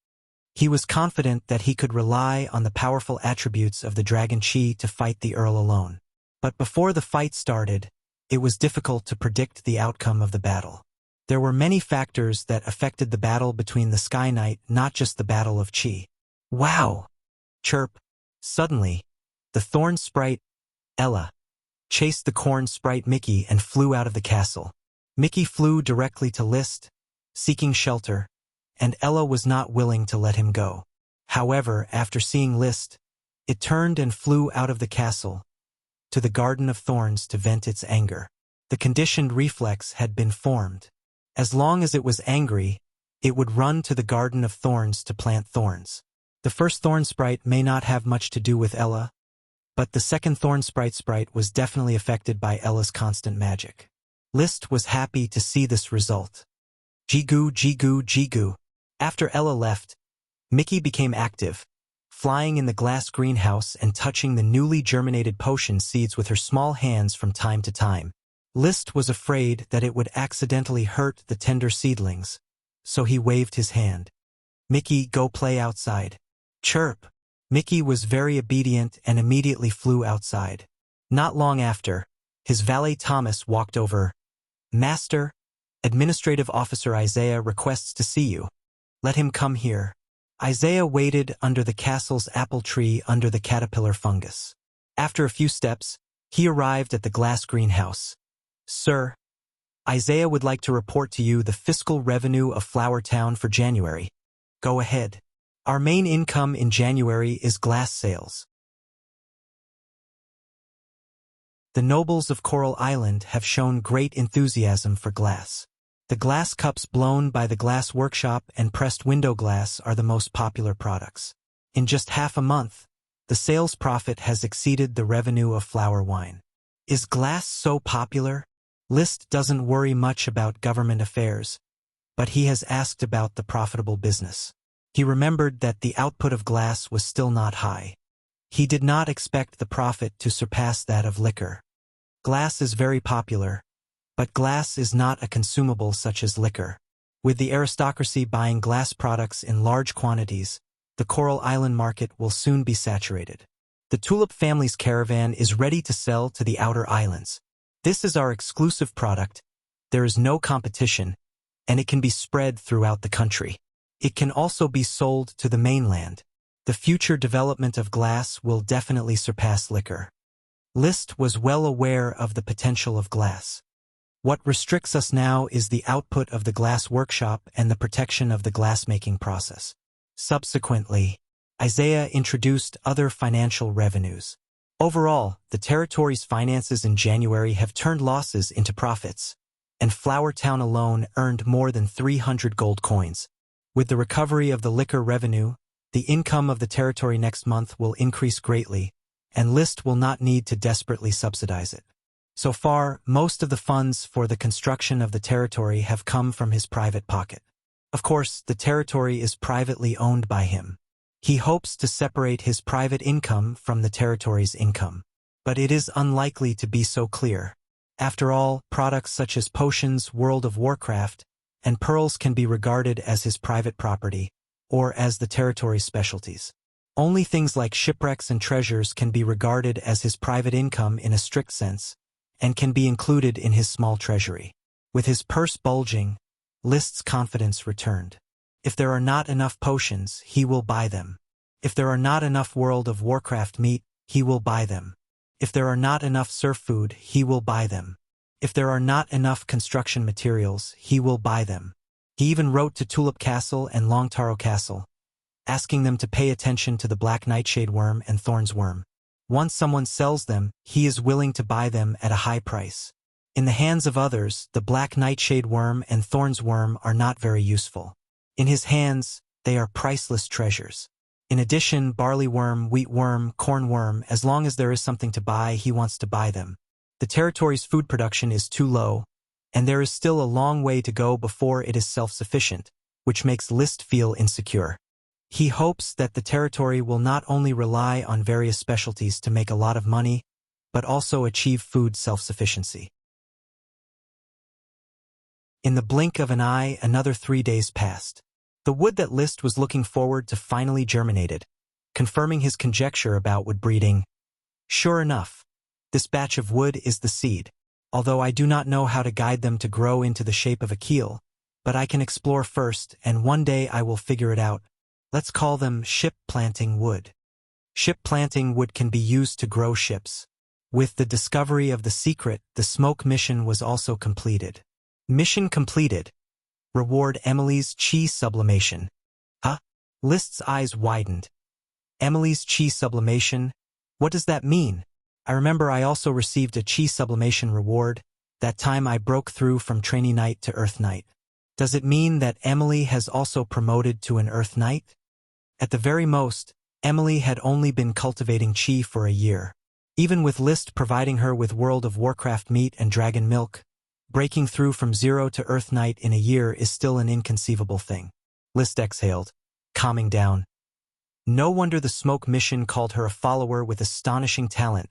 S1: He was confident that he could rely on the powerful attributes of the Dragon Chi to fight the Earl alone. But before the fight started, it was difficult to predict the outcome of the battle. There were many factors that affected the battle between the Sky Knight, not just the Battle of Chi. Wow! Chirp. Suddenly, the Thorn Sprite, Ella, chased the Corn Sprite Mickey and flew out of the castle. Mickey flew directly to List, seeking shelter, and Ella was not willing to let him go. However, after seeing List, it turned and flew out of the castle to the Garden of Thorns to vent its anger. The conditioned reflex had been formed. As long as it was angry, it would run to the Garden of Thorns to plant thorns. The first Thorn Sprite may not have much to do with Ella, but the second Thorn Sprite was definitely affected by Ella's constant magic. List was happy to see this result. Jigu, jigu, jigu. After Ella left, Mickey became active, flying in the glass greenhouse and touching the newly germinated potion seeds with her small hands from time to time. List was afraid that it would accidentally hurt the tender seedlings, so he waved his hand. Mickey, go play outside. Chirp. Mickey was very obedient and immediately flew outside. Not long after, his valet Thomas walked over. Master, Administrative Officer Isaiah requests to see you. Let him come here. Isaiah waited under the castle's apple tree under the caterpillar fungus. After a few steps, he arrived at the glass greenhouse. Sir, Isaiah would like to report to you the fiscal revenue of Flower Town for January. Go ahead. Our main income in January is glass sales. The nobles of Coral Island have shown great enthusiasm for glass. The glass cups blown by the glass workshop and pressed window glass are the most popular products. In just half a month, the sales profit has exceeded the revenue of flower wine. Is glass so popular? List doesn't worry much about government affairs, but he has asked about the profitable business. He remembered that the output of glass was still not high. He did not expect the profit to surpass that of liquor. Glass is very popular, but glass is not a consumable such as liquor. With the aristocracy buying glass products in large quantities, the Coral Island market will soon be saturated. The Tulip family's caravan is ready to sell to the outer islands. This is our exclusive product. There is no competition, and it can be spread throughout the country. It can also be sold to the mainland. The future development of glass will definitely surpass liquor. List was well aware of the potential of glass. What restricts us now is the output of the glass workshop and the protection of the glassmaking process. Subsequently, Isaiah introduced other financial revenues. Overall, the territory's finances in January have turned losses into profits, and Flower Town alone earned more than 300 gold coins. With the recovery of the liquor revenue, the income of the territory next month will increase greatly, and List will not need to desperately subsidize it. So far, most of the funds for the construction of the territory have come from his private pocket. Of course, the territory is privately owned by him. He hopes to separate his private income from the territory's income, but it is unlikely to be so clear. After all, products such as potions, World of Warcraft, and pearls can be regarded as his private property, or as the territory's specialties. Only things like shipwrecks and treasures can be regarded as his private income in a strict sense, and can be included in his small treasury. With his purse bulging, List's confidence returned. If there are not enough potions, he will buy them. If there are not enough World of Warcraft meat, he will buy them. If there are not enough surf food, he will buy them. If there are not enough construction materials, he will buy them. He even wrote to Tulip Castle and Longtaro Castle, asking them to pay attention to the Black Nightshade Worm and Thorn's Worm. Once someone sells them, he is willing to buy them at a high price. In the hands of others, the Black Nightshade Worm and Thorn's Worm are not very useful. In his hands, they are priceless treasures. In addition, barley worm, wheat worm, corn worm, as long as there is something to buy, he wants to buy them. The territory's food production is too low, and there is still a long way to go before it is self-sufficient, which makes List feel insecure. He hopes that the territory will not only rely on various specialties to make a lot of money, but also achieve food self-sufficiency. In the blink of an eye, another 3 days passed. The wood that List was looking forward to finally germinated, confirming his conjecture about wood breeding. Sure enough, this batch of wood is the seed, although I do not know how to guide them to grow into the shape of a keel, but I can explore first, and one day I will figure it out. Let's call them ship-planting wood. Ship-planting wood can be used to grow ships. With the discovery of the secret, the smoke mission was also completed. Mission completed. Reward Emily's chi sublimation. Huh? List's eyes widened. Emily's chi sublimation? What does that mean? I remember I also received a chi sublimation reward, that time I broke through from Trainee Knight to Earth Knight. Does it mean that Emily has also promoted to an Earth Knight? At the very most, Emily had only been cultivating chi for a year. Even with List providing her with World of Warcraft meat and dragon milk, breaking through from 0 to Earth Knight in a year is still an inconceivable thing. List exhaled, calming down. No wonder the smoke mission called her a follower with astonishing talent.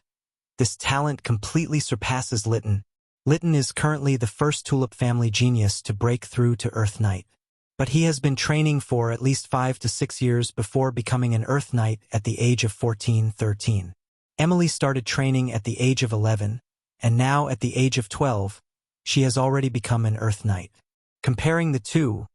S1: This talent completely surpasses Lytton. Lytton is currently the first Tulip family genius to break through to Earth Knight. But he has been training for at least 5 to 6 years before becoming an Earth Knight at the age of 14-13. Emily started training at the age of 11, and now at the age of 12, she has already become an Earth Knight. Comparing the two,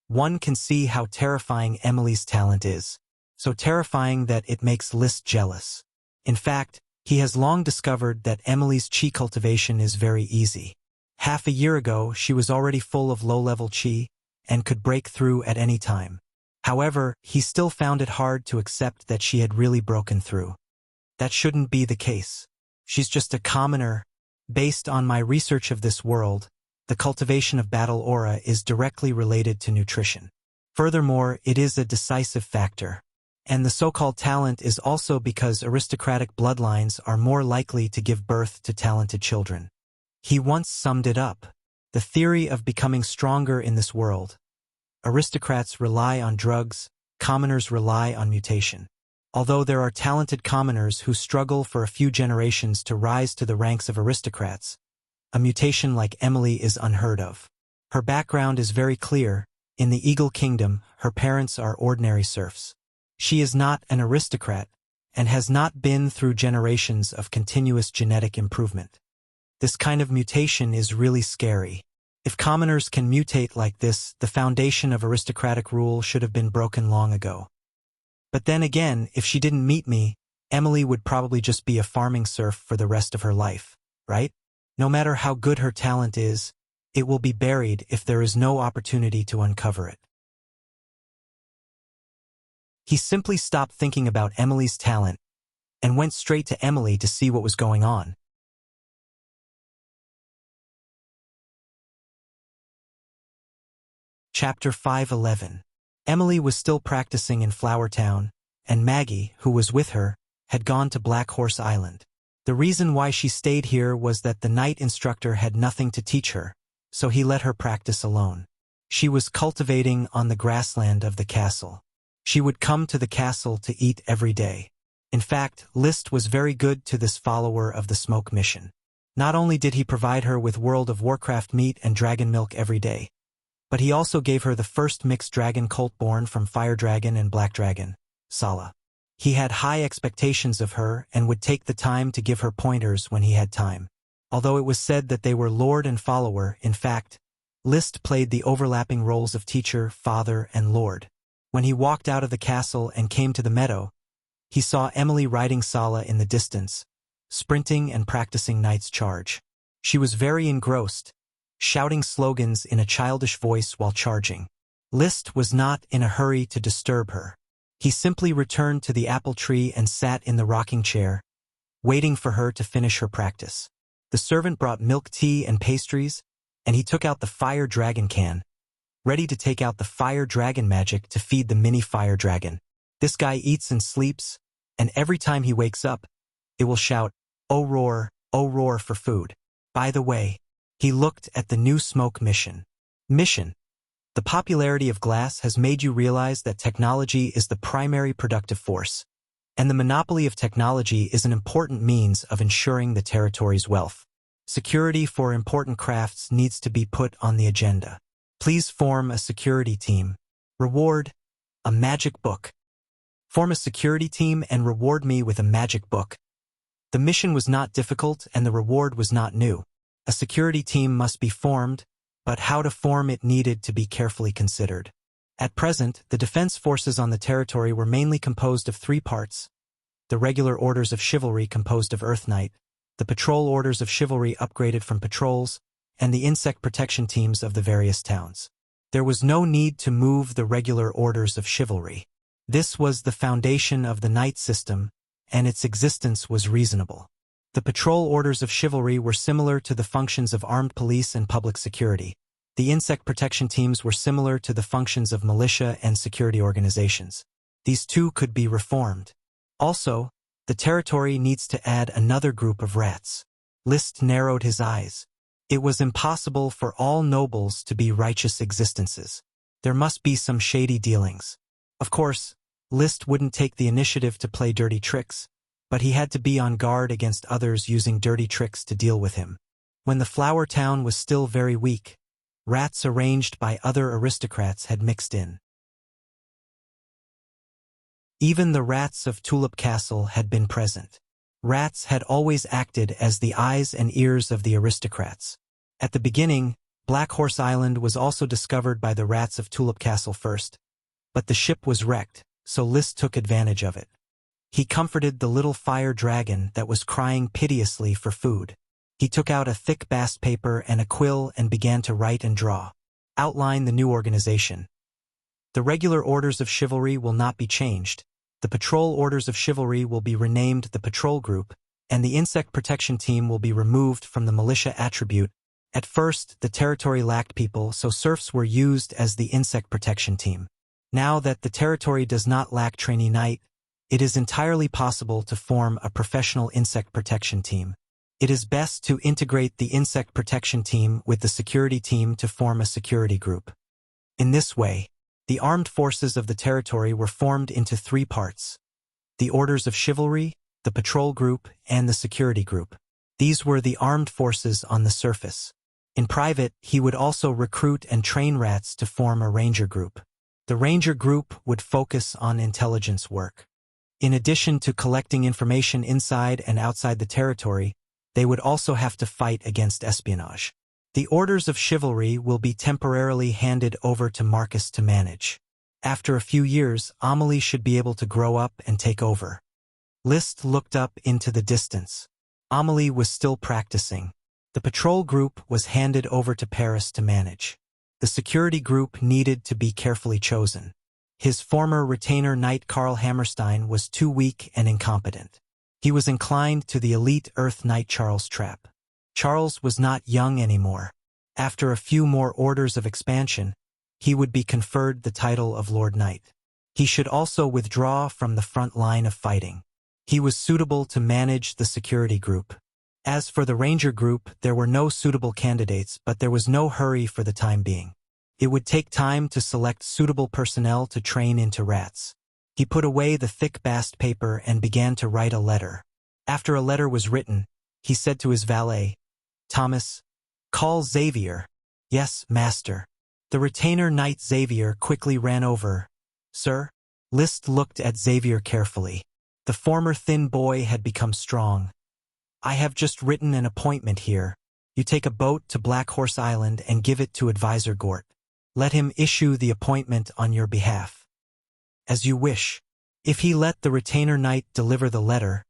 S1: one can see how terrifying Emily's talent is. So terrifying that it makes List jealous. In fact, he has long discovered that Emily's chi cultivation is very easy. Half a year ago, she was already full of low-level chi and could break through at any time. However, he still found it hard to accept that she had really broken through. That shouldn't be the case. She's just a commoner. Based on my research of this world, the cultivation of battle aura is directly related to nutrition. Furthermore, it is a decisive factor. And the so-called talent is also because aristocratic bloodlines are more likely to give birth to talented children. He once summed it up. The theory of becoming stronger in this world. Aristocrats rely on drugs, commoners rely on mutation. Although there are talented commoners who struggle for a few generations to rise to the ranks of aristocrats, a mutation like Emily is unheard of. Her background is very clear. In the Eagle Kingdom, her parents are ordinary serfs. She is not an aristocrat, and has not been through generations of continuous genetic improvement. This kind of mutation is really scary. If commoners can mutate like this, the foundation of aristocratic rule should have been broken long ago. But then again, if she didn't meet me, Emily would probably just be a farming serf for the rest of her life, right? No matter how good her talent is, it will be buried if there is no opportunity to uncover it. He simply stopped thinking about Emily's talent and went straight to Emily to see what was going on. Chapter 5:11. Emily was still practicing in Flower Town, and Maggie, who was with her, had gone to Black Horse Island. The reason why she stayed here was that the night instructor had nothing to teach her, so he let her practice alone. She was cultivating on the grassland of the castle. She would come to the castle to eat every day. In fact, List was very good to this follower of the smoke mission. Not only did he provide her with World of Warcraft meat and dragon milk every day, but he also gave her the first mixed dragon colt born from Fire Dragon and Black Dragon, Sala. He had high expectations of her and would take the time to give her pointers when he had time. Although it was said that they were lord and follower, in fact, List played the overlapping roles of teacher, father, and lord. When he walked out of the castle and came to the meadow, he saw Emily riding Sala in the distance, sprinting and practicing Knight's charge. She was very engrossed, shouting slogans in a childish voice while charging. List was not in a hurry to disturb her. He simply returned to the apple tree and sat in the rocking chair, waiting for her to finish her practice. The servant brought milk tea and pastries, and he took out the fire dragon can, ready to take out the fire dragon magic to feed the mini fire dragon. This guy eats and sleeps, and every time he wakes up, it will shout, oh roar for food. By the way, he looked at the new smoke mission. The popularity of glass has made you realize that technology is the primary productive force, and the monopoly of technology is an important means of ensuring the territory's wealth. Security for important crafts needs to be put on the agenda. Please form a security team. Reward, a magic book. Form a security team and reward me with a magic book. The mission was not difficult and the reward was not new. A security team must be formed, but how to form it needed to be carefully considered. At present, the defense forces on the territory were mainly composed of 3 parts: the regular orders of chivalry composed of Earth Knight, the patrol orders of chivalry upgraded from patrols, and the insect protection teams of the various towns. There was no need to move the regular orders of chivalry. This was the foundation of the knight system, and its existence was reasonable. The patrol orders of chivalry were similar to the functions of armed police and public security. The insect protection teams were similar to the functions of militia and security organizations. These two could be reformed. Also, the territory needs to add another group of rats. List narrowed his eyes. It was impossible for all nobles to be righteous existences. There must be some shady dealings. Of course, List wouldn't take the initiative to play dirty tricks, but he had to be on guard against others using dirty tricks to deal with him. When the flower town was still very weak, rats arranged by other aristocrats had mixed in. Even the rats of Tulip Castle had been present. Rats had always acted as the eyes and ears of the aristocrats. At the beginning, Black Horse Island was also discovered by the rats of Tulip Castle first, but the ship was wrecked, so List took advantage of it. He comforted the little fire dragon that was crying piteously for food. He took out a thick bast paper and a quill and began to write and draw. Outline the new organization. The regular orders of chivalry will not be changed. The patrol orders of chivalry will be renamed the Patrol Group, and the Insect Protection Team will be removed from the militia attribute. At first, the territory lacked people, so serfs were used as the Insect Protection Team. Now that the territory does not lack trainee knight, it is entirely possible to form a professional insect protection team. It is best to integrate the Insect Protection Team with the security team to form a security group. In this way, the armed forces of the territory were formed into 3 parts: the Orders of Chivalry, the Patrol Group, and the Security Group. These were the armed forces on the surface. In private, he would also recruit and train rats to form a Ranger Group. The Ranger Group would focus on intelligence work. In addition to collecting information inside and outside the territory, they would also have to fight against espionage. The Orders of Chivalry will be temporarily handed over to Marcus to manage. After a few years, Amelie should be able to grow up and take over. List looked up into the distance. Amelie was still practicing. The patrol group was handed over to Paris to manage. The security group needed to be carefully chosen. His former retainer knight Karl Hammerstein was too weak and incompetent. He was inclined to the elite Earth Knight Charles Trapp. Charles was not young anymore. After a few more orders of expansion, he would be conferred the title of Lord Knight. He should also withdraw from the front line of fighting. He was suitable to manage the security group. As for the Ranger group, there were no suitable candidates, but there was no hurry for the time being. It would take time to select suitable personnel to train into rats. He put away the thick bast paper and began to write a letter. After a letter was written, he said to his valet, Thomas, call Xavier. Yes, master. The retainer knight Xavier quickly ran over. Sir? List looked at Xavier carefully. The former thin boy had become strong. I have just written an appointment here. You take a boat to Black Horse Island and give it to Advisor Gort. Let him issue the appointment on your behalf. As you wish. If he let the retainer knight deliver the letter,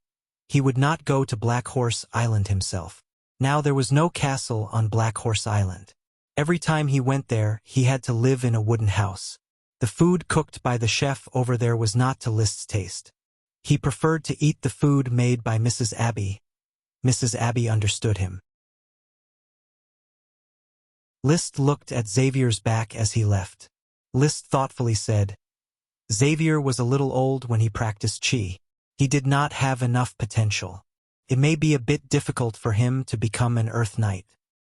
S1: he would not go to Black Horse Island himself. Now there was no castle on Black Horse Island. Every time he went there, he had to live in a wooden house. The food cooked by the chef over there was not to List's taste. He preferred to eat the food made by Mrs. Abby. Mrs. Abby understood him. List looked at Xavier's back as he left. List thoughtfully said, Xavier was a little old when he practiced Qi. He did not have enough potential. It may be a bit difficult for him to become an Earth Knight.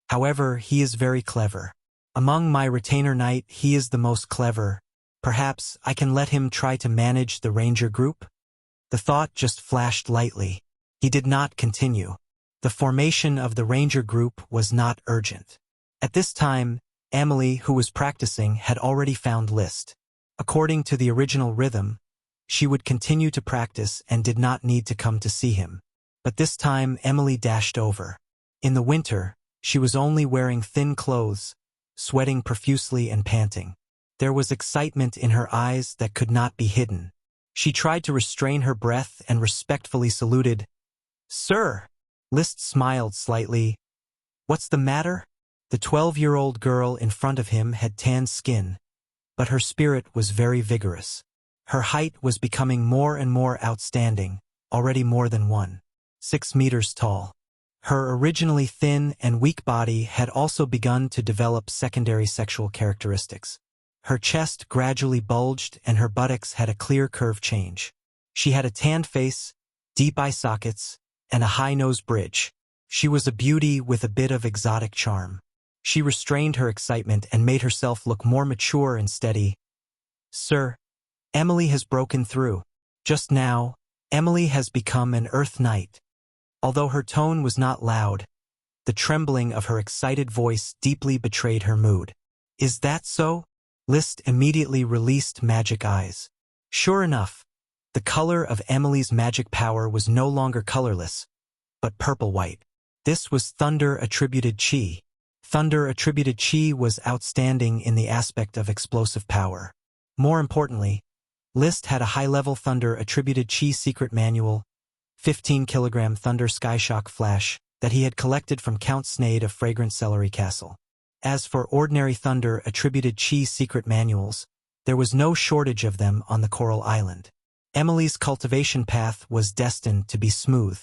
S1: However, he is very clever. Among my retainer knight, he is the most clever. Perhaps I can let him try to manage the ranger group? The thought just flashed lightly. He did not continue. The formation of the ranger group was not urgent. At this time, Emily, who was practicing, had already found List. According to the original rhythm, she would continue to practice and did not need to come to see him. But this time Emily dashed over. In the winter, she was only wearing thin clothes, sweating profusely and panting. There was excitement in her eyes that could not be hidden. She tried to restrain her breath and respectfully saluted. Sir! List smiled slightly. What's the matter? The 12-year-old girl in front of him had tanned skin, but her spirit was very vigorous. Her height was becoming more and more outstanding, already more than 1.6 meters tall. Her originally thin and weak body had also begun to develop secondary sexual characteristics. Her chest gradually bulged and her buttocks had a clear curve change. She had a tanned face, deep eye sockets, and a high nose bridge. She was a beauty with a bit of exotic charm. She restrained her excitement and made herself look more mature and steady. Sir, Emily has broken through. Just now, Emily has become an Earth Knight. Although her tone was not loud, the trembling of her excited voice deeply betrayed her mood. Is that so? List immediately released magic eyes. Sure enough, the color of Emily's magic power was no longer colorless, but purple-white. This was thunder-attributed Qi. Thunder-attributed Qi was outstanding in the aspect of explosive power. More importantly, List had a high-level thunder-attributed Qi secret manual, 15-kilogram Thunder Skyshock Flash, that he had collected from Count Snade of Fragrant Celery Castle. As for ordinary thunder-attributed Qi secret manuals, there was no shortage of them on the Coral Island. Emily's cultivation path was destined to be smooth.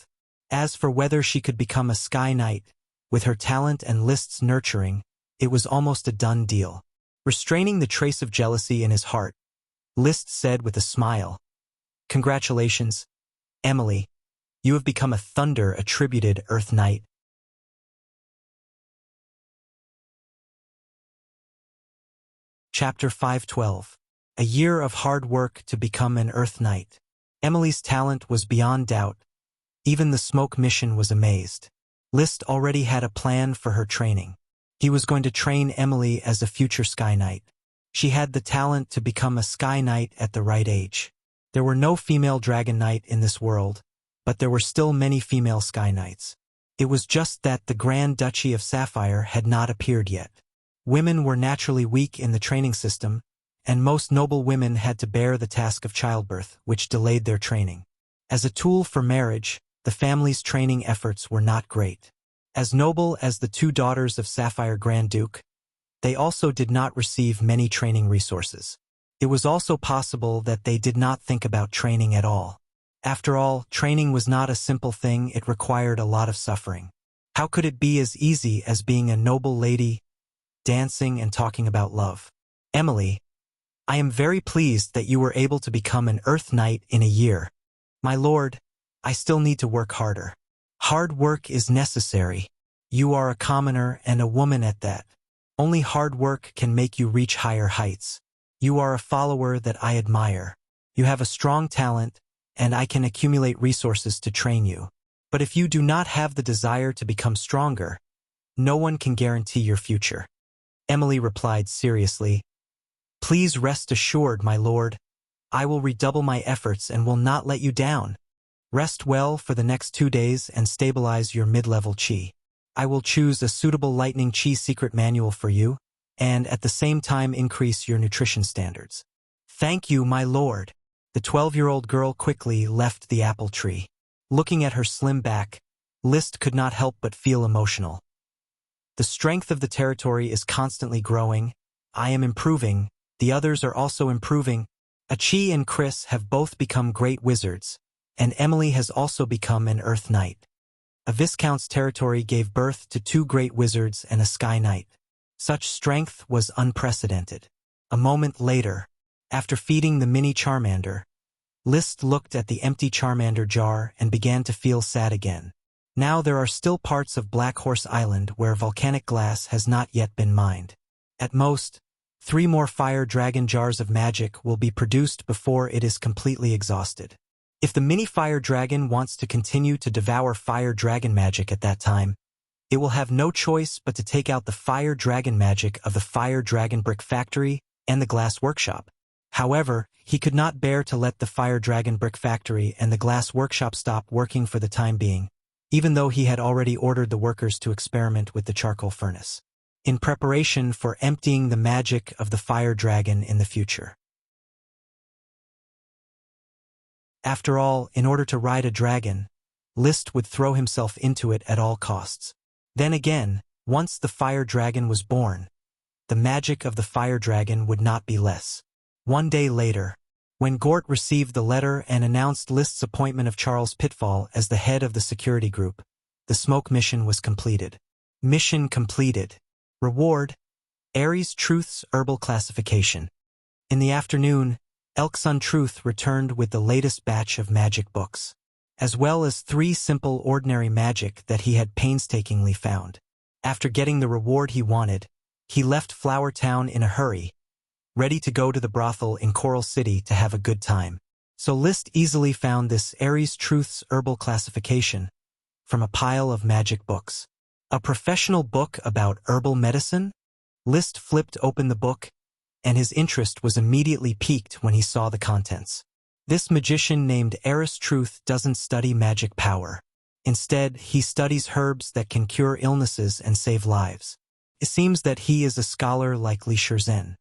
S1: As for whether she could become a Sky Knight, with her talent and List's nurturing, it was almost a done deal. Restraining the trace of jealousy in his heart, List said with a smile, Congratulations, Emily. You have become a thunder-attributed Earth Knight. Chapter 512. A year of hard work to become an Earth Knight. Emily's talent was beyond doubt. Even the smoke mission was amazed. List already had a plan for her training. He was going to train Emily as a future Sky Knight. She had the talent to become a Sky Knight at the right age. There were no female Dragon Knight in this world, but there were still many female Sky Knights. It was just that the Grand Duchy of Sapphire had not appeared yet. Women were naturally weak in the training system, and most noble women had to bear the task of childbirth, which delayed their training. As a tool for marriage, the family's training efforts were not great. As noble as the two daughters of Sapphire Grand Duke, they also did not receive many training resources. It was also possible that they did not think about training at all. After all, training was not a simple thing, it required a lot of suffering. How could it be as easy as being a noble lady, dancing and talking about love? Emily, I am very pleased that you were able to become an Earth Knight in a year. My lord, I still need to work harder. Hard work is necessary. You are a commoner and a woman at that. Only hard work can make you reach higher heights. You are a follower that I admire. You have a strong talent, and I can accumulate resources to train you. But if you do not have the desire to become stronger, no one can guarantee your future. Emily replied seriously, "Please rest assured, my lord. I will redouble my efforts and will not let you down. Rest well for the next 2 days and stabilize your mid-level chi. I will choose a suitable lightning chi secret manual for you, and at the same time increase your nutrition standards." "Thank you, my lord." The 12-year-old girl quickly left the apple tree. Looking at her slim back, List could not help but feel emotional. "The strength of the territory is constantly growing. I am improving. The others are also improving. Achi and Chris have both become great wizards, and Emily has also become an Earth Knight. A Viscount's territory gave birth to 2 great wizards and a Sky Knight. Such strength was unprecedented." A moment later, after feeding the mini Charmander, List looked at the empty Charmander jar and began to feel sad again. Now there are still parts of Black Horse Island where volcanic glass has not yet been mined. At most, 3 more fire dragon jars of magic will be produced before it is completely exhausted. If the mini fire dragon wants to continue to devour fire dragon magic at that time, it will have no choice but to take out the fire dragon magic of the fire dragon brick factory and the glass workshop. However, he could not bear to let the fire dragon brick factory and the glass workshop stop working for the time being, even though he had already ordered the workers to experiment with the charcoal furnace, in preparation for emptying the magic of the fire dragon in the future. After all, in order to ride a dragon, List would throw himself into it at all costs. Then again, once the fire dragon was born, the magic of the fire dragon would not be less. One day later, when Gort received the letter and announced List's appointment of Charles Pitfall as the head of the security group, the smoke mission was completed. Mission completed. Reward: Aries Truth's herbal classification. In the afternoon, Elksun Truth returned with the latest batch of magic books, as well as 3 simple ordinary magic that he had painstakingly found. After getting the reward he wanted, he left Flower Town in a hurry, ready to go to the brothel in Coral City to have a good time. So List easily found this Aries Truth's herbal classification from a pile of magic books. A professional book about herbal medicine? List flipped open the book, and his interest was immediately piqued when he saw the contents. This magician named Aries Truth doesn't study magic power. Instead, he studies herbs that can cure illnesses and save lives. It seems that he is a scholar like Li Shizhen.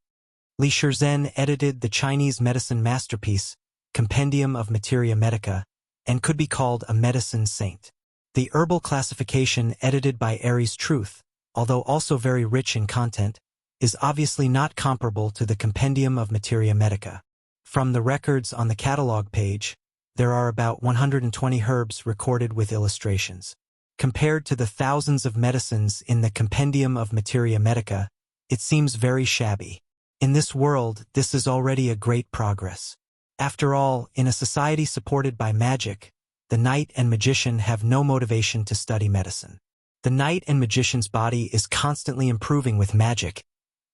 S1: Li Shizhen edited the Chinese medicine masterpiece, Compendium of Materia Medica, and could be called a medicine saint. The herbal classification edited by Aries Truth, although also very rich in content, is obviously not comparable to the Compendium of Materia Medica. From the records on the catalog page, there are about 120 herbs recorded with illustrations. Compared to the thousands of medicines in the Compendium of Materia Medica, it seems very shabby. In this world, this is already a great progress. After all, in a society supported by magic, the knight and magician have no motivation to study medicine. The knight and magician's body is constantly improving with magic,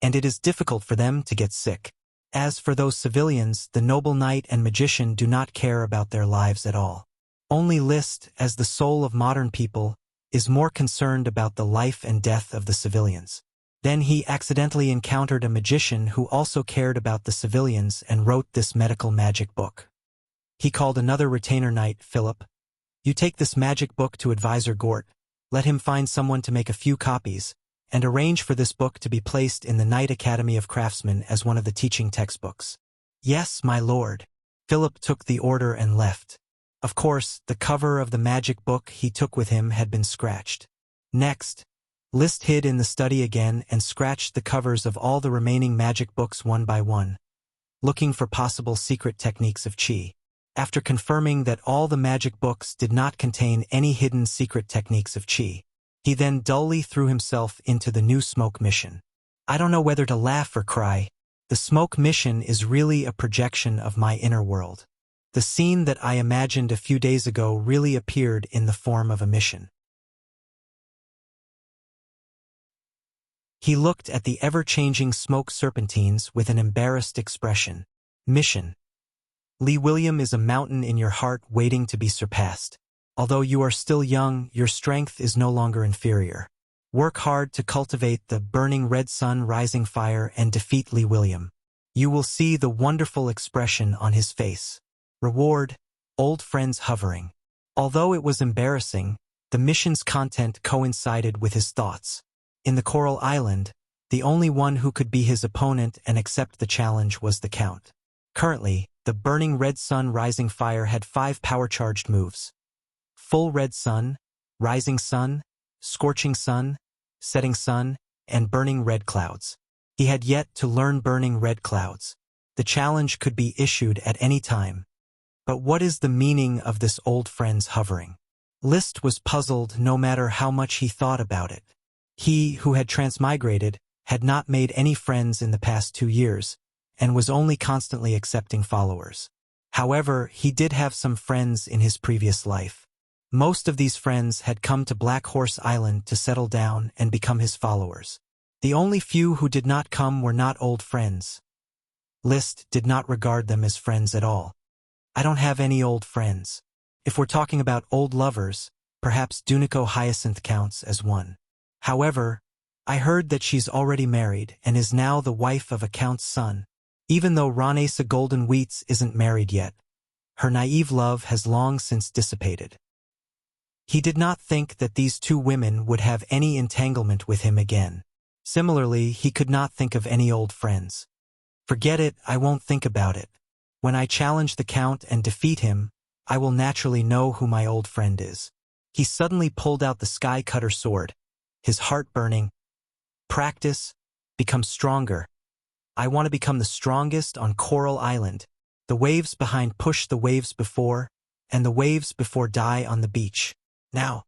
S1: and it is difficult for them to get sick. As for those civilians, the noble knight and magician do not care about their lives at all. Only List, as the soul of modern people, is more concerned about the life and death of the civilians. Then he accidentally encountered a magician who also cared about the civilians and wrote this medical magic book. He called another retainer knight, Philip. "You take this magic book to Advisor Gort, let him find someone to make a few copies, and arrange for this book to be placed in the Knight Academy of Craftsmen as one of the teaching textbooks." "Yes, my lord." Philip took the order and left. Of course, the cover of the magic book he took with him had been scratched. Next, List hid in the study again and scratched the covers of all the remaining magic books one by one, looking for possible secret techniques of qi. After confirming that all the magic books did not contain any hidden secret techniques of qi, he then dully threw himself into the new smoke mission. I don't know whether to laugh or cry. The smoke mission is really a projection of my inner world. The scene that I imagined a few days ago really appeared in the form of a mission. He looked at the ever-changing smoke serpentines with an embarrassed expression. Mission. Lee William is a mountain in your heart waiting to be surpassed. Although you are still young, your strength is no longer inferior. Work hard to cultivate the burning red sun rising fire and defeat Lee William. You will see the wonderful expression on his face. Reward, old friends hovering. Although it was embarrassing, the mission's content coincided with his thoughts. In the Coral Island, the only one who could be his opponent and accept the challenge was the Count. Currently, the burning red sun rising fire had 5 power-charged moves. Full red sun, rising sun, scorching sun, setting sun, and burning red clouds. He had yet to learn burning red clouds. The challenge could be issued at any time. But what is the meaning of this old friend's hovering? Liszt was puzzled no matter how much he thought about it. He, who had transmigrated, had not made any friends in the past 2 years, and was only constantly accepting followers. However, he did have some friends in his previous life. Most of these friends had come to Black Horse Island to settle down and become his followers. The only few who did not come were not old friends. Liszt did not regard them as friends at all. I don't have any old friends. If we're talking about old lovers, perhaps Dunico Hyacinth counts as one. However, I heard that she's already married and is now the wife of a count's son. Even though Ranesa Golden Wheats isn't married yet, her naive love has long since dissipated. He did not think that these 2 women would have any entanglement with him again. Similarly, he could not think of any old friends. Forget it, I won't think about it. When I challenge the Count and defeat him, I will naturally know who my old friend is. He suddenly pulled out the Sky Cutter sword, his heart burning. Practice, become stronger. I want to become the strongest on Coral Island. The waves behind push the waves before, and the waves before die on the beach. Now.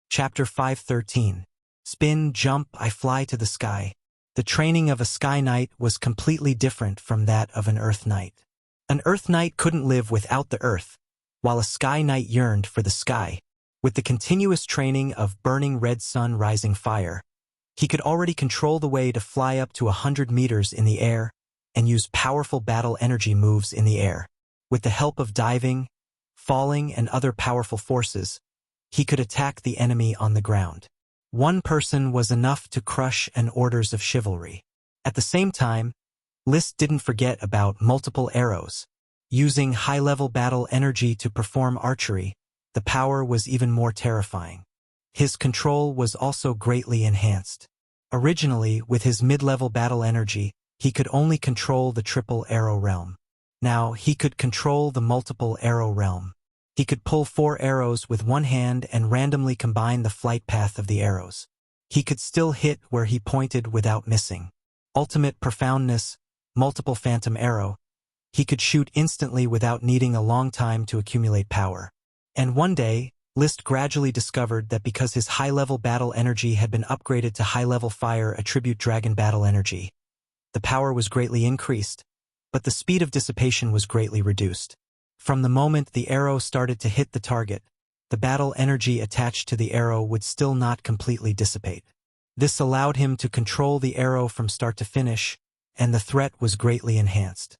S1: Chapter 513. Spin, jump, I fly to the sky. The training of a Sky Knight was completely different from that of an Earth Knight. An Earth Knight couldn't live without the earth, while a Sky Knight yearned for the sky. With the continuous training of burning red sun rising fire, he could already control the way to fly up to 100 meters in the air and use powerful battle energy moves in the air. With the help of diving, falling, and other powerful forces, he could attack the enemy on the ground. One person was enough to crush an orders of chivalry. At the same time, Liszt didn't forget about multiple arrows. Using high-level battle energy to perform archery, the power was even more terrifying. His control was also greatly enhanced. Originally, with his mid-level battle energy, he could only control the triple arrow realm. Now, he could control the multiple arrow realm. He could pull 4 arrows with one hand and randomly combine the flight path of the arrows. He could still hit where he pointed without missing. Ultimate profoundness, multiple phantom arrow. He could shoot instantly without needing a long time to accumulate power. And one day, Liszt gradually discovered that because his high-level battle energy had been upgraded to high-level fire attribute dragon battle energy, the power was greatly increased, but the speed of dissipation was greatly reduced. From the moment the arrow started to hit the target, the battle energy attached to the arrow would still not completely dissipate. This allowed him to control the arrow from start to finish, and the threat was greatly enhanced.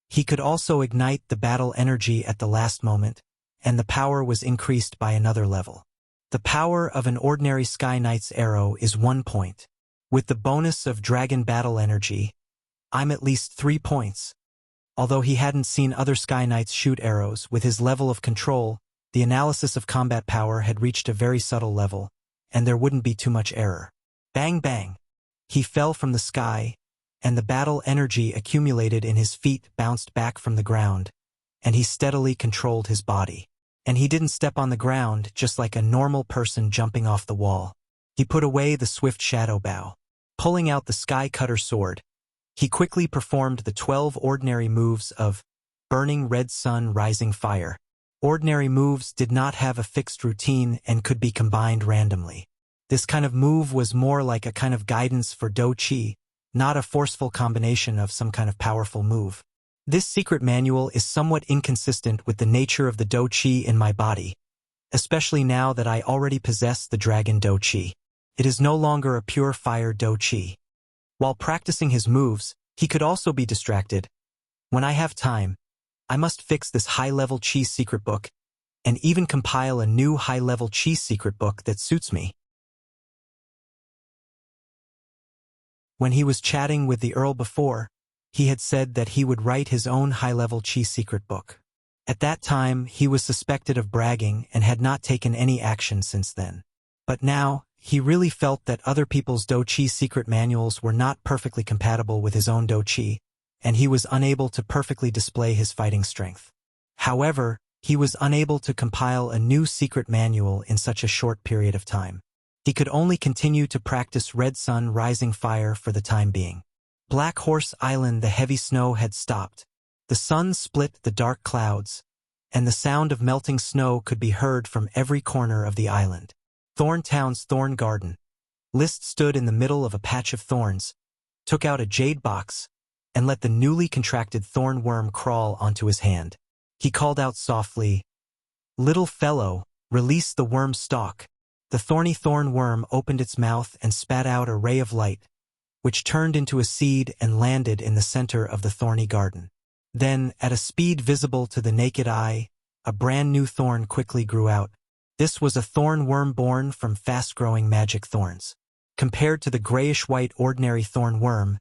S1: He could also ignite the battle energy at the last moment, and the power was increased by another level. The power of an ordinary Sky Knight's arrow is 1 point. With the bonus of dragon battle energy, I'm at least 3 points. Although he hadn't seen other Sky Knights shoot arrows, with his level of control, the analysis of combat power had reached a very subtle level, and there wouldn't be too much error. Bang bang! He fell from the sky, and the battle energy accumulated in his feet bounced back from the ground, and he steadily controlled his body. And he didn't step on the ground just like a normal person jumping off the wall. He put away the swift shadow bow. Pulling out the Sky Cutter sword, he quickly performed the 12 ordinary moves of burning red sun rising fire. Ordinary moves did not have a fixed routine and could be combined randomly. This kind of move was more like a kind of guidance for Do Chi, not a forceful combination of some kind of powerful move. This secret manual is somewhat inconsistent with the nature of the Do Chi in my body, especially now that I already possess the dragon Do Chi. It is no longer a pure fire Do Chi. While practicing his moves, he could also be distracted. When I have time, I must fix this high-level Chi secret book, and even compile a new high-level cheese secret book that suits me. When he was chatting with the Earl before, he had said that he would write his own high-level cheese secret book. At that time, he was suspected of bragging and had not taken any action since then. But now, he really felt that other people's douchi secret manuals were not perfectly compatible with his own douchi, and he was unable to perfectly display his fighting strength. However, he was unable to compile a new secret manual in such a short period of time. He could only continue to practice Red Sun Rising Fire for the time being. Black Horse Island, the heavy snow had stopped. The sun split the dark clouds, and the sound of melting snow could be heard from every corner of the island. Thorntown's Thorn Garden. List stood in the middle of a patch of thorns, took out a jade box, and let the newly contracted thorn worm crawl onto his hand. He called out softly, "Little fellow, release the worm stalk." The thorny thorn worm opened its mouth and spat out a ray of light, which turned into a seed and landed in the center of the thorny garden. Then, at a speed visible to the naked eye, a brand new thorn quickly grew out. This was a thorn worm born from fast-growing magic thorns. Compared to the grayish-white ordinary thorn worm,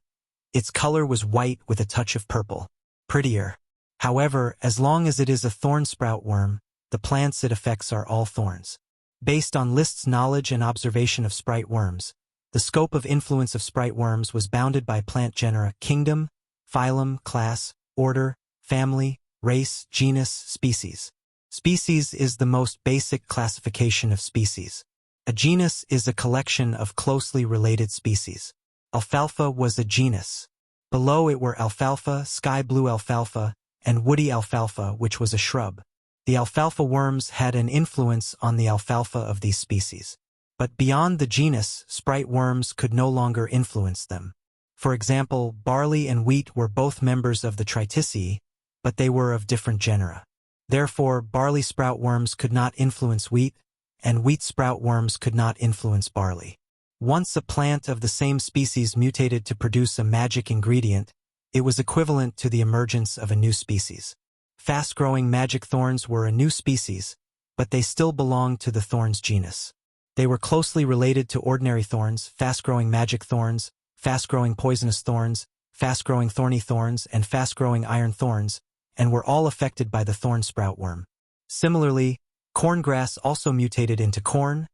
S1: its color was white with a touch of purple. Prettier. However, as long as it is a thorn sprout worm, the plants it affects are all thorns. Based on List's knowledge and observation of sprite worms, the scope of influence of sprite worms was bounded by plant genera, kingdom, phylum, class, order, family, race, genus, species. Species is the most basic classification of species. A genus is a collection of closely related species. Alfalfa was a genus. Below it were alfalfa, sky blue alfalfa, and woody alfalfa, which was a shrub. The alfalfa worms had an influence on the alfalfa of these species. But beyond the genus, sprite worms could no longer influence them. For example, barley and wheat were both members of the Triticii, but they were of different genera. Therefore, barley sprout worms could not influence wheat, and wheat sprout worms could not influence barley. Once a plant of the same species mutated to produce a magic ingredient, it was equivalent to the emergence of a new species. Fast-growing magic thorns were a new species, but they still belonged to the thorns genus. They were closely related to ordinary thorns, fast-growing magic thorns, fast-growing poisonous thorns, fast-growing thorny thorns, and fast-growing iron thorns, and were all affected by the thorn sprout worm. Similarly, corngrass also mutated into corn,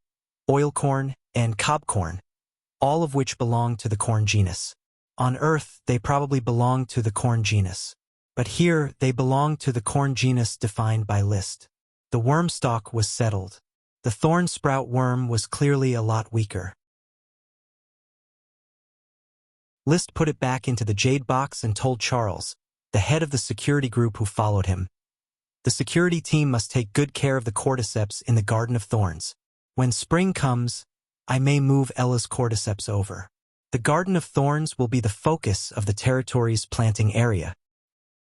S1: oil corn, and cob corn, all of which belonged to the corn genus. On Earth, they probably belonged to the corn genus. But here, they belonged to the corn genus defined by List. The worm stalk was settled. The thorn sprout worm was clearly a lot weaker. List put it back into the jade box and told Charles, the head of the security group who followed him, "The security team must take good care of the cordyceps in the Garden of Thorns. When spring comes, I may move Ella's cordyceps over. The Garden of Thorns will be the focus of the territory's planting area."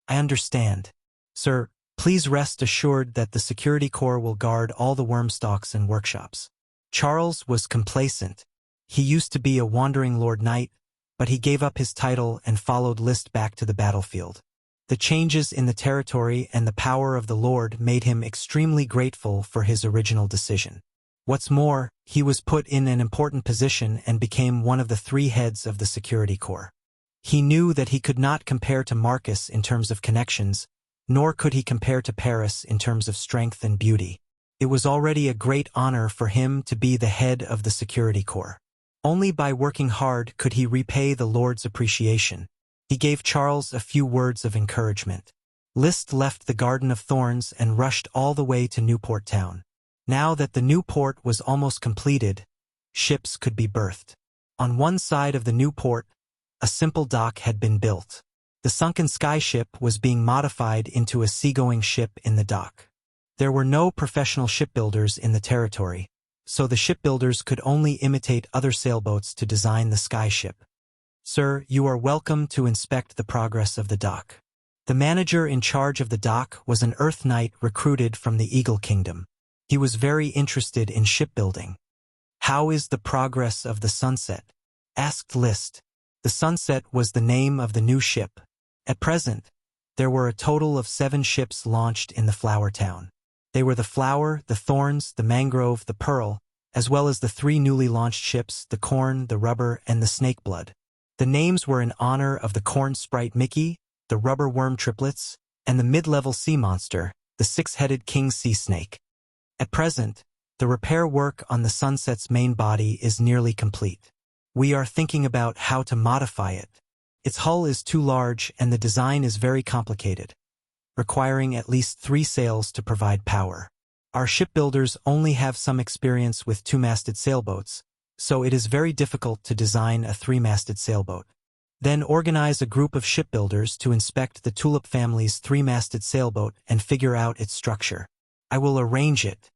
S1: "I understand. Sir, please rest assured that the security corps will guard all the worm stalks and workshops." Charles was complacent. He used to be a wandering Lord Knight, but he gave up his title and followed List back to the battlefield. The changes in the territory and the power of the Lord made him extremely grateful for his original decision. What's more, he was put in an important position and became one of the 3 heads of the security corps. He knew that he could not compare to Marcus in terms of connections, nor could he compare to Paris in terms of strength and beauty. It was already a great honor for him to be the head of the security corps. Only by working hard could he repay the Lord's appreciation. He gave Charles a few words of encouragement. List left the Garden of Thorns and rushed all the way to Newport Town. Now that the new port was almost completed, ships could be berthed. On one side of the new port, a simple dock had been built. The sunken skyship was being modified into a seagoing ship in the dock. There were no professional shipbuilders in the territory, so the shipbuilders could only imitate other sailboats to design the skyship. "Sir, you are welcome to inspect the progress of the dock." The manager in charge of the dock was an Earth Knight recruited from the Eagle Kingdom. He was very interested in shipbuilding. "How is the progress of the Sunset?" asked List. The Sunset was the name of the new ship. At present, there were a total of 7 ships launched in the Flower Town. They were the Flower, the Thorns, the Mangrove, the Pearl, as well as the 3 newly launched ships, the Corn, the Rubber, and the Snakeblood. The names were in honor of the Corn Sprite Mickey, the Rubber Worm Triplets, and the mid-level sea monster, the 6-headed King Sea Snake. At present, the repair work on the Sunset's main body is nearly complete. We are thinking about how to modify it. Its hull is too large and the design is very complicated, requiring at least 3 sails to provide power. Our shipbuilders only have some experience with 2-masted sailboats, so it is very difficult to design a 3-masted sailboat. Then organize a group of shipbuilders to inspect the Tulip family's 3-masted sailboat and figure out its structure. I will arrange it.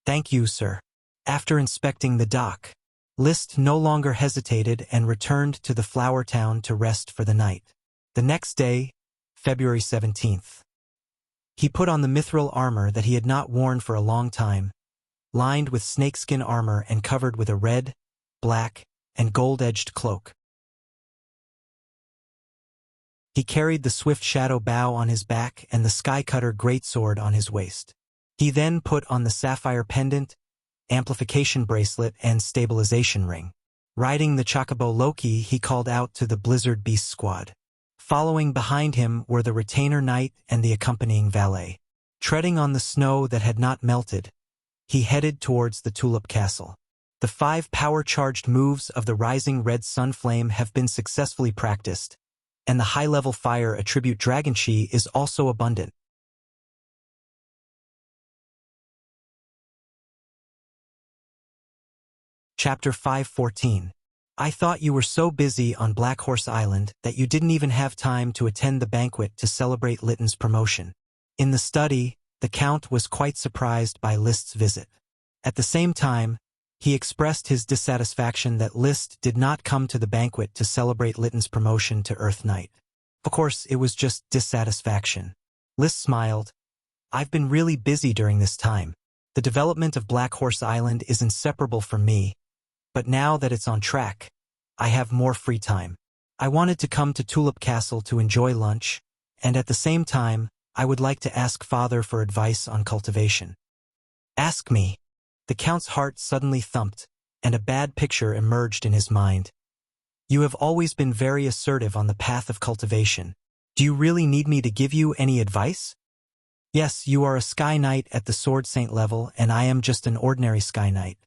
S1: Thank you, sir. After inspecting the dock, List no longer hesitated and returned to the Flower Town to rest for the night. The next day, February 17th, he put on the mithril armor that he had not worn for a long time, lined with snakeskin armor and covered with a red, black, and gold-edged cloak. He carried the swift shadow bow on his back and the sky-cutter greatsword on his waist. He then put on the sapphire pendant, amplification bracelet, and stabilization ring. Riding the chocobo Loki, he called out to the Blizzard Beast squad. Following behind him were the retainer knight and the accompanying valet. Treading on the snow that had not melted, he headed towards the Tulip Castle. The 5 power-charged moves of the Rising Red Sun Flame have been successfully practiced, and the high-level fire attribute Dragon Chi is also abundant. Chapter 5:14. I thought you were so busy on Black Horse Island that you didn't even have time to attend the banquet to celebrate Litton's promotion. In the study, the Count was quite surprised by List's visit. At the same time, he expressed his dissatisfaction that List did not come to the banquet to celebrate Litton's promotion to Earth Knight. Of course, it was just dissatisfaction. List smiled. I've been really busy during this time. The development of Black Horse Island is inseparable from me, but now that it's on track, I have more free time. I wanted to come to Tulip Castle to enjoy lunch, and at the same time, I would like to ask Father for advice on cultivation. Ask me. The Count's heart suddenly thumped, and a bad picture emerged in his mind. You have always been very assertive on the path of cultivation. Do you really need me to give you any advice? Yes, you are a Sky Knight at the Sword Saint level, and I am just an ordinary Sky Knight.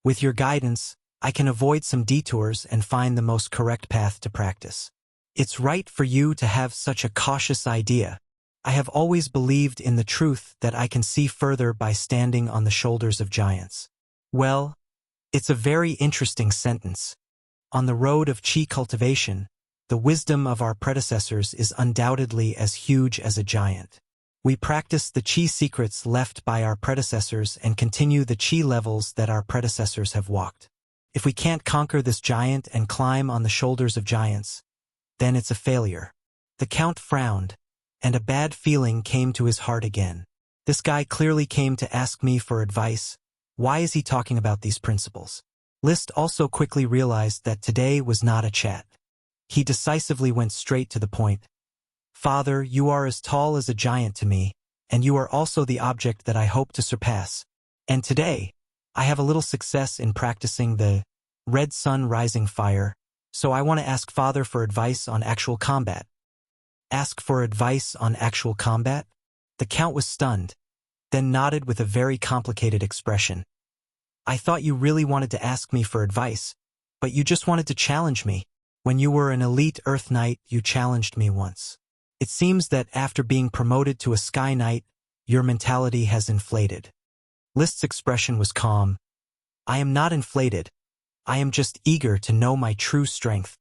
S1: With your guidance, I can avoid some detours and find the most correct path to practice. It's right for you to have such a cautious idea. I have always believed in the truth that I can see further by standing on the shoulders of giants. Well, it's a very interesting sentence. On the road of Qi cultivation, the wisdom of our predecessors is undoubtedly as huge as a giant. We practice the Qi secrets left by our predecessors and continue the Qi levels that our predecessors have walked. If we can't conquer this giant and climb on the shoulders of giants, then it's a failure. The Count frowned, and a bad feeling came to his heart again. This guy clearly came to ask me for advice. Why is he talking about these principles? List also quickly realized that today was not a chat. He decisively went straight to the point. Father, you are as tall as a giant to me, and you are also the object that I hope to surpass. And today, I have a little success in practicing the Red Sun Rising Fire, so I want to ask Father for advice on actual combat. Ask for advice on actual combat? The Count was stunned, then nodded with a very complicated expression. I thought you really wanted to ask me for advice, but you just wanted to challenge me. When you were an elite Earth Knight, you challenged me once. It seems that after being promoted to a Sky Knight, your mentality has inflated. List's expression was calm. I am not inflated. I am just eager to know my true strength.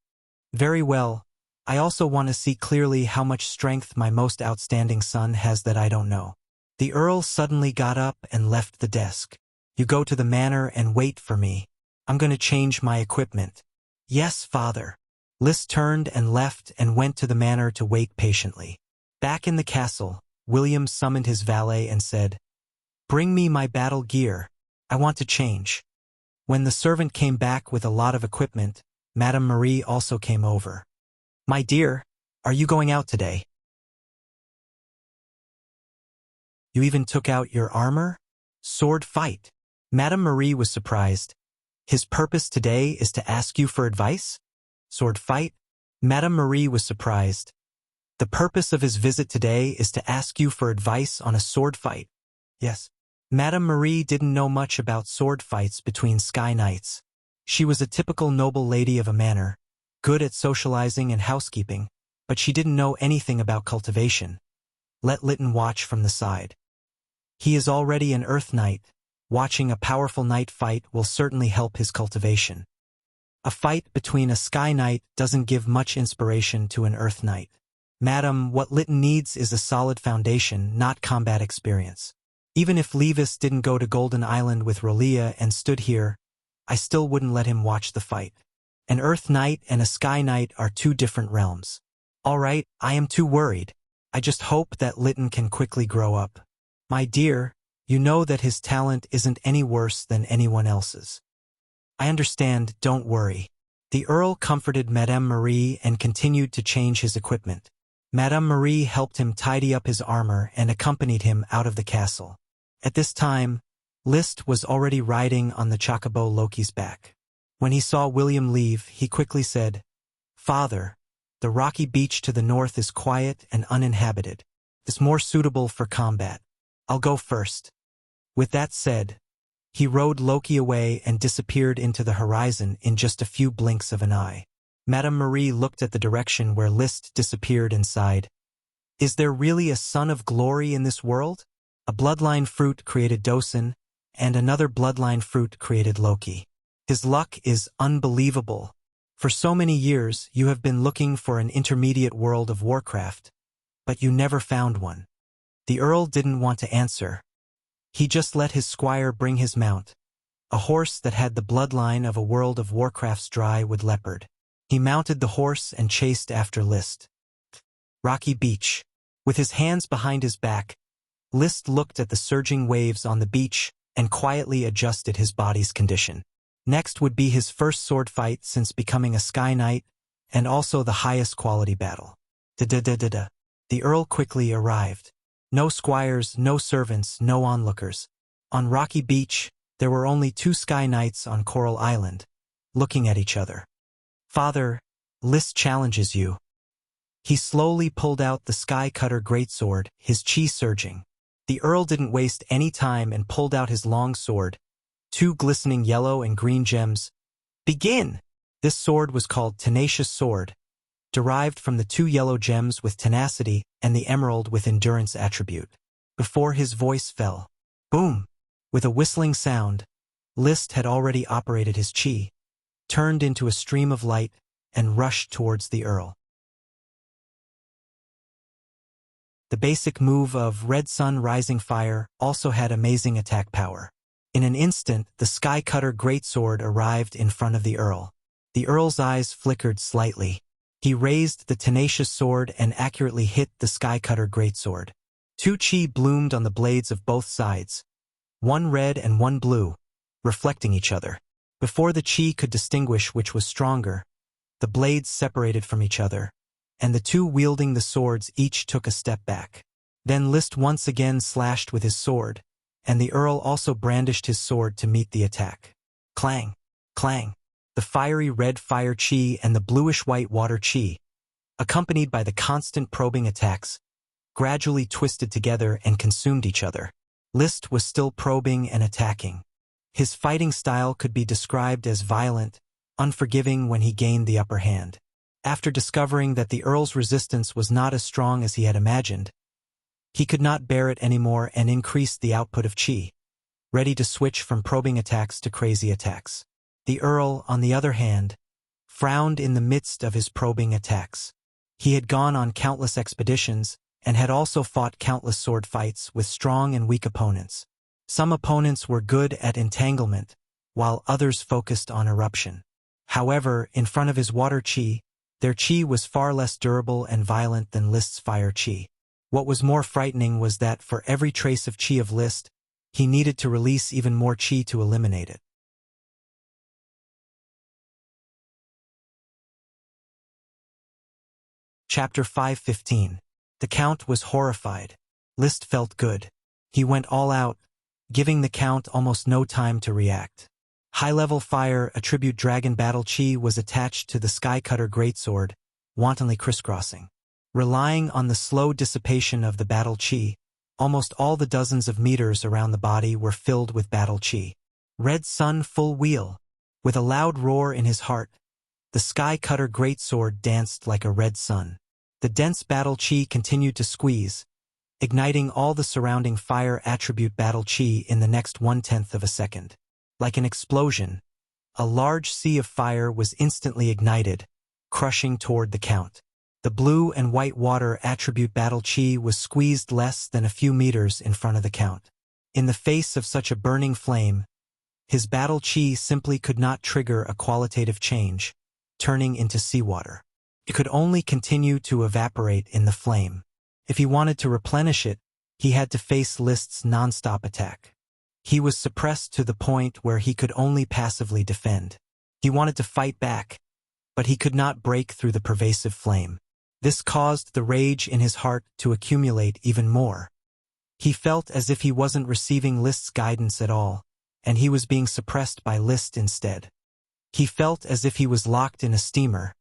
S1: Very well. I also want to see clearly how much strength my most outstanding son has that I don't know. The Earl suddenly got up and left the desk. You go to the manor and wait for me. I'm going to change my equipment. Yes, Father. List turned and left and went to the manor to wait patiently. Back in the castle, William summoned his valet and said, Bring me my battle gear. I want to change. When the servant came back with a lot of equipment, Madame Marie also came over. My dear, are you going out today? You even took out your armor? Sword fight. Madame Marie was surprised. His purpose today is to ask you for advice? Sword fight? Madame Marie was surprised. The purpose of his visit today is to ask you for advice on a sword fight. Yes. Madame Marie didn't know much about sword fights between Sky Knights. She was a typical noble lady of a manor, good at socializing and housekeeping, but she didn't know anything about cultivation. Let Lytton watch from the side. He is already an Earth Knight. Watching a powerful knight fight will certainly help his cultivation. A fight between a Sky Knight doesn't give much inspiration to an Earth Knight. Madam, what Lytton needs is a solid foundation, not combat experience. Even if Levis didn't go to Golden Island with Rolia and stood here, I still wouldn't let him watch the fight. An Earth Knight and a Sky Knight are two different realms. All right, I am too worried. I just hope that Lytton can quickly grow up. My dear, you know that his talent isn't any worse than anyone else's. I understand, don't worry. The Earl comforted Madame Marie and continued to change his equipment. Madame Marie helped him tidy up his armor and accompanied him out of the castle. At this time, List was already riding on the chocobo Loki's back. When he saw William leave, he quickly said, "Father, the rocky beach to the north is quiet and uninhabited. It's more suitable for combat. I'll go first." With that said, he rode Loki away and disappeared into the horizon in just a few blinks of an eye. Madame Marie looked at the direction where List disappeared and sighed. Is there really a son of glory in this world? A bloodline fruit created Dosen, and another bloodline fruit created Loki. His luck is unbelievable. For so many years, you have been looking for an intermediate world of Warcraft, but you never found one. The Earl didn't want to answer. He just let his squire bring his mount, a horse that had the bloodline of a World of Warcraft's dry-wood leopard. He mounted the horse and chased after List. Rocky Beach. With his hands behind his back, List looked at the surging waves on the beach and quietly adjusted his body's condition. Next would be his first sword fight since becoming a Sky Knight, and also the highest quality battle. Da-da-da-da-da. The Earl quickly arrived. No squires, no servants, no onlookers. On Rocky Beach, there were only two Sky Knights on Coral Island, looking at each other. Father, List challenges you. He slowly pulled out the Sky Cutter greatsword, his chi surging. The Earl didn't waste any time and pulled out his long sword, two glistening yellow and green gems. Begin! This sword was called Tenacious Sword, derived from the two yellow gems with tenacity and the emerald with endurance attribute. Before his voice fell, boom! With a whistling sound, List had already operated his chi, turned into a stream of light, and rushed towards the Earl. The basic move of Red Sun Rising Fire also had amazing attack power. In an instant, the Sky Cutter greatsword arrived in front of the Earl. The Earl's eyes flickered slightly. He raised the tenacious sword and accurately hit the Sky Cutter greatsword. Two chi bloomed on the blades of both sides, one red and one blue, reflecting each other. Before the chi could distinguish which was stronger, the blades separated from each other, and the two wielding the swords each took a step back. Then List once again slashed with his sword, and the Earl also brandished his sword to meet the attack. Clang! Clang! The fiery red fire chi and the bluish-white water chi, accompanied by the constant probing attacks, gradually twisted together and consumed each other. List was still probing and attacking. His fighting style could be described as violent, unforgiving when he gained the upper hand. After discovering that the Earl's resistance was not as strong as he had imagined, he could not bear it anymore and increased the output of chi, ready to switch from probing attacks to crazy attacks. The Earl, on the other hand, frowned in the midst of his probing attacks. He had gone on countless expeditions and had also fought countless sword fights with strong and weak opponents. Some opponents were good at entanglement, while others focused on eruption. However, in front of his water chi, their chi was far less durable and violent than List's fire chi. What was more frightening was that for every trace of chi of List, he needed to release even more chi to eliminate it. Chapter 5:15. The Count was horrified. List felt good. He went all out, giving the Count almost no time to react. High-level fire attribute Dragon Battle Chi was attached to the Skycutter Greatsword, wantonly crisscrossing. Relying on the slow dissipation of the Battle Chi, almost all the dozens of meters around the body were filled with Battle Chi. Red Sun full wheel. With a loud roar in his heart, the Skycutter Greatsword danced like a red sun. The dense Battle Chi continued to squeeze, igniting all the surrounding fire attribute Battle Chi in the next 1/10 of a second. Like an explosion, a large sea of fire was instantly ignited, crushing toward the Count. The blue and white water attribute Battle Chi was squeezed less than a few meters in front of the Count. In the face of such a burning flame, his Battle Chi simply could not trigger a qualitative change, turning into seawater. It could only continue to evaporate in the flame. If he wanted to replenish it, he had to face List's non-stop attack. He was suppressed to the point where he could only passively defend. He wanted to fight back, but he could not break through the pervasive flame. This caused the rage in his heart to accumulate even more. He felt as if he wasn't receiving List's guidance at all, and he was being suppressed by List instead. He felt as if he was locked in a steamer,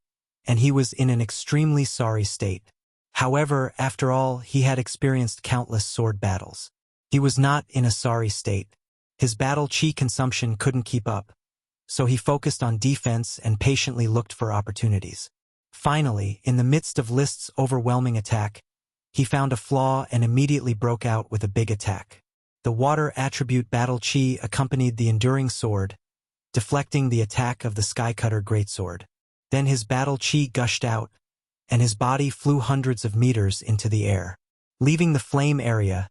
S1: and he was in an extremely sorry state. However, after all, he had experienced countless sword battles. He was not in a sorry state. His Battle Chi consumption couldn't keep up, so he focused on defense and patiently looked for opportunities. Finally, in the midst of List's overwhelming attack, he found a flaw and immediately broke out with a big attack. The water attribute Battle Chi accompanied the enduring sword, deflecting the attack of the Skycutter Greatsword. Then his Battle Chi gushed out, and his body flew hundreds of meters into the air. Leaving the flame area,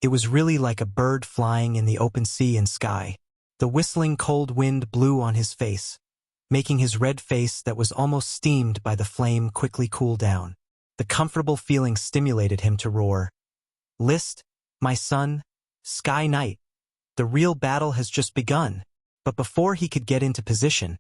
S1: it was really like a bird flying in the open sea and sky. The whistling cold wind blew on his face, making his red face that was almost steamed by the flame quickly cool down. The comfortable feeling stimulated him to roar, "List, my son, Sky Knight, the real battle has just begun." But before he could get into position,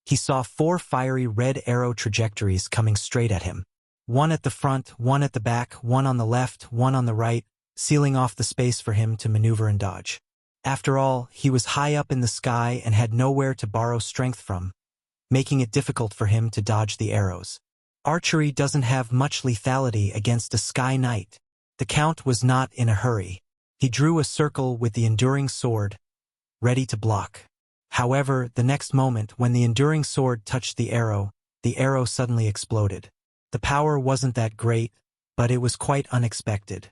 S1: he saw 4 fiery red arrow trajectories coming straight at him. One at the front, one at the back, one on the left, one on the right, sealing off the space for him to maneuver and dodge. After all, he was high up in the sky and had nowhere to borrow strength from, making it difficult for him to dodge the arrows. Archery doesn't have much lethality against a Sky Knight. The Count was not in a hurry. He drew a circle with the enduring sword, ready to block. However, the next moment, when the enduring sword touched the arrow suddenly exploded. The power wasn't that great, but it was quite unexpected.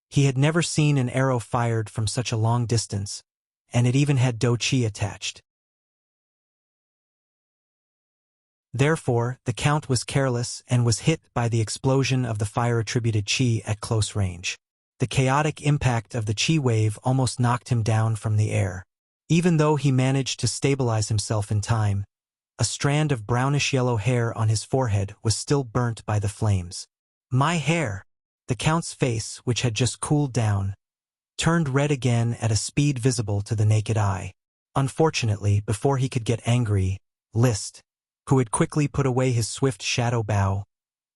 S1: He had never seen an arrow fired from such a long distance, and it even had Do Chi attached. Therefore, the Count was careless and was hit by the explosion of the fire-attributed Chi at close range. The chaotic impact of the Chi wave almost knocked him down from the air. Even though he managed to stabilize himself in time, a strand of brownish-yellow hair on his forehead was still burnt by the flames. "My hair!" The Count's face, which had just cooled down, turned red again at a speed visible to the naked eye. Unfortunately, before he could get angry, List, who had quickly put away his swift shadow bow,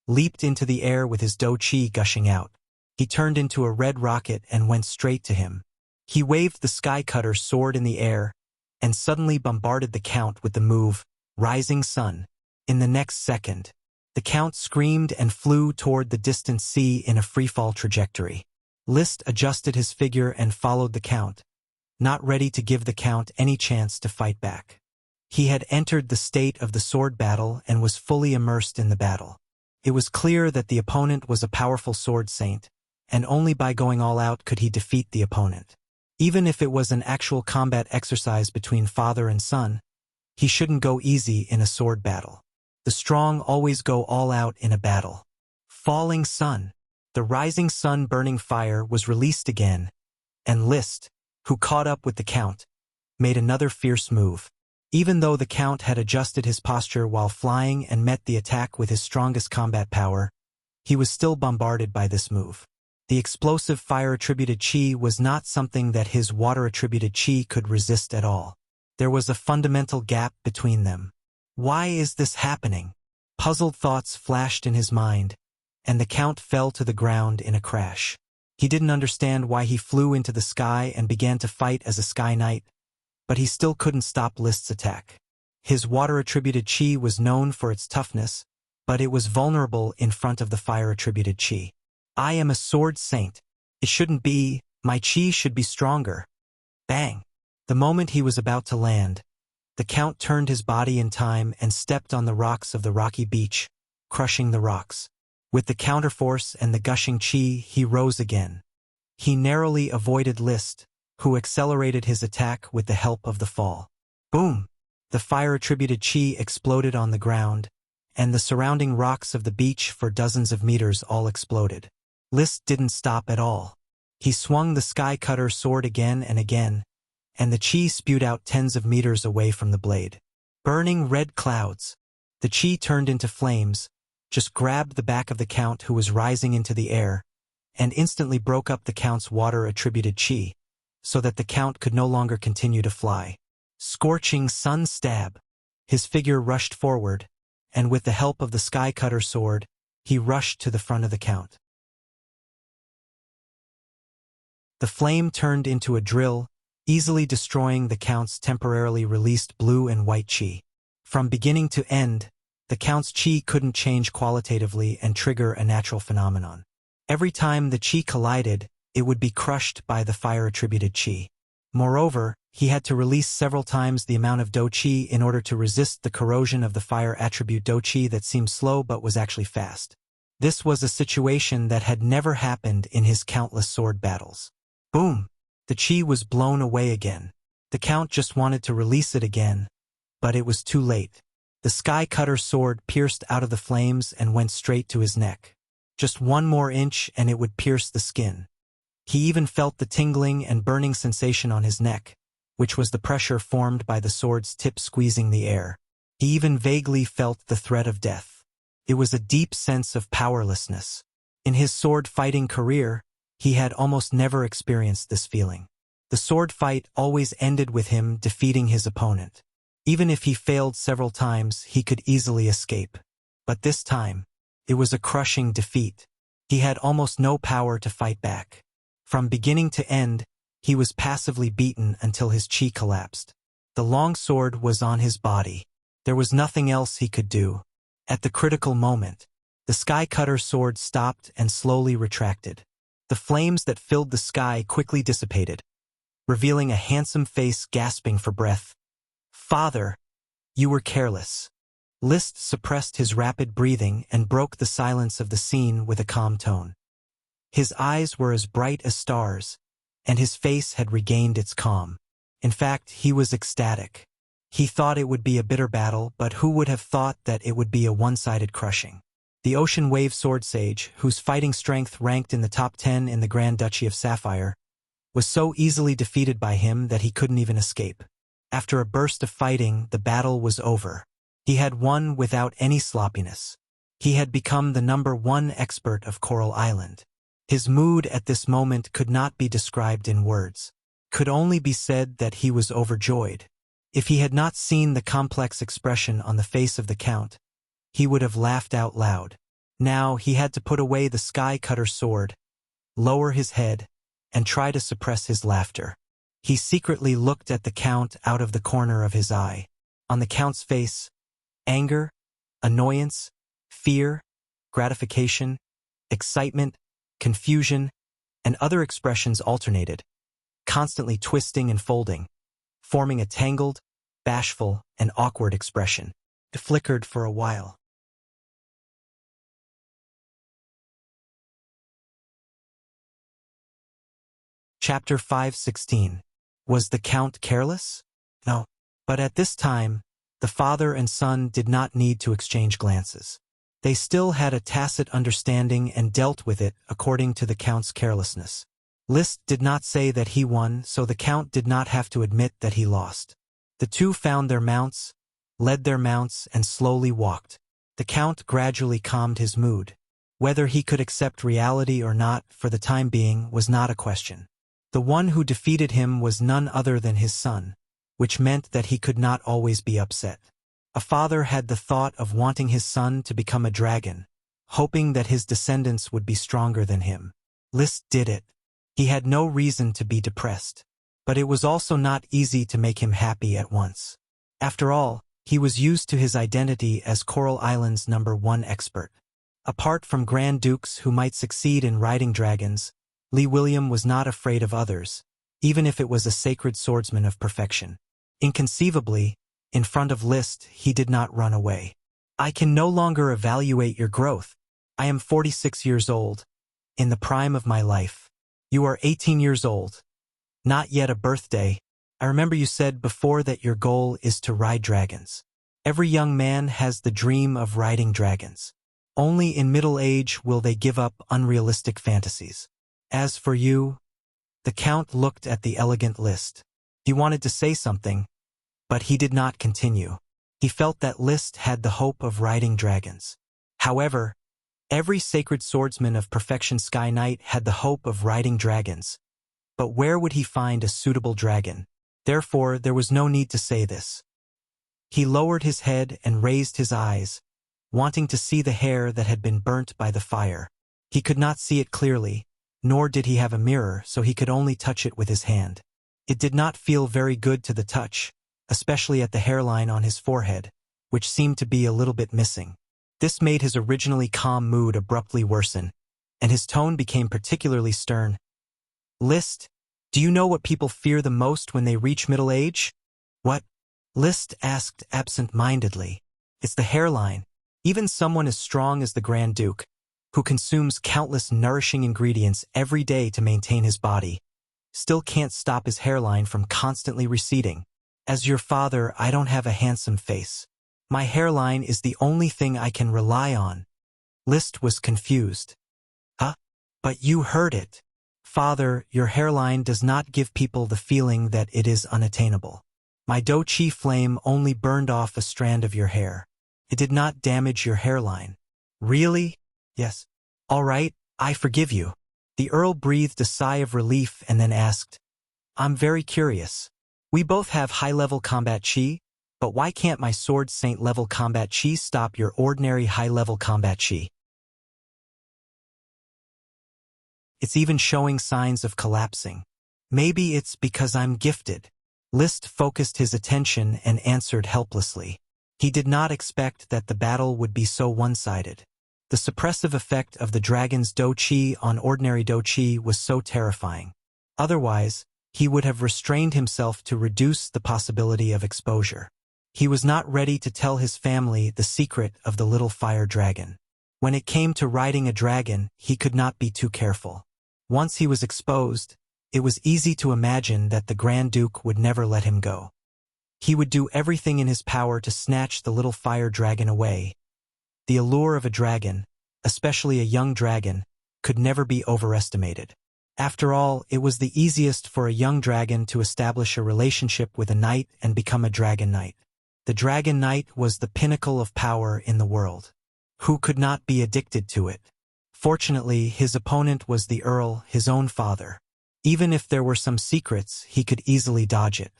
S1: leaped into the air with his Do Chi gushing out. He turned into a red rocket and went straight to him. He waved the Skycutter's sword in the air and suddenly bombarded the Count with the move, Rising Sun. In the next second, the Count screamed and flew toward the distant sea in a freefall trajectory. List adjusted his figure and followed the Count, not ready to give the Count any chance to fight back. He had entered the state of the sword battle and was fully immersed in the battle. It was clear that the opponent was a powerful sword saint, and only by going all out could he defeat the opponent. Even if it was an actual combat exercise between father and son, he shouldn't go easy in a sword battle. The strong always go all out in a battle. Falling Sun. The rising sun burning fire was released again, and List, who caught up with the Count, made another fierce move. Even though the Count had adjusted his posture while flying and met the attack with his strongest combat power, he was still bombarded by this move. The explosive fire-attributed Chi was not something that his water-attributed Chi could resist at all. There was a fundamental gap between them. Why is this happening? Puzzled thoughts flashed in his mind, and the Count fell to the ground in a crash. He didn't understand why he flew into the sky and began to fight as a sky knight, but he still couldn't stop List's attack. His water-attributed chi was known for its toughness, but it was vulnerable in front of the fire-attributed chi. I am a sword saint. It shouldn't be. My chi should be stronger. Bang! The moment he was about to land, the Count turned his body in time and stepped on the rocks of the rocky beach, crushing the rocks. With the counterforce and the gushing chi, he rose again. He narrowly avoided List, who accelerated his attack with the help of the fall. Boom! The fire-attributed chi exploded on the ground, and the surrounding rocks of the beach for dozens of meters all exploded. List didn't stop at all. He swung the sky cutter sword again and again, and the chi spewed out tens of meters away from the blade. Burning red clouds. The chi turned into flames, just grabbed the back of the Count who was rising into the air, and instantly broke up the Count's water-attributed chi, so that the Count could no longer continue to fly. Scorching sun stab. His figure rushed forward, and with the help of the sky cutter sword, he rushed to the front of the Count. The flame turned into a drill, easily destroying the Count's temporarily released blue and white chi. From beginning to end, the Count's chi couldn't change qualitatively and trigger a natural phenomenon. Every time the chi collided, it would be crushed by the fire-attributed chi. Moreover, he had to release several times the amount of do chi in order to resist the corrosion of the fire attribute do chi that seemed slow but was actually fast. This was a situation that had never happened in his countless sword battles. Boom! The chi was blown away again. The Count just wanted to release it again, but it was too late. The sky cutter sword pierced out of the flames and went straight to his neck. Just one more inch and it would pierce the skin. He even felt the tingling and burning sensation on his neck, which was the pressure formed by the sword's tip squeezing the air. He even vaguely felt the threat of death. It was a deep sense of powerlessness. In his sword-fighting career, he had almost never experienced this feeling. The sword fight always ended with him defeating his opponent. Even if he failed several times, he could easily escape. But this time, it was a crushing defeat. He had almost no power to fight back. From beginning to end, he was passively beaten until his chi collapsed. The long sword was on his body. There was nothing else he could do. At the critical moment, the sky cutter sword stopped and slowly retracted. The flames that filled the sky quickly dissipated, revealing a handsome face gasping for breath. "Father, you were careless." List suppressed his rapid breathing and broke the silence of the scene with a calm tone. His eyes were as bright as stars, and his face had regained its calm. In fact, he was ecstatic. He thought it would be a bitter battle, but who would have thought that it would be a one-sided crushing? The Ocean Wave Sword Sage, whose fighting strength ranked in the top 10 in the Grand Duchy of Sapphire, was so easily defeated by him that he couldn't even escape. After a burst of fighting, the battle was over. He had won without any sloppiness. He had become the #1 expert of Coral Island. His mood at this moment could not be described in words. Could only be said that he was overjoyed. If he had not seen the complex expression on the face of the Count, he would have laughed out loud. Now he had to put away the sky cutter sword, lower his head, and try to suppress his laughter. He secretly looked at the Count out of the corner of his eye. On the Count's face, anger, annoyance, fear, gratification, excitement, confusion, and other expressions alternated, constantly twisting and folding, forming a tangled, bashful, and awkward expression. It flickered for a while. Chapter 5:16. Was the Count careless? No. But at this time, the father and son did not need to exchange glances. They still had a tacit understanding and dealt with it according to the Count's carelessness. List did not say that he won, so the Count did not have to admit that he lost. The two found their mounts, led their mounts, and slowly walked. The Count gradually calmed his mood. Whether he could accept reality or not for the time being was not a question. The one who defeated him was none other than his son, which meant that he could not always be upset. A father had the thought of wanting his son to become a dragon, hoping that his descendants would be stronger than him. List did it. He had no reason to be depressed. But it was also not easy to make him happy at once. After all, he was used to his identity as Coral Island's #1 expert. Apart from Grand Dukes who might succeed in riding dragons, Lee William was not afraid of others, even if it was a sacred swordsman of perfection. Inconceivably, in front of List, he did not run away. I can no longer evaluate your growth. I am 46 years old, in the prime of my life. You are 18 years old. Not yet a birthday. I remember you said before that your goal is to ride dragons. Every young man has the dream of riding dragons. Only in middle age will they give up unrealistic fantasies. As for you, the Count looked at the elegant List. He wanted to say something, but he did not continue. He felt that List had the hope of riding dragons. However, every sacred swordsman of perfection Sky Knight had the hope of riding dragons. But where would he find a suitable dragon? Therefore, there was no need to say this. He lowered his head and raised his eyes, wanting to see the hair that had been burnt by the fire. He could not see it clearly, nor did he have a mirror, so he could only touch it with his hand. It did not feel very good to the touch, especially at the hairline on his forehead, which seemed to be a little bit missing. This made his originally calm mood abruptly worsen, and his tone became particularly stern. List, do you know what people fear the most when they reach middle age? What? List asked absent-mindedly. It's the hairline. Even someone as strong as the Grand Duke, who consumes countless nourishing ingredients every day to maintain his body, still can't stop his hairline from constantly receding. As your father, I don't have a handsome face. My hairline is the only thing I can rely on. List was confused. Huh? But you heard it. Father, your hairline does not give people the feeling that it is unattainable. My Do Chi flame only burned off a strand of your hair. It did not damage your hairline. Really? Yes. All right, I forgive you. The Earl breathed a sigh of relief and then asked, I'm very curious. We both have high-level combat chi, but why can't my sword saint-level combat chi stop your ordinary high-level combat chi? It's even showing signs of collapsing. Maybe it's because I'm gifted. List focused his attention and answered helplessly. He did not expect that the battle would be so one-sided. The suppressive effect of the dragon's Do Chi on ordinary Do Chi was so terrifying. Otherwise, he would have restrained himself to reduce the possibility of exposure. He was not ready to tell his family the secret of the little fire dragon. When it came to riding a dragon, he could not be too careful. Once he was exposed, it was easy to imagine that the Grand Duke would never let him go. He would do everything in his power to snatch the little fire dragon away. The allure of a dragon, especially a young dragon, could never be overestimated. After all, it was the easiest for a young dragon to establish a relationship with a knight and become a dragon knight. The dragon knight was the pinnacle of power in the world. Who could not be addicted to it? Fortunately, his opponent was the Earl, his own father. Even if there were some secrets, he could easily dodge it.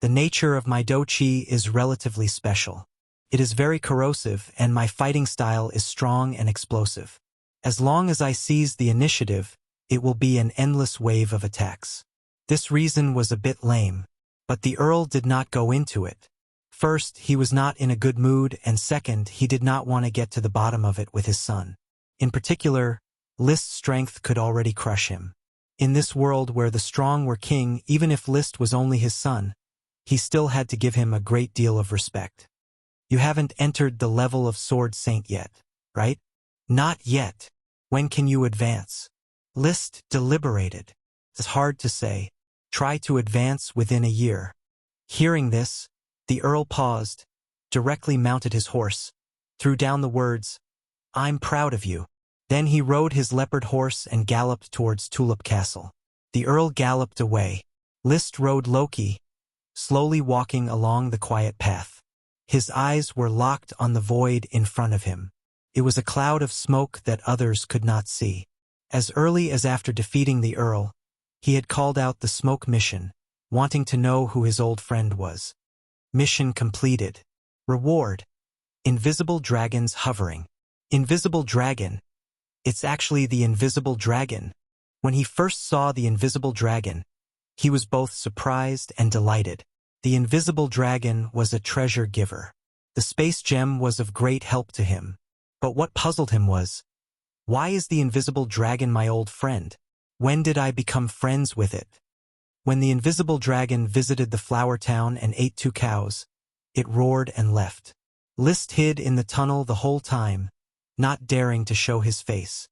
S1: The nature of my Do Chi is relatively special. It is very corrosive, and my fighting style is strong and explosive. As long as I seize the initiative, it will be an endless wave of attacks. This reason was a bit lame, but the Earl did not go into it. First, he was not in a good mood, and second, he did not want to get to the bottom of it with his son. In particular, List's strength could already crush him. In this world where the strong were king, even if List was only his son, he still had to give him a great deal of respect. You haven't entered the level of Sword Saint yet, right? Not yet. When can you advance? List deliberated. It's hard to say. Try to advance within a year. Hearing this, the Earl paused, directly mounted his horse, threw down the words, I'm proud of you. Then he rode his leopard horse and galloped towards Tulip Castle. The Earl galloped away. List rode Loki, slowly walking along the quiet path. His eyes were locked on the void in front of him. It was a cloud of smoke that others could not see. As early as after defeating the Earl, he had called out the smoke mission, wanting to know who his old friend was. Mission completed. Reward. Invisible dragons hovering. Invisible dragon. It's actually the invisible dragon. When he first saw the invisible dragon, he was both surprised and delighted. The invisible dragon was a treasure giver. The space gem was of great help to him. But what puzzled him was, why is the invisible dragon my old friend? When did I become friends with it? When the invisible dragon visited the flower town and ate 2 cows, it roared and left. Liszt hid in the tunnel the whole time, not daring to show his face.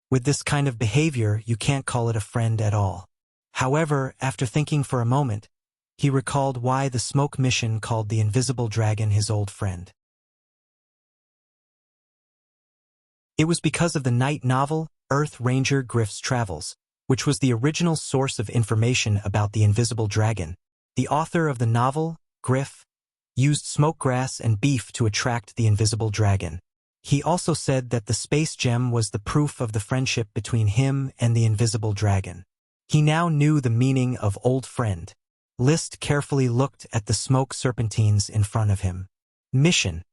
S1: With this kind of behavior, you can't call it a friend at all. However, after thinking for a moment, he recalled why the smoke mission called the invisible dragon his old friend. It was because of the night novel, Earth Ranger Griff's Travels, which was the original source of information about the invisible dragon. The author of the novel, Griff, used smokegrass and beef to attract the invisible dragon. He also said that the space gem was the proof of the friendship between him and the invisible dragon. He now knew the meaning of old friend. Liszt carefully looked at the smoke serpentines in front of him. Mission.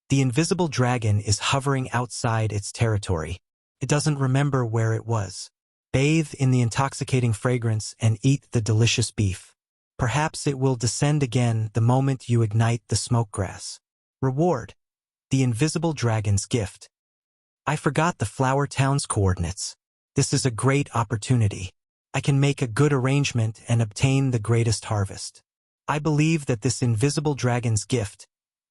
S1: The invisible dragon is hovering outside its territory. It doesn't remember where it was. Bathe in the intoxicating fragrance and eat the delicious beef. Perhaps it will descend again the moment you ignite the smokegrass. Reward. The invisible dragon's gift. I forgot the flower town's coordinates. This is a great opportunity. I can make a good arrangement and obtain the greatest harvest. I believe that this invisible dragon's gift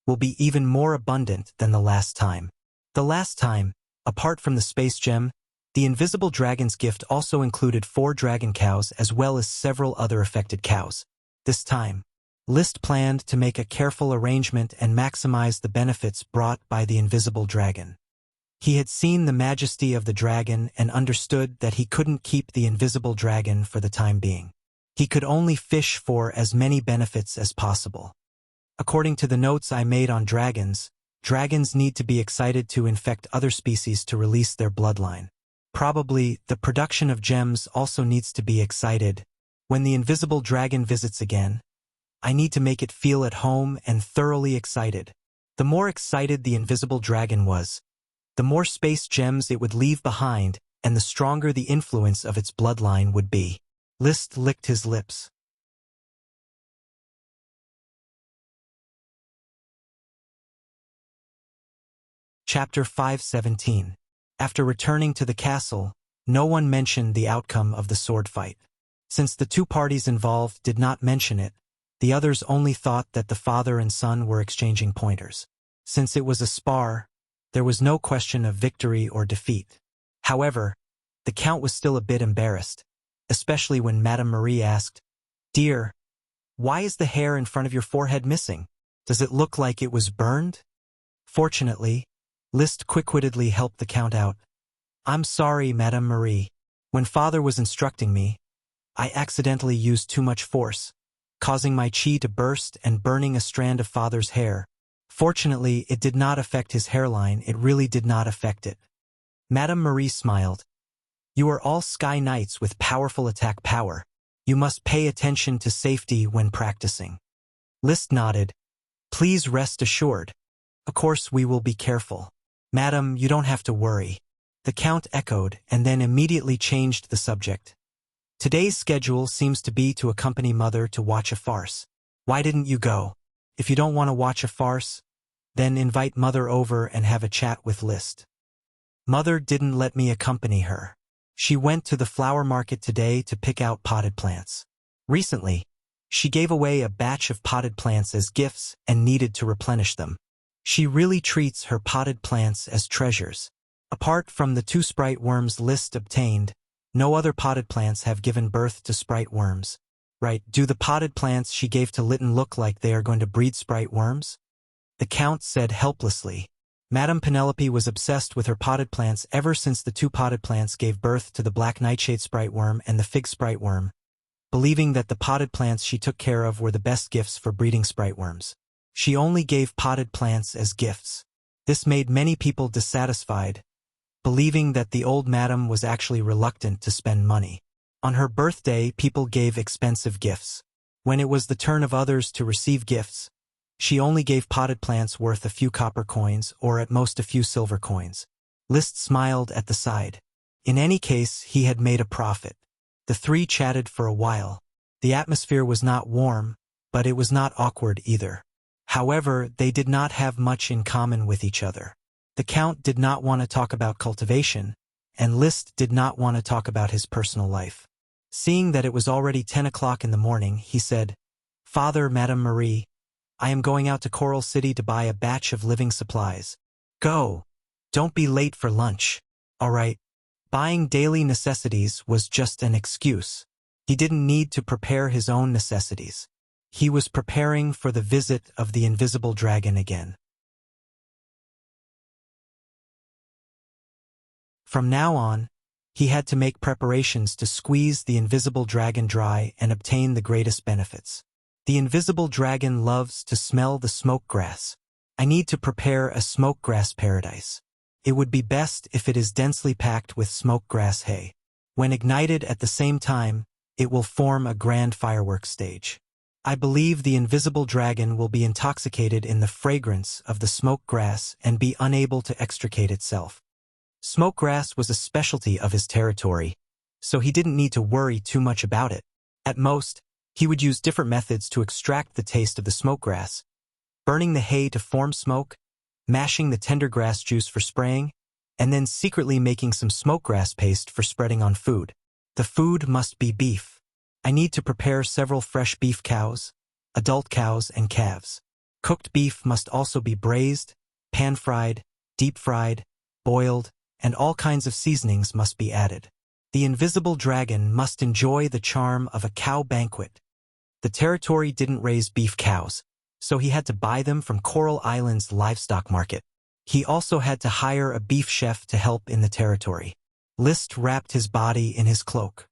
S1: will be even more abundant than the last time. The last time, apart from the space gem, the invisible dragon's gift also included 4 dragon cows as well as several other affected cows. This time, Liszt planned to make a careful arrangement and maximize the benefits brought by the invisible dragon. He had seen the majesty of the dragon and understood that he couldn't keep the invisible dragon for the time being. He could only fish for as many benefits as possible. According to the notes I made on dragons, dragons need to be excited to infect other species to release their bloodline. Probably, the production of gems also needs to be excited. When the invisible dragon visits again, I need to make it feel at home and thoroughly excited. The more excited the invisible dragon was, the more space gems it would leave behind and the stronger the influence of its bloodline would be. Liszt licked his lips. Chapter 517. After returning to the castle, no one mentioned the outcome of the sword fight. Since the 2 parties involved did not mention it, the others only thought that the father and son were exchanging pointers. Since it was a spar, there was no question of victory or defeat. However, the Count was still a bit embarrassed, especially when Madame Marie asked, "Dear, why is the hair in front of your forehead missing? Does it look like it was burned?" Fortunately, Liszt quick-wittedly helped the Count out. "I'm sorry, Madame Marie. When father was instructing me, I accidentally used too much force, causing my chi to burst and burning a strand of father's hair. Fortunately, it did not affect his hairline, it really did not affect it." Madame Marie smiled. "You are all Sky Knights with powerful attack power. You must pay attention to safety when practicing." Liszt nodded. "Please rest assured. Of course we will be careful." "Madam, you don't have to worry." The Count echoed and then immediately changed the subject. "Today's schedule seems to be to accompany Mother to watch a farce. Why didn't you go? If you don't want to watch a farce, then invite Mother over and have a chat with Liszt." "Mother didn't let me accompany her. She went to the flower market today to pick out potted plants. Recently, she gave away a batch of potted plants as gifts and needed to replenish them. She really treats her potted plants as treasures. Apart from the 2 sprite worms Liszt obtained, no other potted plants have given birth to sprite worms. Right, do the potted plants she gave to Lytton look like they are going to breed sprite worms?" The Count said helplessly. Madame Penelope was obsessed with her potted plants ever since the 2 potted plants gave birth to the black nightshade sprite worm and the fig sprite worm, believing that the potted plants she took care of were the best gifts for breeding sprite worms. She only gave potted plants as gifts. This made many people dissatisfied, believing that the old madam was actually reluctant to spend money. On her birthday, people gave expensive gifts. When it was the turn of others to receive gifts, she only gave potted plants worth a few copper coins or at most a few silver coins. Liszt smiled at the side. In any case, he had made a profit. The three chatted for a while. The atmosphere was not warm, but it was not awkward either. However, they did not have much in common with each other. The Count did not want to talk about cultivation, and Liszt did not want to talk about his personal life. Seeing that it was already 10 o'clock in the morning, he said, "Father, Madame Marie, I am going out to Coral City to buy a batch of living supplies. Go. Don't be late for lunch." All right. Buying daily necessities was just an excuse. He didn't need to prepare his own necessities. He was preparing for the visit of the invisible dragon again. From now on, he had to make preparations to squeeze the invisible dragon dry and obtain the greatest benefits. The invisible dragon loves to smell the smoke grass. I need to prepare a smoke grass paradise. It would be best if it is densely packed with smoke grass hay. When ignited at the same time, it will form a grand fireworks stage. I believe the invisible dragon will be intoxicated in the fragrance of the smoke grass and be unable to extricate itself. Smoke grass was a specialty of his territory, so he didn't need to worry too much about it. At most, he would use different methods to extract the taste of the smoke grass: burning the hay to form smoke, mashing the tender grass juice for spraying, and then secretly making some smoke grass paste for spreading on food. The food must be beef. I need to prepare several fresh beef cows, adult cows and calves. Cooked beef must also be braised, pan-fried, deep-fried, boiled, and all kinds of seasonings must be added. The invisible dragon must enjoy the charm of a cow banquet. The territory didn't raise beef cows, so he had to buy them from Coral Island's livestock market. He also had to hire a beef chef to help in the territory. Liszt wrapped his body in his cloak.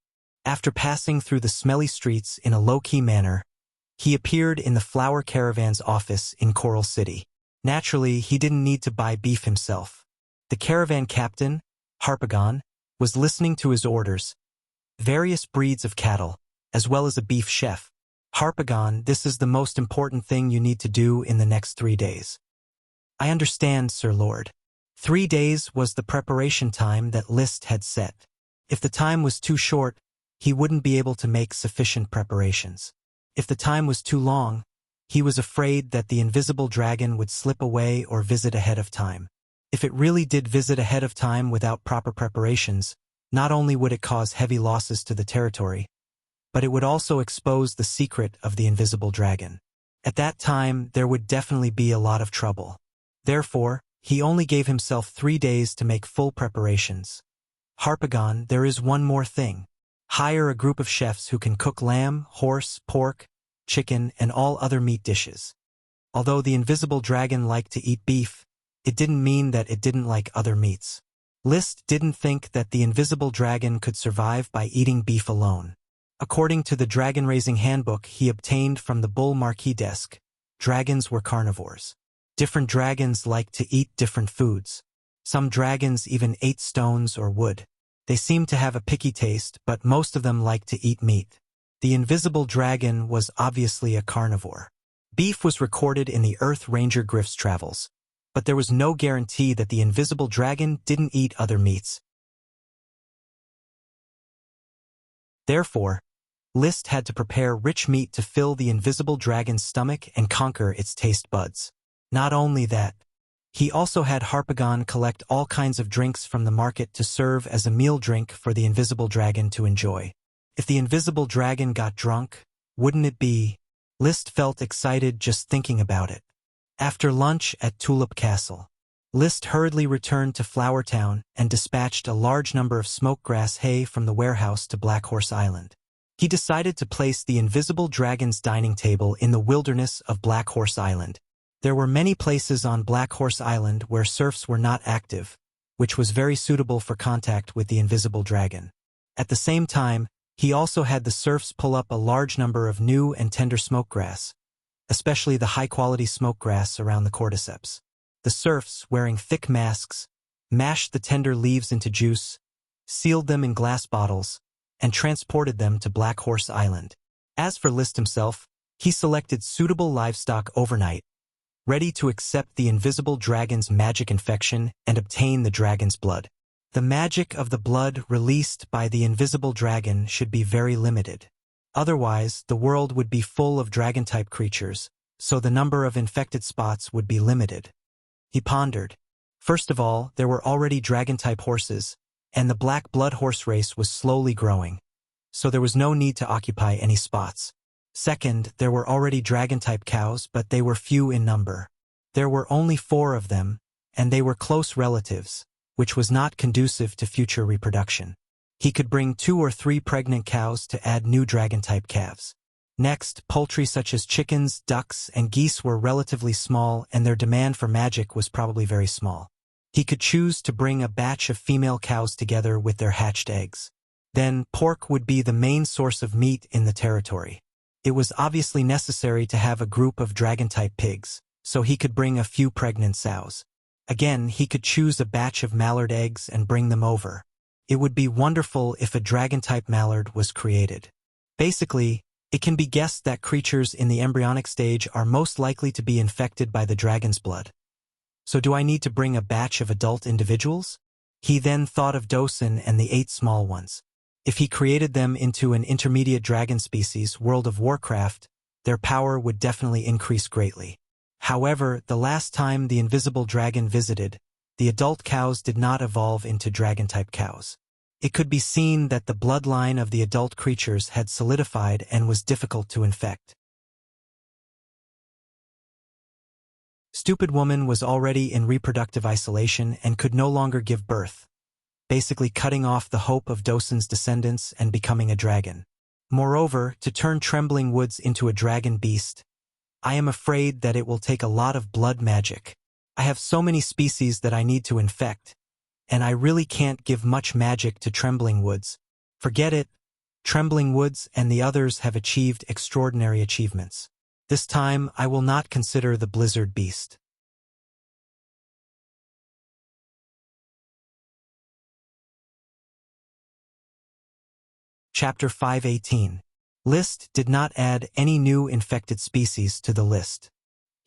S1: After passing through the smelly streets in a low-key manner, he appeared in the flower caravan's office in Coral City. Naturally, he didn't need to buy beef himself. The caravan captain, Harpagon, was listening to his orders: various breeds of cattle, as well as a beef chef. Harpagon, this is the most important thing you need to do in the next 3 days. I understand, Sir Lord. 3 days was the preparation time that Liszt had set. If the time was too short, he wouldn't be able to make sufficient preparations. If the time was too long, he was afraid that the invisible dragon would slip away or visit ahead of time. If it really did visit ahead of time without proper preparations, not only would it cause heavy losses to the territory, but it would also expose the secret of the invisible dragon. At that time, there would definitely be a lot of trouble. Therefore, he only gave himself 3 days to make full preparations. Harpagon, there is one more thing. Hire a group of chefs who can cook lamb, horse, pork, chicken, and all other meat dishes. Although the invisible dragon liked to eat beef, it didn't mean that it didn't like other meats. Liszt didn't think that the invisible dragon could survive by eating beef alone. According to the dragon-raising handbook he obtained from the Bull Marquis desk, dragons were carnivores. Different dragons liked to eat different foods. Some dragons even ate stones or wood. They seemed to have a picky taste, but most of them liked to eat meat. The invisible dragon was obviously a carnivore. Beef was recorded in the Earth Ranger Griff's travels, but there was no guarantee that the invisible dragon didn't eat other meats. Therefore, Liszt had to prepare rich meat to fill the invisible dragon's stomach and conquer its taste buds. Not only that, he also had Harpagon collect all kinds of drinks from the market to serve as a meal drink for the invisible dragon to enjoy. If the invisible dragon got drunk, wouldn't it be? Liszt felt excited just thinking about it. After lunch at Tulip Castle, Liszt hurriedly returned to Flower Town and dispatched a large number of smoke grass hay from the warehouse to Black Horse Island. He decided to place the invisible dragon's dining table in the wilderness of Black Horse Island. There were many places on Black Horse Island where serfs were not active, which was very suitable for contact with the invisible dragon. At the same time, he also had the serfs pull up a large number of new and tender smoke grass, especially the high-quality smoke grass around the cordyceps. The serfs, wearing thick masks, mashed the tender leaves into juice, sealed them in glass bottles, and transported them to Black Horse Island. As for Liszt himself, he selected suitable livestock overnight, ready to accept the invisible dragon's magic infection and obtain the dragon's blood. The magic of the blood released by the invisible dragon should be very limited. Otherwise, the world would be full of dragon-type creatures, so the number of infected spots would be limited. He pondered. First of all, there were already dragon-type horses, and the black blood horse race was slowly growing, so there was no need to occupy any spots. Second, there were already dragon-type cows, but they were few in number. There were only 4 of them, and they were close relatives, which was not conducive to future reproduction. He could bring 2 or 3 pregnant cows to add new dragon-type calves. Next, poultry such as chickens, ducks, and geese were relatively small, and their demand for magic was probably very small. He could choose to bring a batch of female cows together with their hatched eggs. Then, pork would be the main source of meat in the territory. It was obviously necessary to have a group of dragon-type pigs, so he could bring a few pregnant sows. Again, he could choose a batch of mallard eggs and bring them over. It would be wonderful if a dragon-type mallard was created. Basically, it can be guessed that creatures in the embryonic stage are most likely to be infected by the dragon's blood. So do I need to bring a batch of adult individuals? He then thought of Dosun and the 8 small ones. If he created them into an intermediate dragon species, World of Warcraft, their power would definitely increase greatly. However, the last time the invisible dragon visited, the adult cows did not evolve into dragon-type cows. It could be seen that the bloodline of the adult creatures had solidified and was difficult to infect. Stupid Woman was already in reproductive isolation and could no longer give birth, basically cutting off the hope of Dosun's descendants and becoming a dragon. Moreover, to turn Trembling Woods into a dragon beast, I am afraid that it will take a lot of blood magic. I have so many species that I need to infect, and I really can't give much magic to Trembling Woods. Forget it. Trembling Woods and the others have achieved extraordinary achievements. This time, I will not consider the Blizzard Beast. Chapter 518. List did not add any new infected species to the list.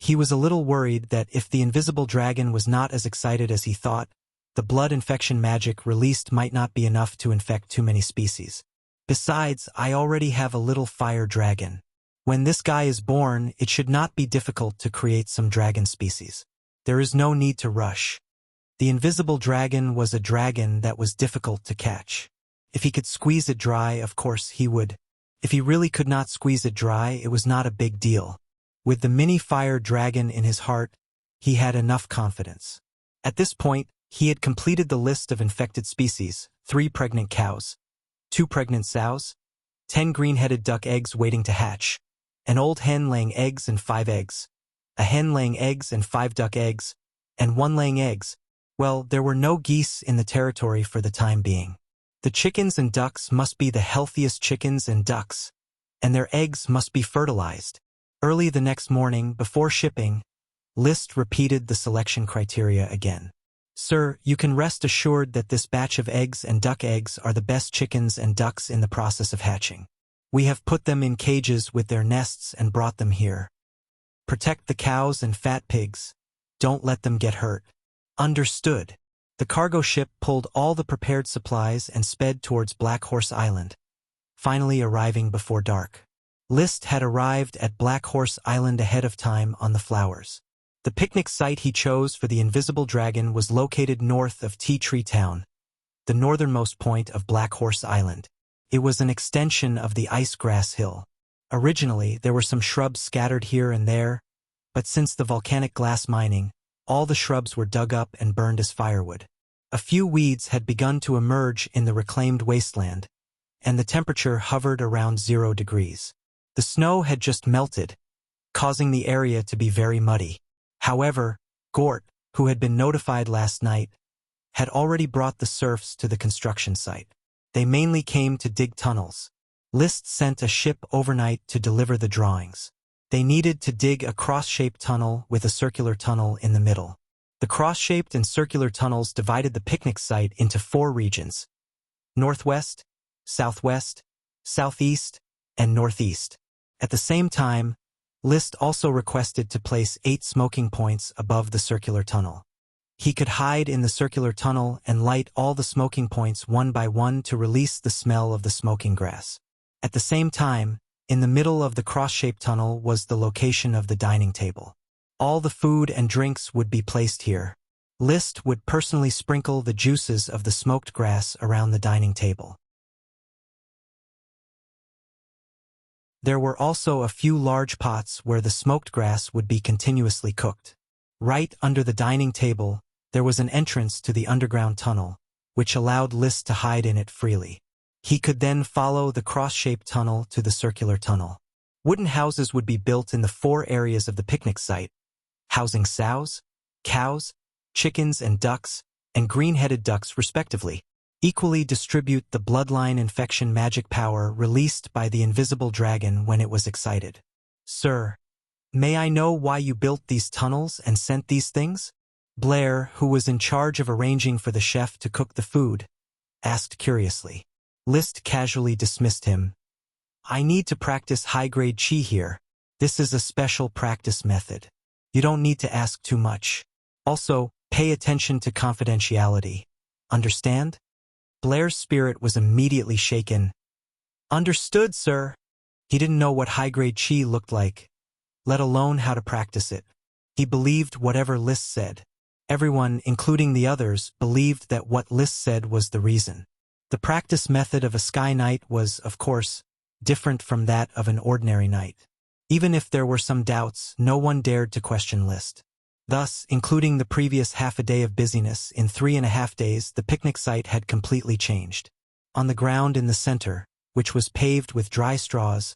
S1: He was a little worried that if the invisible dragon was not as excited as he thought, the blood infection magic released might not be enough to infect too many species. Besides, I already have a little fire dragon. When this guy is born, it should not be difficult to create some dragon species. There is no need to rush. The invisible dragon was a dragon that was difficult to catch. If he could squeeze it dry, of course he would. If he really could not squeeze it dry, it was not a big deal. With the mini fire dragon in his heart, he had enough confidence. At this point, he had completed the list of infected species: 3 pregnant cows, 2 pregnant sows, 10 green-headed duck eggs waiting to hatch, an old hen laying eggs and 5 eggs, a hen laying eggs and 5 duck eggs, and 1 laying eggs. Well, there were no geese in the territory for the time being. The chickens and ducks must be the healthiest chickens and ducks, and their eggs must be fertilized. Early the next morning, before shipping, List repeated the selection criteria again. Sir, you can rest assured that this batch of eggs and duck eggs are the best chickens and ducks in the process of hatching. We have put them in cages with their nests and brought them here. Protect the cows and fat pigs. Don't let them get hurt. Understood. The cargo ship pulled all the prepared supplies and sped towards Black Horse Island, finally arriving before dark. List had arrived at Black Horse Island ahead of time on the flowers. The picnic site he chose for the invisible dragon was located north of Tea Tree Town, the northernmost point of Black Horse Island. It was an extension of the Ice Grass Hill. Originally, there were some shrubs scattered here and there, but since the volcanic glass mining, all the shrubs were dug up and burned as firewood. A few weeds had begun to emerge in the reclaimed wasteland, and the temperature hovered around 0 degrees. The snow had just melted, causing the area to be very muddy. However, Gort, who had been notified last night, had already brought the serfs to the construction site. They mainly came to dig tunnels. List sent a ship overnight to deliver the drawings. They needed to dig a cross-shaped tunnel with a circular tunnel in the middle. The cross-shaped and circular tunnels divided the picnic site into 4 regions: northwest, southwest, southeast, and northeast. At the same time, List also requested to place 8 smoking points above the circular tunnel. He could hide in the circular tunnel and light all the smoking points one by one to release the smell of the smoking grass. At the same time, in the middle of the cross-shaped tunnel was the location of the dining table. All the food and drinks would be placed here. List would personally sprinkle the juices of the smoked grass around the dining table. There were also a few large pots where the smoked grass would be continuously cooked. Right under the dining table, there was an entrance to the underground tunnel, which allowed List to hide in it freely. He could then follow the cross-shaped tunnel to the circular tunnel. Wooden houses would be built in the 4 areas of the picnic site, housing sows, cows, chickens and ducks, and green-headed ducks respectively. Equally distribute the bloodline infection magic power released by the invisible dragon when it was excited. Sir, may I know why you built these tunnels and sent these things? Blair, who was in charge of arranging for the chef to cook the food, asked curiously. List casually dismissed him. I need to practice high-grade chi here. This is a special practice method. You don't need to ask too much. Also, pay attention to confidentiality. Understand? Blair's spirit was immediately shaken. Understood, sir. He didn't know what high-grade chi looked like, let alone how to practice it. He believed whatever List said. Everyone, including the others, believed that what List said was the reason. The practice method of a sky knight was, of course, different from that of an ordinary knight. Even if there were some doubts, no one dared to question List. Thus, including the previous half a day of busyness, in 3.5 days the picnic site had completely changed. On the ground in the center, which was paved with dry straws,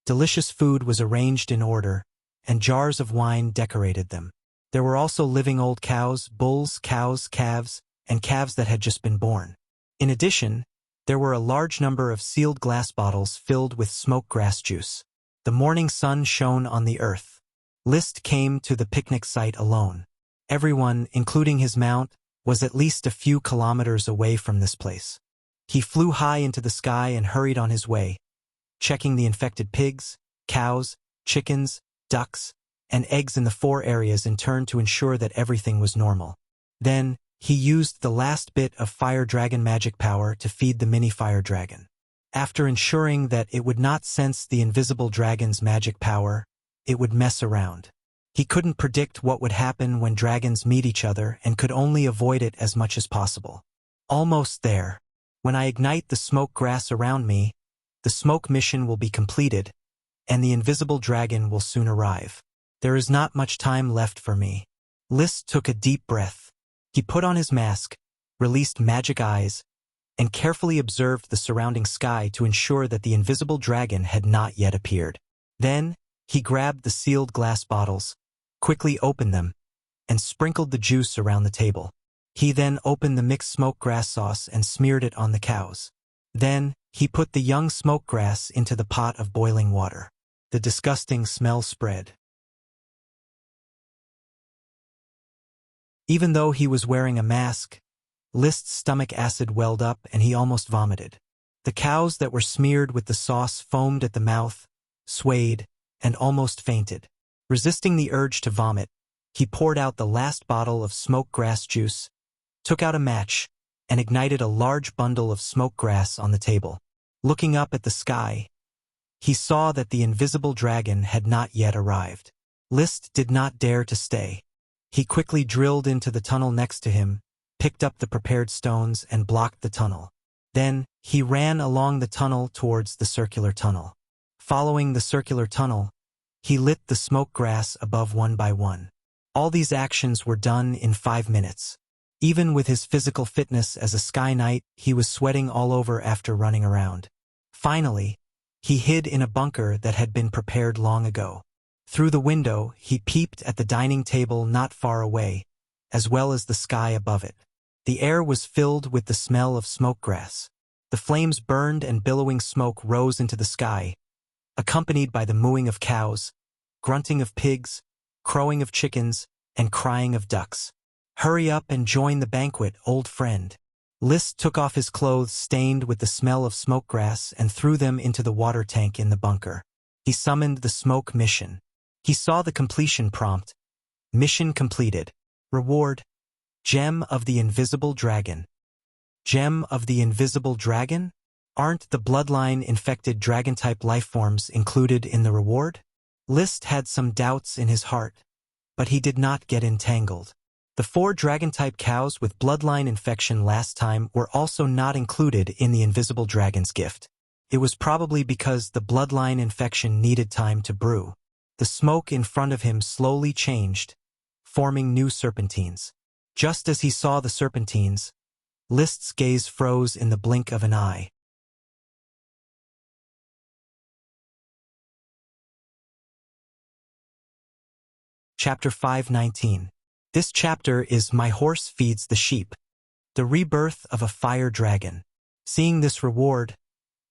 S1: delicious food was arranged in order, and jars of wine decorated them. There were also living old cows, bulls, cows, calves, and calves that had just been born. In addition, there were a large number of sealed glass bottles filled with smoked grass juice. The morning sun shone on the earth. List came to the picnic site alone. Everyone, including his mount, was at least a few kilometers away from this place. He flew high into the sky and hurried on his way, checking the infected pigs, cows, chickens, ducks, and eggs in the 4 areas in turn to ensure that everything was normal. Then, he used the last bit of fire dragon magic power to feed the mini fire dragon. After ensuring that it would not sense the invisible dragon's magic power, it would mess around. He couldn't predict what would happen when dragons meet each other and could only avoid it as much as possible. Almost there. When I ignite the smoke grass around me, the smoke mission will be completed, and the invisible dragon will soon arrive. There is not much time left for me. List took a deep breath. He put on his mask, released magic eyes, and carefully observed the surrounding sky to ensure that the invisible dragon had not yet appeared. Then, he grabbed the sealed glass bottles, quickly opened them, and sprinkled the juice around the table. He then opened the mixed smoke grass sauce and smeared it on the cows. Then, he put the young smoke grass into the pot of boiling water. The disgusting smell spread. Even though he was wearing a mask, List's stomach acid welled up and he almost vomited. The cows that were smeared with the sauce foamed at the mouth, swayed, and almost fainted. Resisting the urge to vomit, he poured out the last bottle of smoked grass juice, took out a match, and ignited a large bundle of smoked grass on the table. Looking up at the sky, he saw that the invisible dragon had not yet arrived. List did not dare to stay. He quickly drilled into the tunnel next to him, picked up the prepared stones and blocked the tunnel. Then, he ran along the tunnel towards the circular tunnel. Following the circular tunnel, he lit the smoke grass above one by one. All these actions were done in 5 minutes. Even with his physical fitness as a sky knight, he was sweating all over after running around. Finally, he hid in a bunker that had been prepared long ago. Through the window, he peeped at the dining table not far away, as well as the sky above it. The air was filled with the smell of smoke grass. The flames burned and billowing smoke rose into the sky, accompanied by the mooing of cows, grunting of pigs, crowing of chickens, and crying of ducks. Hurry up and join the banquet, old friend. List took off his clothes stained with the smell of smoke grass and threw them into the water tank in the bunker. He summoned the smoke mission. He saw the completion prompt. Mission completed. Reward: Gem of the Invisible Dragon. Gem of the Invisible Dragon? Aren't the bloodline-infected dragon-type lifeforms included in the reward? List had some doubts in his heart, but he did not get entangled. The 4 dragon-type cows with bloodline infection last time were also not included in the Invisible Dragon's gift. It was probably because the bloodline infection needed time to brew. The smoke in front of him slowly changed, forming new serpentines. Just as he saw the serpentines, List's gaze froze in the blink of an eye. Chapter 519. This chapter is My Horse Feeds the Sheep. The rebirth of a fire dragon. Seeing this reward,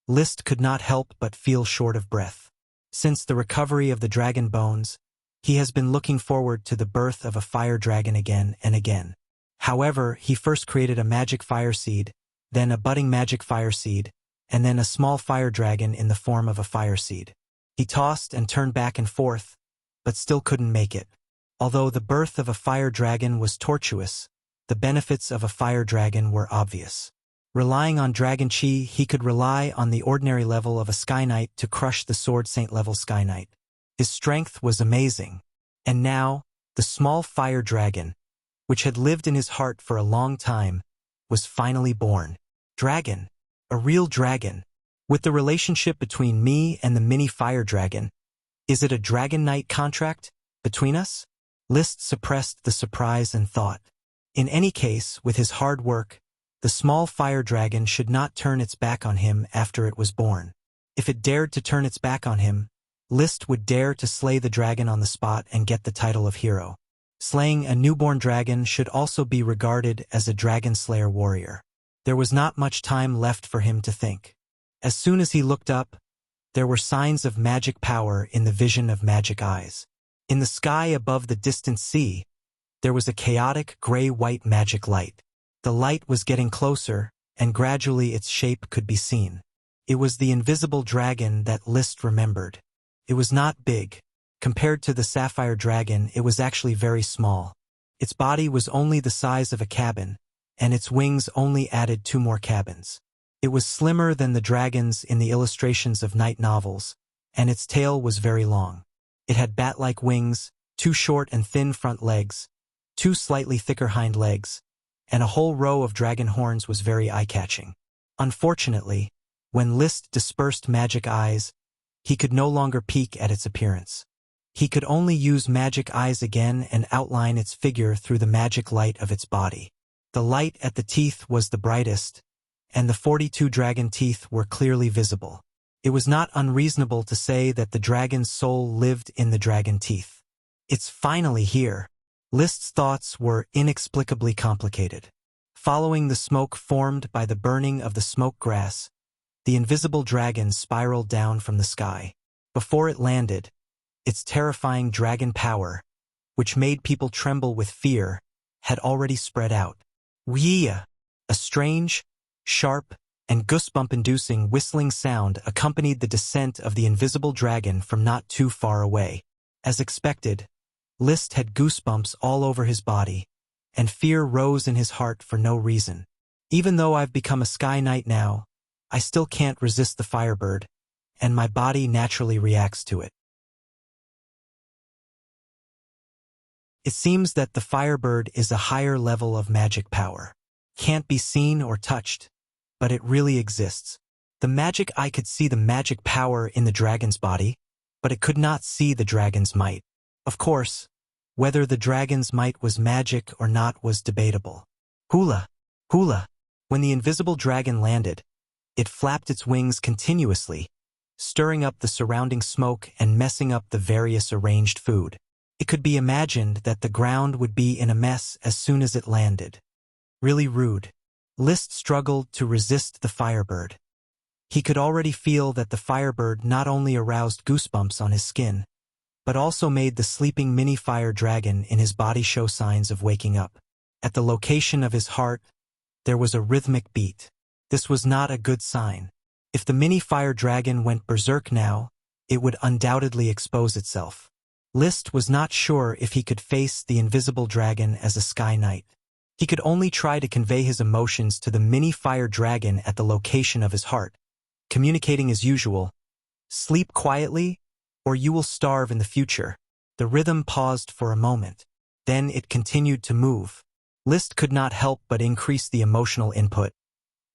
S1: List could not help but feel short of breath. Since the recovery of the dragon bones, he has been looking forward to the birth of a fire dragon again and again. However, he first created a magic fire seed, then a budding magic fire seed, and then a small fire dragon in the form of a fire seed. He tossed and turned back and forth, but still couldn't make it. Although the birth of a fire dragon was tortuous, the benefits of a fire dragon were obvious. Relying on dragon chi, he could rely on the ordinary level of a Sky Knight to crush the Sword Saint level Sky Knight. His strength was amazing. And now, the small fire dragon, which had lived in his heart for a long time, was finally born. Dragon. A real dragon. With the relationship between me and the mini fire dragon, is it a Dragon Knight contract between us? List suppressed the surprise and thought. In any case, with his hard work, the small fire dragon should not turn its back on him after it was born. If it dared to turn its back on him, List would dare to slay the dragon on the spot and get the title of hero. Slaying a newborn dragon should also be regarded as a dragon slayer warrior. There was not much time left for him to think. As soon as he looked up, there were signs of magic power in the vision of magic eyes. In the sky above the distant sea, there was a chaotic gray-white magic light. The light was getting closer, and gradually its shape could be seen. It was the invisible dragon that List remembered. It was not big. Compared to the sapphire dragon, it was actually very small. Its body was only the size of a cabin, and its wings only added 2 more cabins. It was slimmer than the dragons in the illustrations of night novels, and its tail was very long. It had bat-like wings, 2 short and thin front legs, 2 slightly thicker hind legs, and a whole row of dragon horns was very eye-catching. Unfortunately, when List dispersed magic eyes, he could no longer peek at its appearance. He could only use magic eyes again and outline its figure through the magic light of its body. The light at the teeth was the brightest, and the 42 dragon teeth were clearly visible. It was not unreasonable to say that the dragon's soul lived in the dragon teeth. It's finally here. List's thoughts were inexplicably complicated. Following the smoke formed by the burning of the smoke grass, the invisible dragon spiraled down from the sky. Before it landed, its terrifying dragon power, which made people tremble with fear, had already spread out. Wuxia! A strange, sharp, and goosebump-inducing whistling sound accompanied the descent of the invisible dragon from not too far away. As expected, List had goosebumps all over his body, and fear rose in his heart for no reason. Even though I've become a Sky Knight now, I still can't resist the Firebird, and my body naturally reacts to it. It seems that the Firebird is a higher level of magic power. Can't be seen or touched, but it really exists. The magic eye could see the magic power in the dragon's body, but it could not see the dragon's might. Of course, whether the dragon's might was magic or not was debatable. Hula! Hula! When the invisible dragon landed, it flapped its wings continuously, stirring up the surrounding smoke and messing up the various arranged food. It could be imagined that the ground would be in a mess as soon as it landed. Really rude. List struggled to resist the Firebird. He could already feel that the Firebird not only aroused goosebumps on his skin, but also made the sleeping mini fire dragon in his body show signs of waking up. At the location of his heart, there was a rhythmic beat. This was not a good sign. If the mini fire dragon went berserk now, it would undoubtedly expose itself. List was not sure if he could face the invisible dragon as a Sky Knight. He could only try to convey his emotions to the mini fire dragon at the location of his heart, communicating as usual, "Sleep quietly, or you will starve in the future." The rhythm paused for a moment. Then it continued to move. Liszt could not help but increase the emotional input.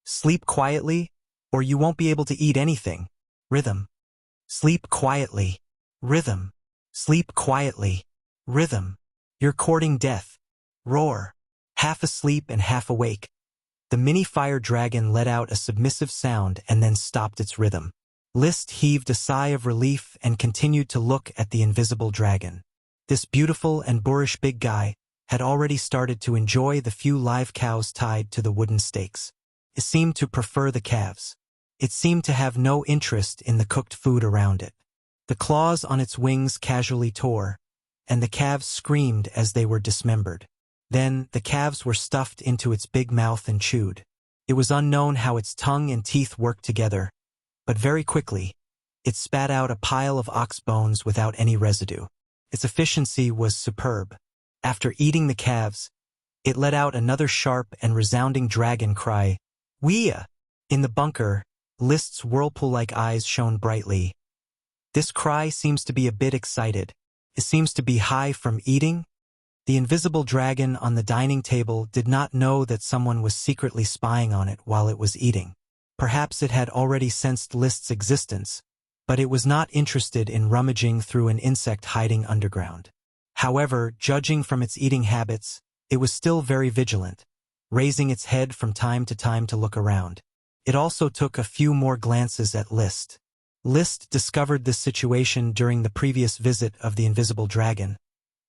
S1: "Sleep quietly, or you won't be able to eat anything." Rhythm. "Sleep quietly." Rhythm. "Sleep quietly." Rhythm. "You're courting death." Roar. Half asleep and half awake. The mini fire dragon let out a submissive sound and then stopped its rhythm. Liszt heaved a sigh of relief and continued to look at the invisible dragon. This beautiful and boorish big guy had already started to enjoy the few live cows tied to the wooden stakes. It seemed to prefer the calves. It seemed to have no interest in the cooked food around it. The claws on its wings casually tore, and the calves screamed as they were dismembered. Then the calves were stuffed into its big mouth and chewed. It was unknown how its tongue and teeth worked together, but very quickly, it spat out a pile of ox bones without any residue. Its efficiency was superb. After eating the calves, it let out another sharp and resounding dragon cry, "Wuxia!" In the bunker, Liszt's whirlpool-like eyes shone brightly. This cry seems to be a bit excited. It seems to be high from eating. The invisible dragon on the dining table did not know that someone was secretly spying on it while it was eating. Perhaps it had already sensed Liszt's existence, but it was not interested in rummaging through an insect hiding underground. However, judging from its eating habits, it was still very vigilant, raising its head from time to look around. It also took a few more glances at Liszt. Liszt discovered this situation during the previous visit of the invisible dragon,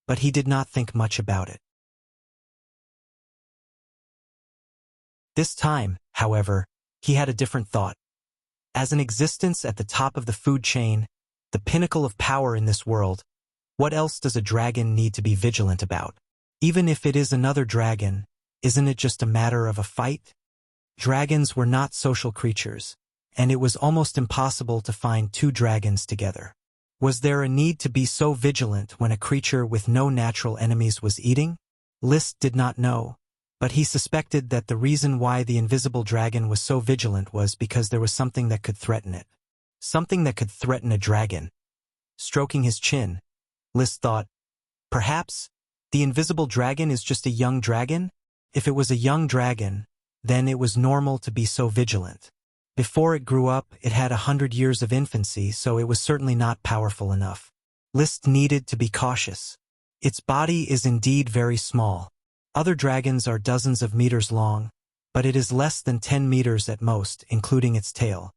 S1: but he did not think much about it. This time, however, he had a different thought. As an existence at the top of the food chain, the pinnacle of power in this world, what else does a dragon need to be vigilant about? Even if it is another dragon, isn't it just a matter of a fight? Dragons were not social creatures, and it was almost impossible to find two dragons together. Was there a need to be so vigilant when a creature with no natural enemies was eating? Liszt did not know, but he suspected that the reason why the invisible dragon was so vigilant was because there was something that could threaten it. Something that could threaten a dragon. Stroking his chin, Liszt thought, perhaps the invisible dragon is just a young dragon? If it was a young dragon, then it was normal to be so vigilant. Before it grew up, it had 100 years of infancy, so it was certainly not powerful enough. Liszt needed to be cautious. Its body is indeed very small. Other dragons are dozens of meters long, but it is less than 10 meters at most, including its tail.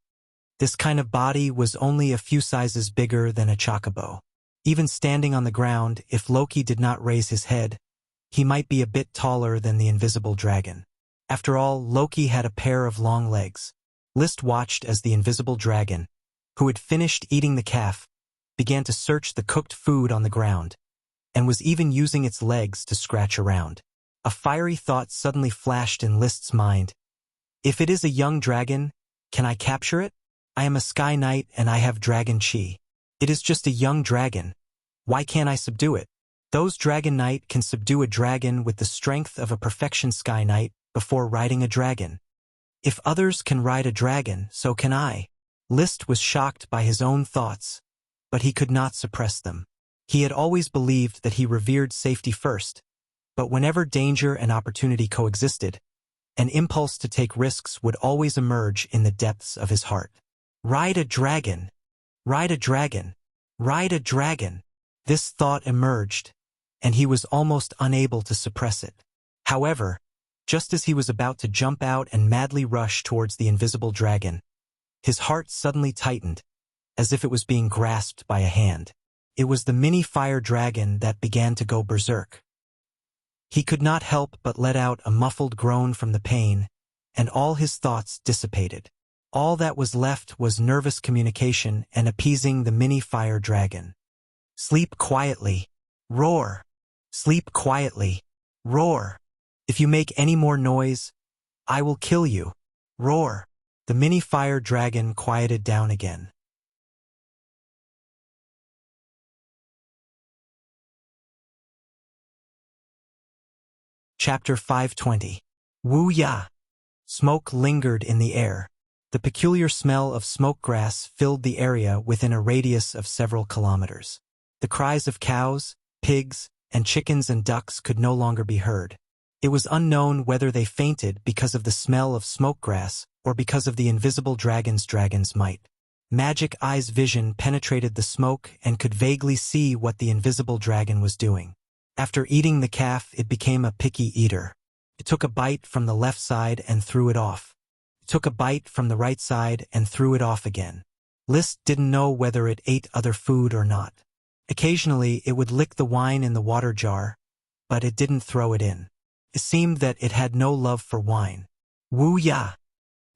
S1: This kind of body was only a few sizes bigger than a chocobo. Even standing on the ground, if Loki did not raise his head, he might be a bit taller than the invisible dragon. After all, Loki had a pair of long legs. Liszt watched as the invisible dragon, who had finished eating the calf, began to search the cooked food on the ground, and was even using its legs to scratch around. A fiery thought suddenly flashed in Liszt's mind. If it is a young dragon, can I capture it? I am a sky knight and I have dragon chi. It is just a young dragon. Why can't I subdue it? Those dragon knight can subdue a dragon with the strength of a perfection sky knight before riding a dragon. If others can ride a dragon, so can I. Liszt was shocked by his own thoughts, but he could not suppress them. He had always believed that he revered safety first, but whenever danger and opportunity coexisted, an impulse to take risks would always emerge in the depths of his heart. Ride a dragon! Ride a dragon! Ride a dragon! This thought emerged, and he was almost unable to suppress it. However, just as he was about to jump out and madly rush towards the invisible dragon, his heart suddenly tightened, as if it was being grasped by a hand. It was the mini fire dragon that began to go berserk. He could not help but let out a muffled groan from the pain, and all his thoughts dissipated. All that was left was nervous communication and appeasing the mini fire dragon. Sleep quietly. Roar. Sleep quietly. Roar. If you make any more noise, I will kill you. Roar. The mini fire dragon quieted down again. Chapter 520. Wuxia. Smoke lingered in the air. The peculiar smell of smoke grass filled the area within a radius of several kilometers. The cries of cows, pigs, and chickens and ducks could no longer be heard. It was unknown whether they fainted because of the smell of smoke grass or because of the invisible dragon's might. Magic Eye's vision penetrated the smoke and could vaguely see what the invisible dragon was doing. After eating the calf, it became a picky eater. It took a bite from the left side and threw it off. It took a bite from the right side and threw it off again. List didn't know whether it ate other food or not. Occasionally, it would lick the wine in the water jar, but it didn't throw it in. It seemed that it had no love for wine. Wuxia!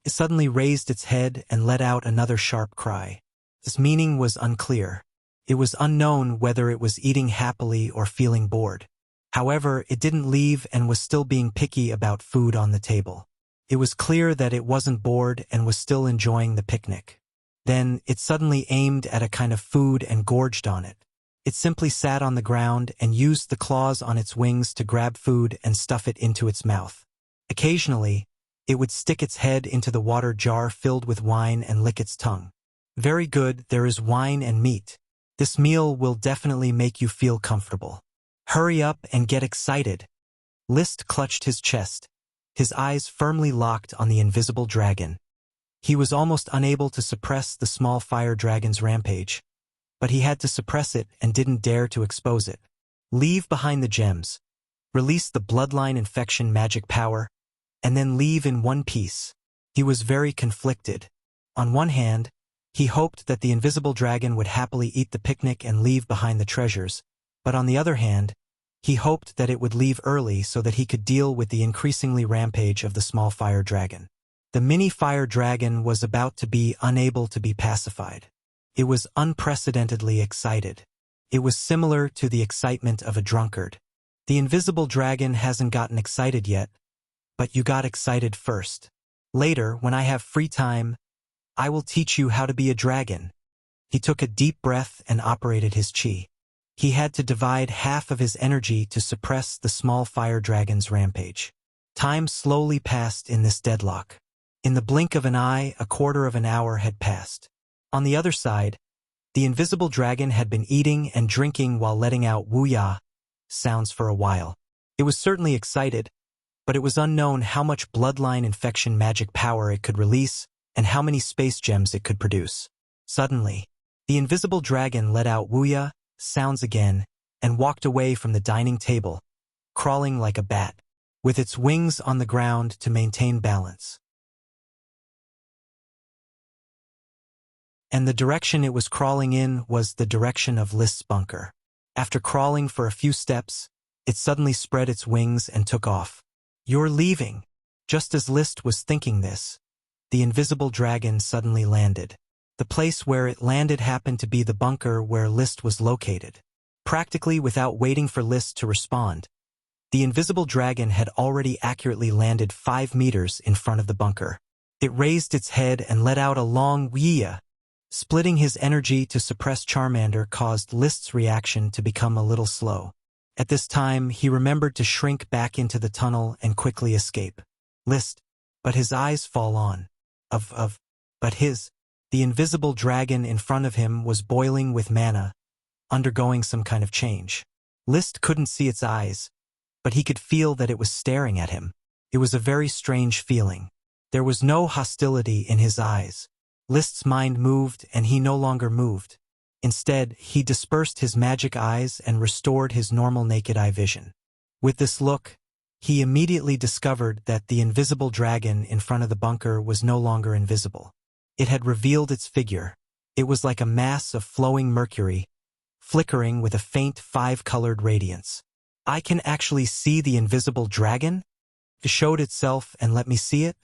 S1: It suddenly raised its head and let out another sharp cry. Its meaning was unclear. It was unknown whether it was eating happily or feeling bored. However, it didn't leave and was still being picky about food on the table. It was clear that it wasn't bored and was still enjoying the picnic. Then, it suddenly aimed at a kind of food and gorged on it. It simply sat on the ground and used the claws on its wings to grab food and stuff it into its mouth. Occasionally, it would stick its head into the water jar filled with wine and lick its tongue. Very good, there is wine and meat. This meal will definitely make you feel comfortable. Hurry up and get excited. List clutched his chest, his eyes firmly locked on the invisible dragon. He was almost unable to suppress the small fire dragon's rampage, but he had to suppress it and didn't dare to expose it. Leave behind the gems, release the bloodline infection magic power, and then leave in one piece. He was very conflicted. On one hand, he hoped that the invisible dragon would happily eat the picnic and leave behind the treasures, but on the other hand, he hoped that it would leave early so that he could deal with the increasingly rampage of the small fire dragon. The mini fire dragon was about to be unable to be pacified. It was unprecedentedly excited. It was similar to the excitement of a drunkard. The invisible dragon hasn't gotten excited yet, but you got excited first. Later, when I have free time, I will teach you how to be a dragon. He took a deep breath and operated his chi. He had to divide half of his energy to suppress the small fire dragon's rampage. Time slowly passed in this deadlock. In the blink of an eye, a quarter of an hour had passed. On the other side, the invisible dragon had been eating and drinking while letting out wuxia sounds for a while. It was certainly excited, but it was unknown how much bloodline infection magic power it could release and how many space gems it could produce. Suddenly, the invisible dragon let out wuxia sounds again and walked away from the dining table, crawling like a bat, with its wings on the ground to maintain balance. And the direction it was crawling in was the direction of List's bunker. After crawling for a few steps, it suddenly spread its wings and took off. "You're leaving." Just as List was thinking this, the invisible dragon suddenly landed. The place where it landed happened to be the bunker where List was located. Practically without waiting for List to respond, the invisible dragon had already accurately landed 5 meters in front of the bunker. It raised its head and let out a long wuxia. Splitting his energy to suppress Charmander caused List's reaction to become a little slow. At this time, he remembered to shrink back into the tunnel and quickly escape. List, but his eyes fall on. The invisible dragon in front of him was boiling with mana, undergoing some kind of change. List couldn't see its eyes, but he could feel that it was staring at him. It was a very strange feeling. There was no hostility in his eyes. List's mind moved, and he no longer moved. Instead, he dispersed his magic eyes and restored his normal naked eye vision. With this look, he immediately discovered that the invisible dragon in front of the bunker was no longer invisible. It had revealed its figure. It was like a mass of flowing mercury, flickering with a faint 5-colored radiance. "I can actually see the invisible dragon? It showed itself and let me see it?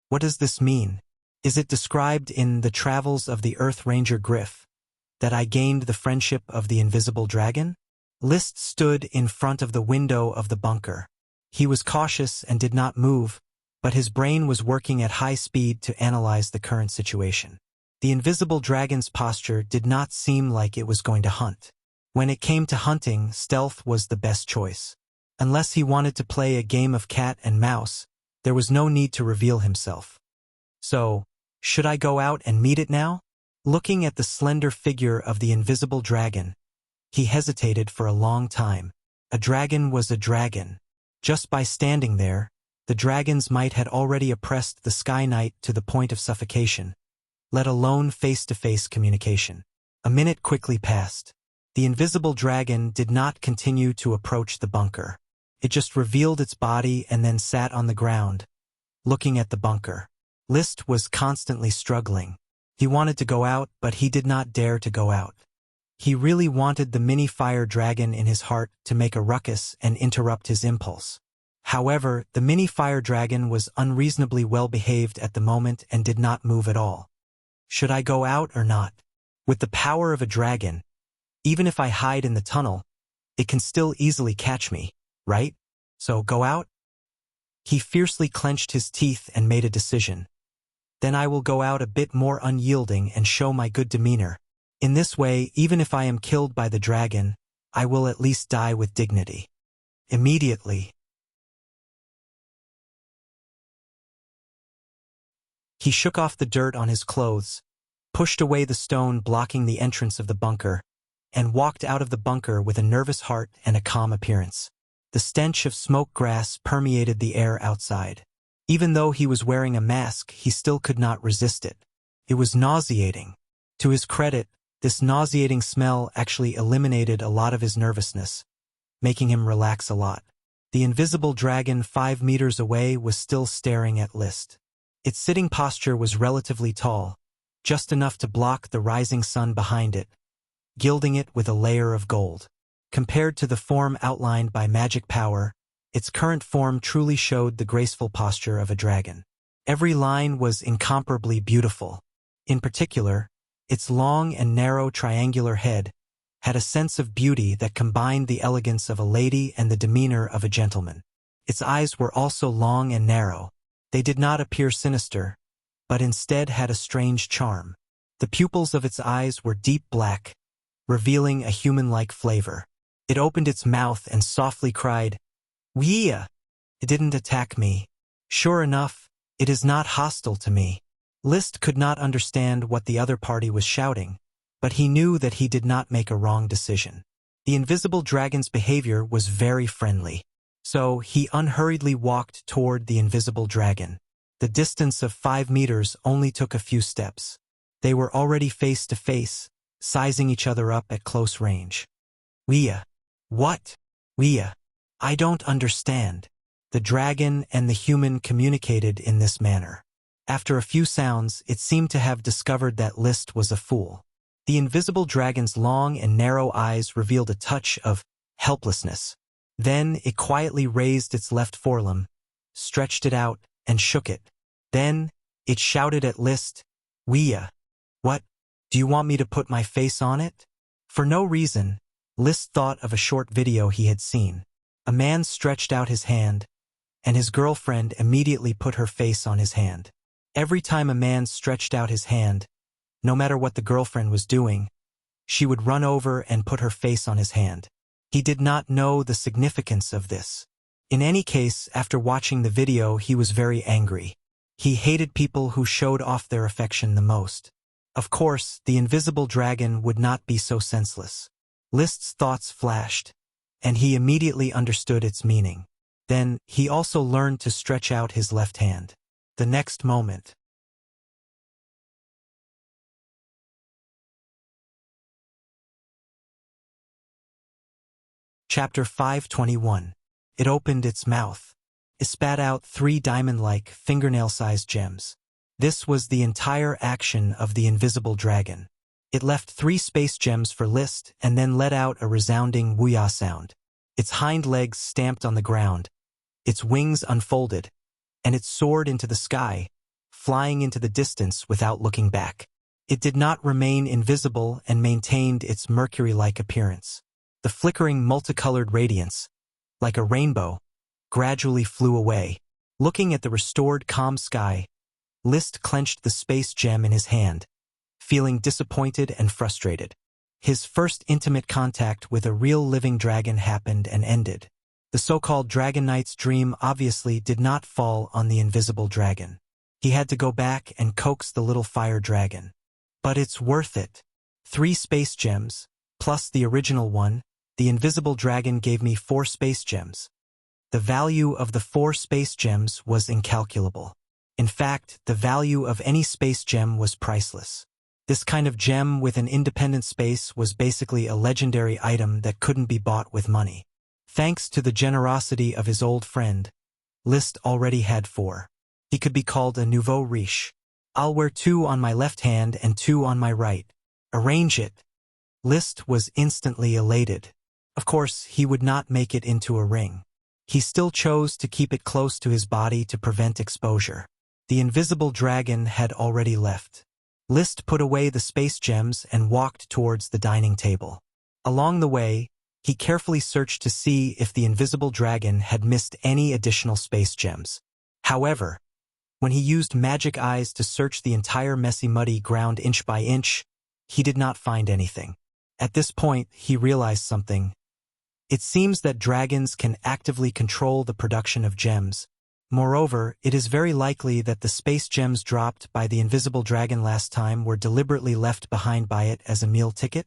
S1: What does this mean? Is it described in the Travels of the Earth Ranger Griff that I gained the friendship of the invisible dragon?" List stood in front of the window of the bunker. He was cautious and did not move, but his brain was working at high speed to analyze the current situation. The invisible dragon's posture did not seem like it was going to hunt. When it came to hunting, stealth was the best choice. Unless he wanted to play a game of cat and mouse, there was no need to reveal himself. So, should I go out and meet it now? Looking at the slender figure of the invisible dragon, he hesitated for a long time. A dragon was a dragon. Just by standing there, the dragon's might had already oppressed the Sky Knight to the point of suffocation, let alone face-to-face communication. A minute quickly passed. The invisible dragon did not continue to approach the bunker. It just revealed its body and then sat on the ground, looking at the bunker. List was constantly struggling. He wanted to go out, but he did not dare to go out. He really wanted the mini fire dragon in his heart to make a ruckus and interrupt his impulse. However, the mini fire dragon was unreasonably well behaved at the moment and did not move at all. Should I go out or not? With the power of a dragon, even if I hide in the tunnel, it can still easily catch me, right? So go out? He fiercely clenched his teeth and made a decision. Then I will go out a bit more unyielding and show my good demeanor. In this way, even if I am killed by the dragon, I will at least die with dignity. Immediately, he shook off the dirt on his clothes, pushed away the stone blocking the entrance of the bunker, and walked out of the bunker with a nervous heart and a calm appearance. The stench of smoke grass permeated the air outside. Even though he was wearing a mask, he still could not resist it. It was nauseating. To his credit, this nauseating smell actually eliminated a lot of his nervousness, making him relax a lot. The invisible dragon 5 meters away was still staring at List. Its sitting posture was relatively tall, just enough to block the rising sun behind it, gilding it with a layer of gold. Compared to the form outlined by magic power, its current form truly showed the graceful posture of a dragon. Every line was incomparably beautiful. In particular, its long and narrow triangular head had a sense of beauty that combined the elegance of a lady and the demeanor of a gentleman. Its eyes were also long and narrow. They did not appear sinister, but instead had a strange charm. The pupils of its eyes were deep black, revealing a human-like flavor. It opened its mouth and softly cried, "Wuxia!" It didn't attack me. Sure enough, it is not hostile to me. List could not understand what the other party was shouting, but he knew that he did not make a wrong decision. The invisible dragon's behavior was very friendly, so he unhurriedly walked toward the invisible dragon. The distance of 5 meters only took a few steps. They were already face to face, sizing each other up at close range. "Wuxia." "What?" "Wuxia, I don't understand." The dragon and the human communicated in this manner. After a few sounds, it seemed to have discovered that List was a fool. The invisible dragon's long and narrow eyes revealed a touch of helplessness. Then it quietly raised its left forelimb, stretched it out, and shook it. Then it shouted at List, "Wuxia, what? Do you want me to put my face on it?" For no reason, List thought of a short video he had seen. A man stretched out his hand, and his girlfriend immediately put her face on his hand. Every time a man stretched out his hand, no matter what the girlfriend was doing, she would run over and put her face on his hand. He did not know the significance of this. In any case, after watching the video, he was very angry. He hated people who showed off their affection the most. Of course, the invisible dragon would not be so senseless. List's thoughts flashed, and he immediately understood its meaning. Then, he also learned to stretch out his left hand. The next moment, Chapter 521. It opened its mouth. It spat out 3 diamond-like, fingernail-sized gems. This was the entire action of the invisible dragon. It left 3 space gems for List and then let out a resounding Wuxia sound. Its hind legs stamped on the ground, its wings unfolded, and it soared into the sky, flying into the distance without looking back. It did not remain invisible and maintained its mercury-like appearance. The flickering multicolored radiance, like a rainbow, gradually flew away. Looking at the restored calm sky, List clenched the space gem in his hand, feeling disappointed and frustrated. His first intimate contact with a real living dragon happened and ended. The so-called Dragon Knight's dream obviously did not fall on the invisible dragon. He had to go back and coax the little fire dragon. But it's worth it. 3 space gems, plus the original one, the invisible dragon gave me 4 space gems. The value of the 4 space gems was incalculable. In fact, the value of any space gem was priceless. This kind of gem with an independent space was basically a legendary item that couldn't be bought with money. Thanks to the generosity of his old friend, Liszt already had 4. He could be called a nouveau riche. I'll wear 2 on my left hand and 2 on my right. Arrange it. Liszt was instantly elated. Of course, he would not make it into a ring. He still chose to keep it close to his body to prevent exposure. The invisible dragon had already left. Liszt put away the space gems and walked towards the dining table. Along the way, he carefully searched to see if the invisible dragon had missed any additional space gems. However, when he used magic eyes to search the entire messy muddy ground inch by inch, he did not find anything. At this point, he realized something. It seems that dragons can actively control the production of gems. Moreover, it is very likely that the space gems dropped by the invisible dragon last time were deliberately left behind by it as a meal ticket.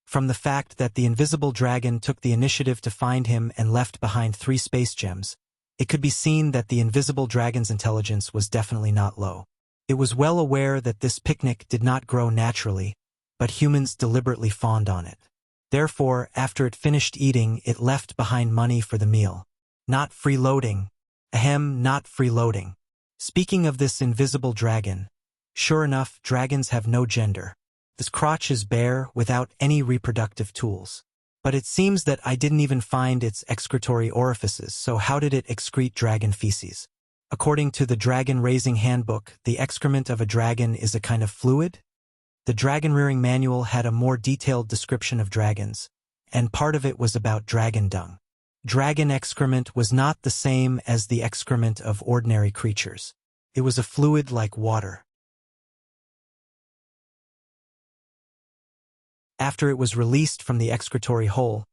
S1: From the fact that the invisible dragon took the initiative to find him and left behind 3 space gems, it could be seen that the invisible dragon's intelligence was definitely not low. It was well aware that this picnic did not grow naturally, but humans deliberately fawned on it. Therefore, after it finished eating, it left behind money for the meal. Not freeloading. Ahem, not freeloading. Speaking of this invisible dragon, sure enough, dragons have no gender. This crotch is bare without any reproductive tools. But it seems that I didn't even find its excretory orifices, so how did it excrete dragon feces? According to the Dragon Raising Handbook, the excrement of a dragon is a kind of fluid. The Dragon Rearing Manual had a more detailed description of dragons, and part of it was about dragon dung. Dragon excrement was not the same as the excrement of ordinary creatures. It was a fluid like water. After it was released from the excretory hole,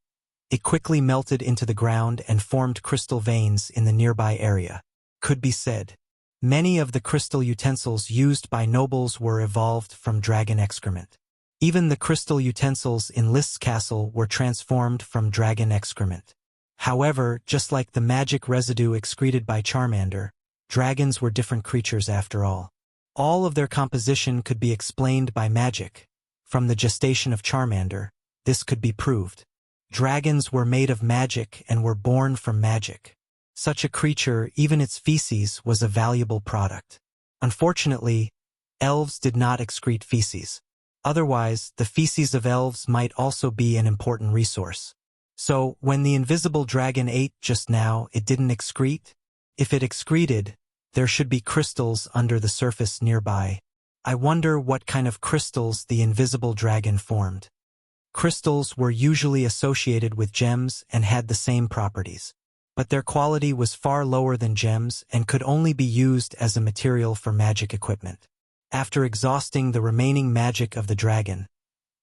S1: it quickly melted into the ground and formed crystal veins in the nearby area. Could be said, many of the crystal utensils used by nobles were evolved from dragon excrement. Even the crystal utensils in Liszt's castle were transformed from dragon excrement. However, just like the magic residue excreted by Charmander, dragons were different creatures after all. All of their composition could be explained by magic. From the gestation of Charmander, this could be proved. Dragons were made of magic and were born from magic. Such a creature, even its feces, was a valuable product. Unfortunately, elves did not excrete feces. Otherwise, the feces of elves might also be an important resource. So, when the invisible dragon ate just now, it didn't excrete? If it excreted, there should be crystals under the surface nearby. I wonder what kind of crystals the invisible dragon formed. Crystals were usually associated with gems and had the same properties. But their quality was far lower than gems and could only be used as a material for magic equipment. After exhausting the remaining magic of the dragon,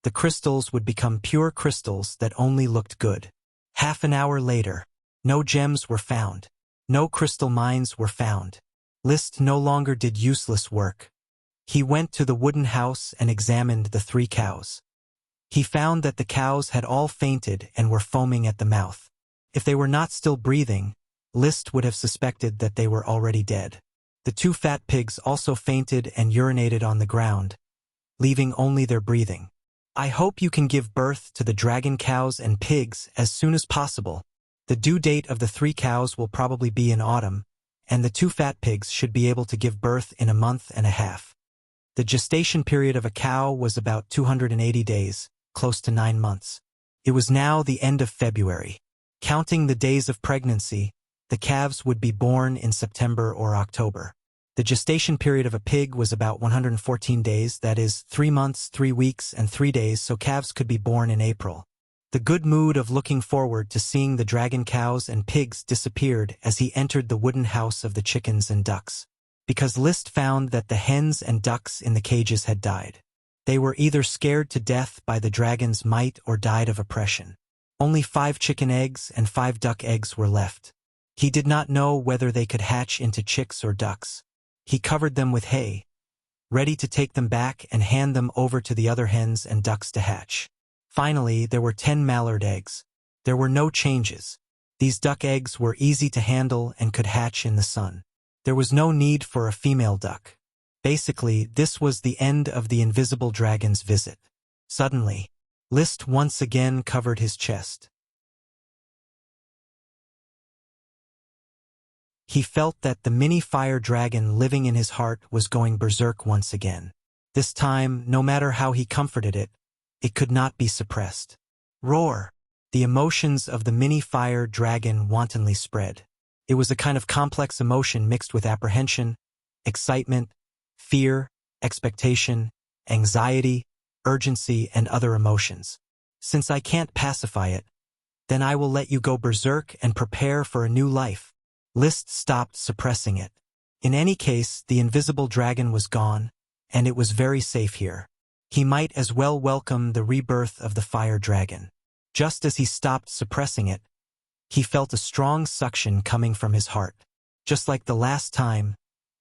S1: the crystals would become pure crystals that only looked good. Half an hour later, no gems were found. No crystal mines were found. Liszt no longer did useless work. He went to the wooden house and examined the 3 cows. He found that the cows had all fainted and were foaming at the mouth. If they were not still breathing, Liszt would have suspected that they were already dead. The 2 fat pigs also fainted and urinated on the ground, leaving only their breathing. I hope you can give birth to the dragon cows and pigs as soon as possible. The due date of the 3 cows will probably be in autumn, and the 2 fat pigs should be able to give birth in a month and a half. The gestation period of a cow was about 280 days, close to 9 months. It was now the end of February. Counting the days of pregnancy, the calves would be born in September or October. The gestation period of a pig was about 114 days, that is, 3 months, 3 weeks, and 3 days, so calves could be born in April. The good mood of looking forward to seeing the dragon cows and pigs disappeared as he entered the wooden house of the chickens and ducks. Because Liszt found that the hens and ducks in the cages had died. They were either scared to death by the dragon's might or died of oppression. Only 5 chicken eggs and 5 duck eggs were left. He did not know whether they could hatch into chicks or ducks. He covered them with hay, ready to take them back and hand them over to the other hens and ducks to hatch. Finally, there were 10 mallard eggs. There were no changes. These duck eggs were easy to handle and could hatch in the sun. There was no need for a female duck. Basically, this was the end of the invisible dragon's visit. Suddenly, List once again covered his chest. He felt that the mini fire dragon living in his heart was going berserk once again. This time, no matter how he comforted it, it could not be suppressed. Roar! The emotions of the mini fire dragon wantonly spread. It was a kind of complex emotion mixed with apprehension, excitement, fear, expectation, anxiety, urgency, and other emotions. Since I can't pacify it, then I will let you go berserk and prepare for a new life. List stopped suppressing it. In any case, the invisible dragon was gone, and it was very safe here. He might as well welcome the rebirth of the fire dragon. Just as he stopped suppressing it, he felt a strong suction coming from his heart. Just like the last time,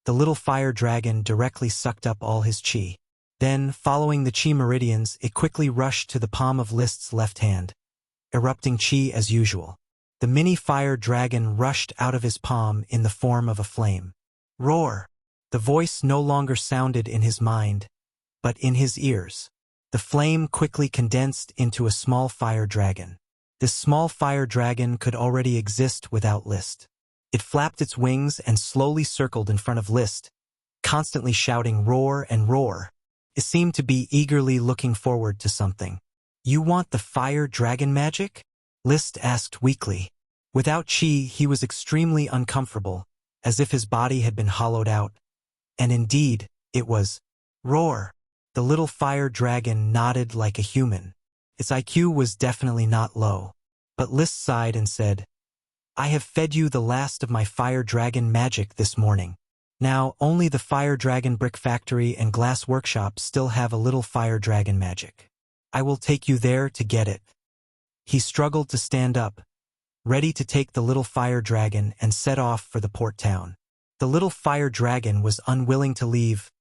S1: the little fire dragon directly sucked up all his chi. Then, following the chi meridians, it quickly rushed to the palm of List's left hand, erupting chi as usual. The mini fire dragon rushed out of his palm in the form of a flame. Roar! The voice no longer sounded in his mind, but in his ears. The flame quickly condensed into a small fire dragon. This small fire dragon could already exist without List. It flapped its wings and slowly circled in front of List, constantly shouting roar and roar. It seemed to be eagerly looking forward to something. You want the fire dragon magic? List asked weakly. Without chi, he was extremely uncomfortable, as if his body had been hollowed out. And indeed, it was. Roar! The little fire dragon nodded like a human. Its IQ was definitely not low. But List sighed and said, I have fed you the last of my fire dragon magic this morning. Now, only the fire dragon brick factory and glass workshop still have a little fire dragon magic. I will take you there to get it. He struggled to stand up, ready to take the little fire dragon and set off for the port town. The little fire dragon was unwilling to leave.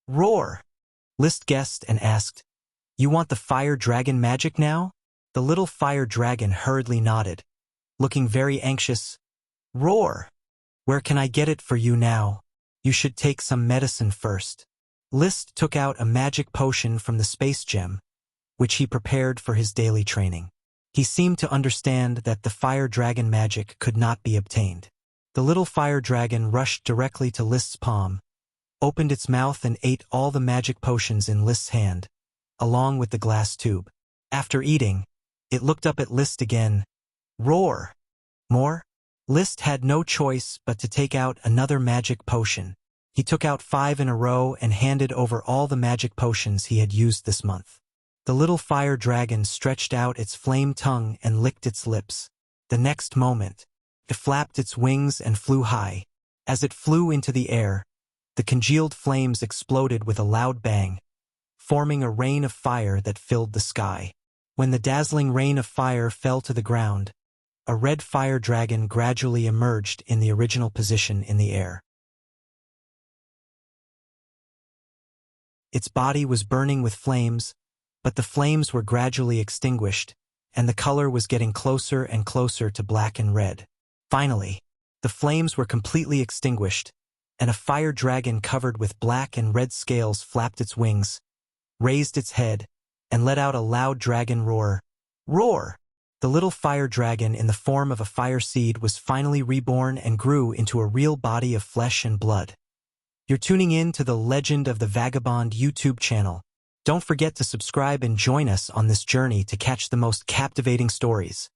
S1: Roar! List guessed and asked, You want the fire dragon magic now? The little fire dragon hurriedly nodded, looking very anxious. Roar! Where can I get it for you now? You should take some medicine first. List took out a magic potion from the space gem, which he prepared for his daily training. He seemed to understand that the fire dragon magic could not be obtained. The little fire dragon rushed directly to List's palm, opened its mouth and ate all the magic potions in List's hand, along with the glass tube. After eating, it looked up at List again. Roar! More? List had no choice but to take out another magic potion. He took out 5 in a row and handed over all the magic potions he had used this month. The little fire dragon stretched out its flame tongue and licked its lips. The next moment, it flapped its wings and flew high. As it flew into the air, the congealed flames exploded with a loud bang, forming a rain of fire that filled the sky. When the dazzling rain of fire fell to the ground, a red fire dragon gradually emerged in the original position in the air. Its body was burning with flames, but the flames were gradually extinguished, and the color was getting closer and closer to black and red. Finally, the flames were completely extinguished, and a fire dragon covered with black and red scales flapped its wings, raised its head, and let out a loud dragon roar. Roar! The little fire dragon in the form of a fire seed was finally reborn and grew into a real body of flesh and blood. You're tuning in to the Legend of the Vagabond YouTube channel. Don't forget to subscribe and join us on this journey to catch the most captivating stories.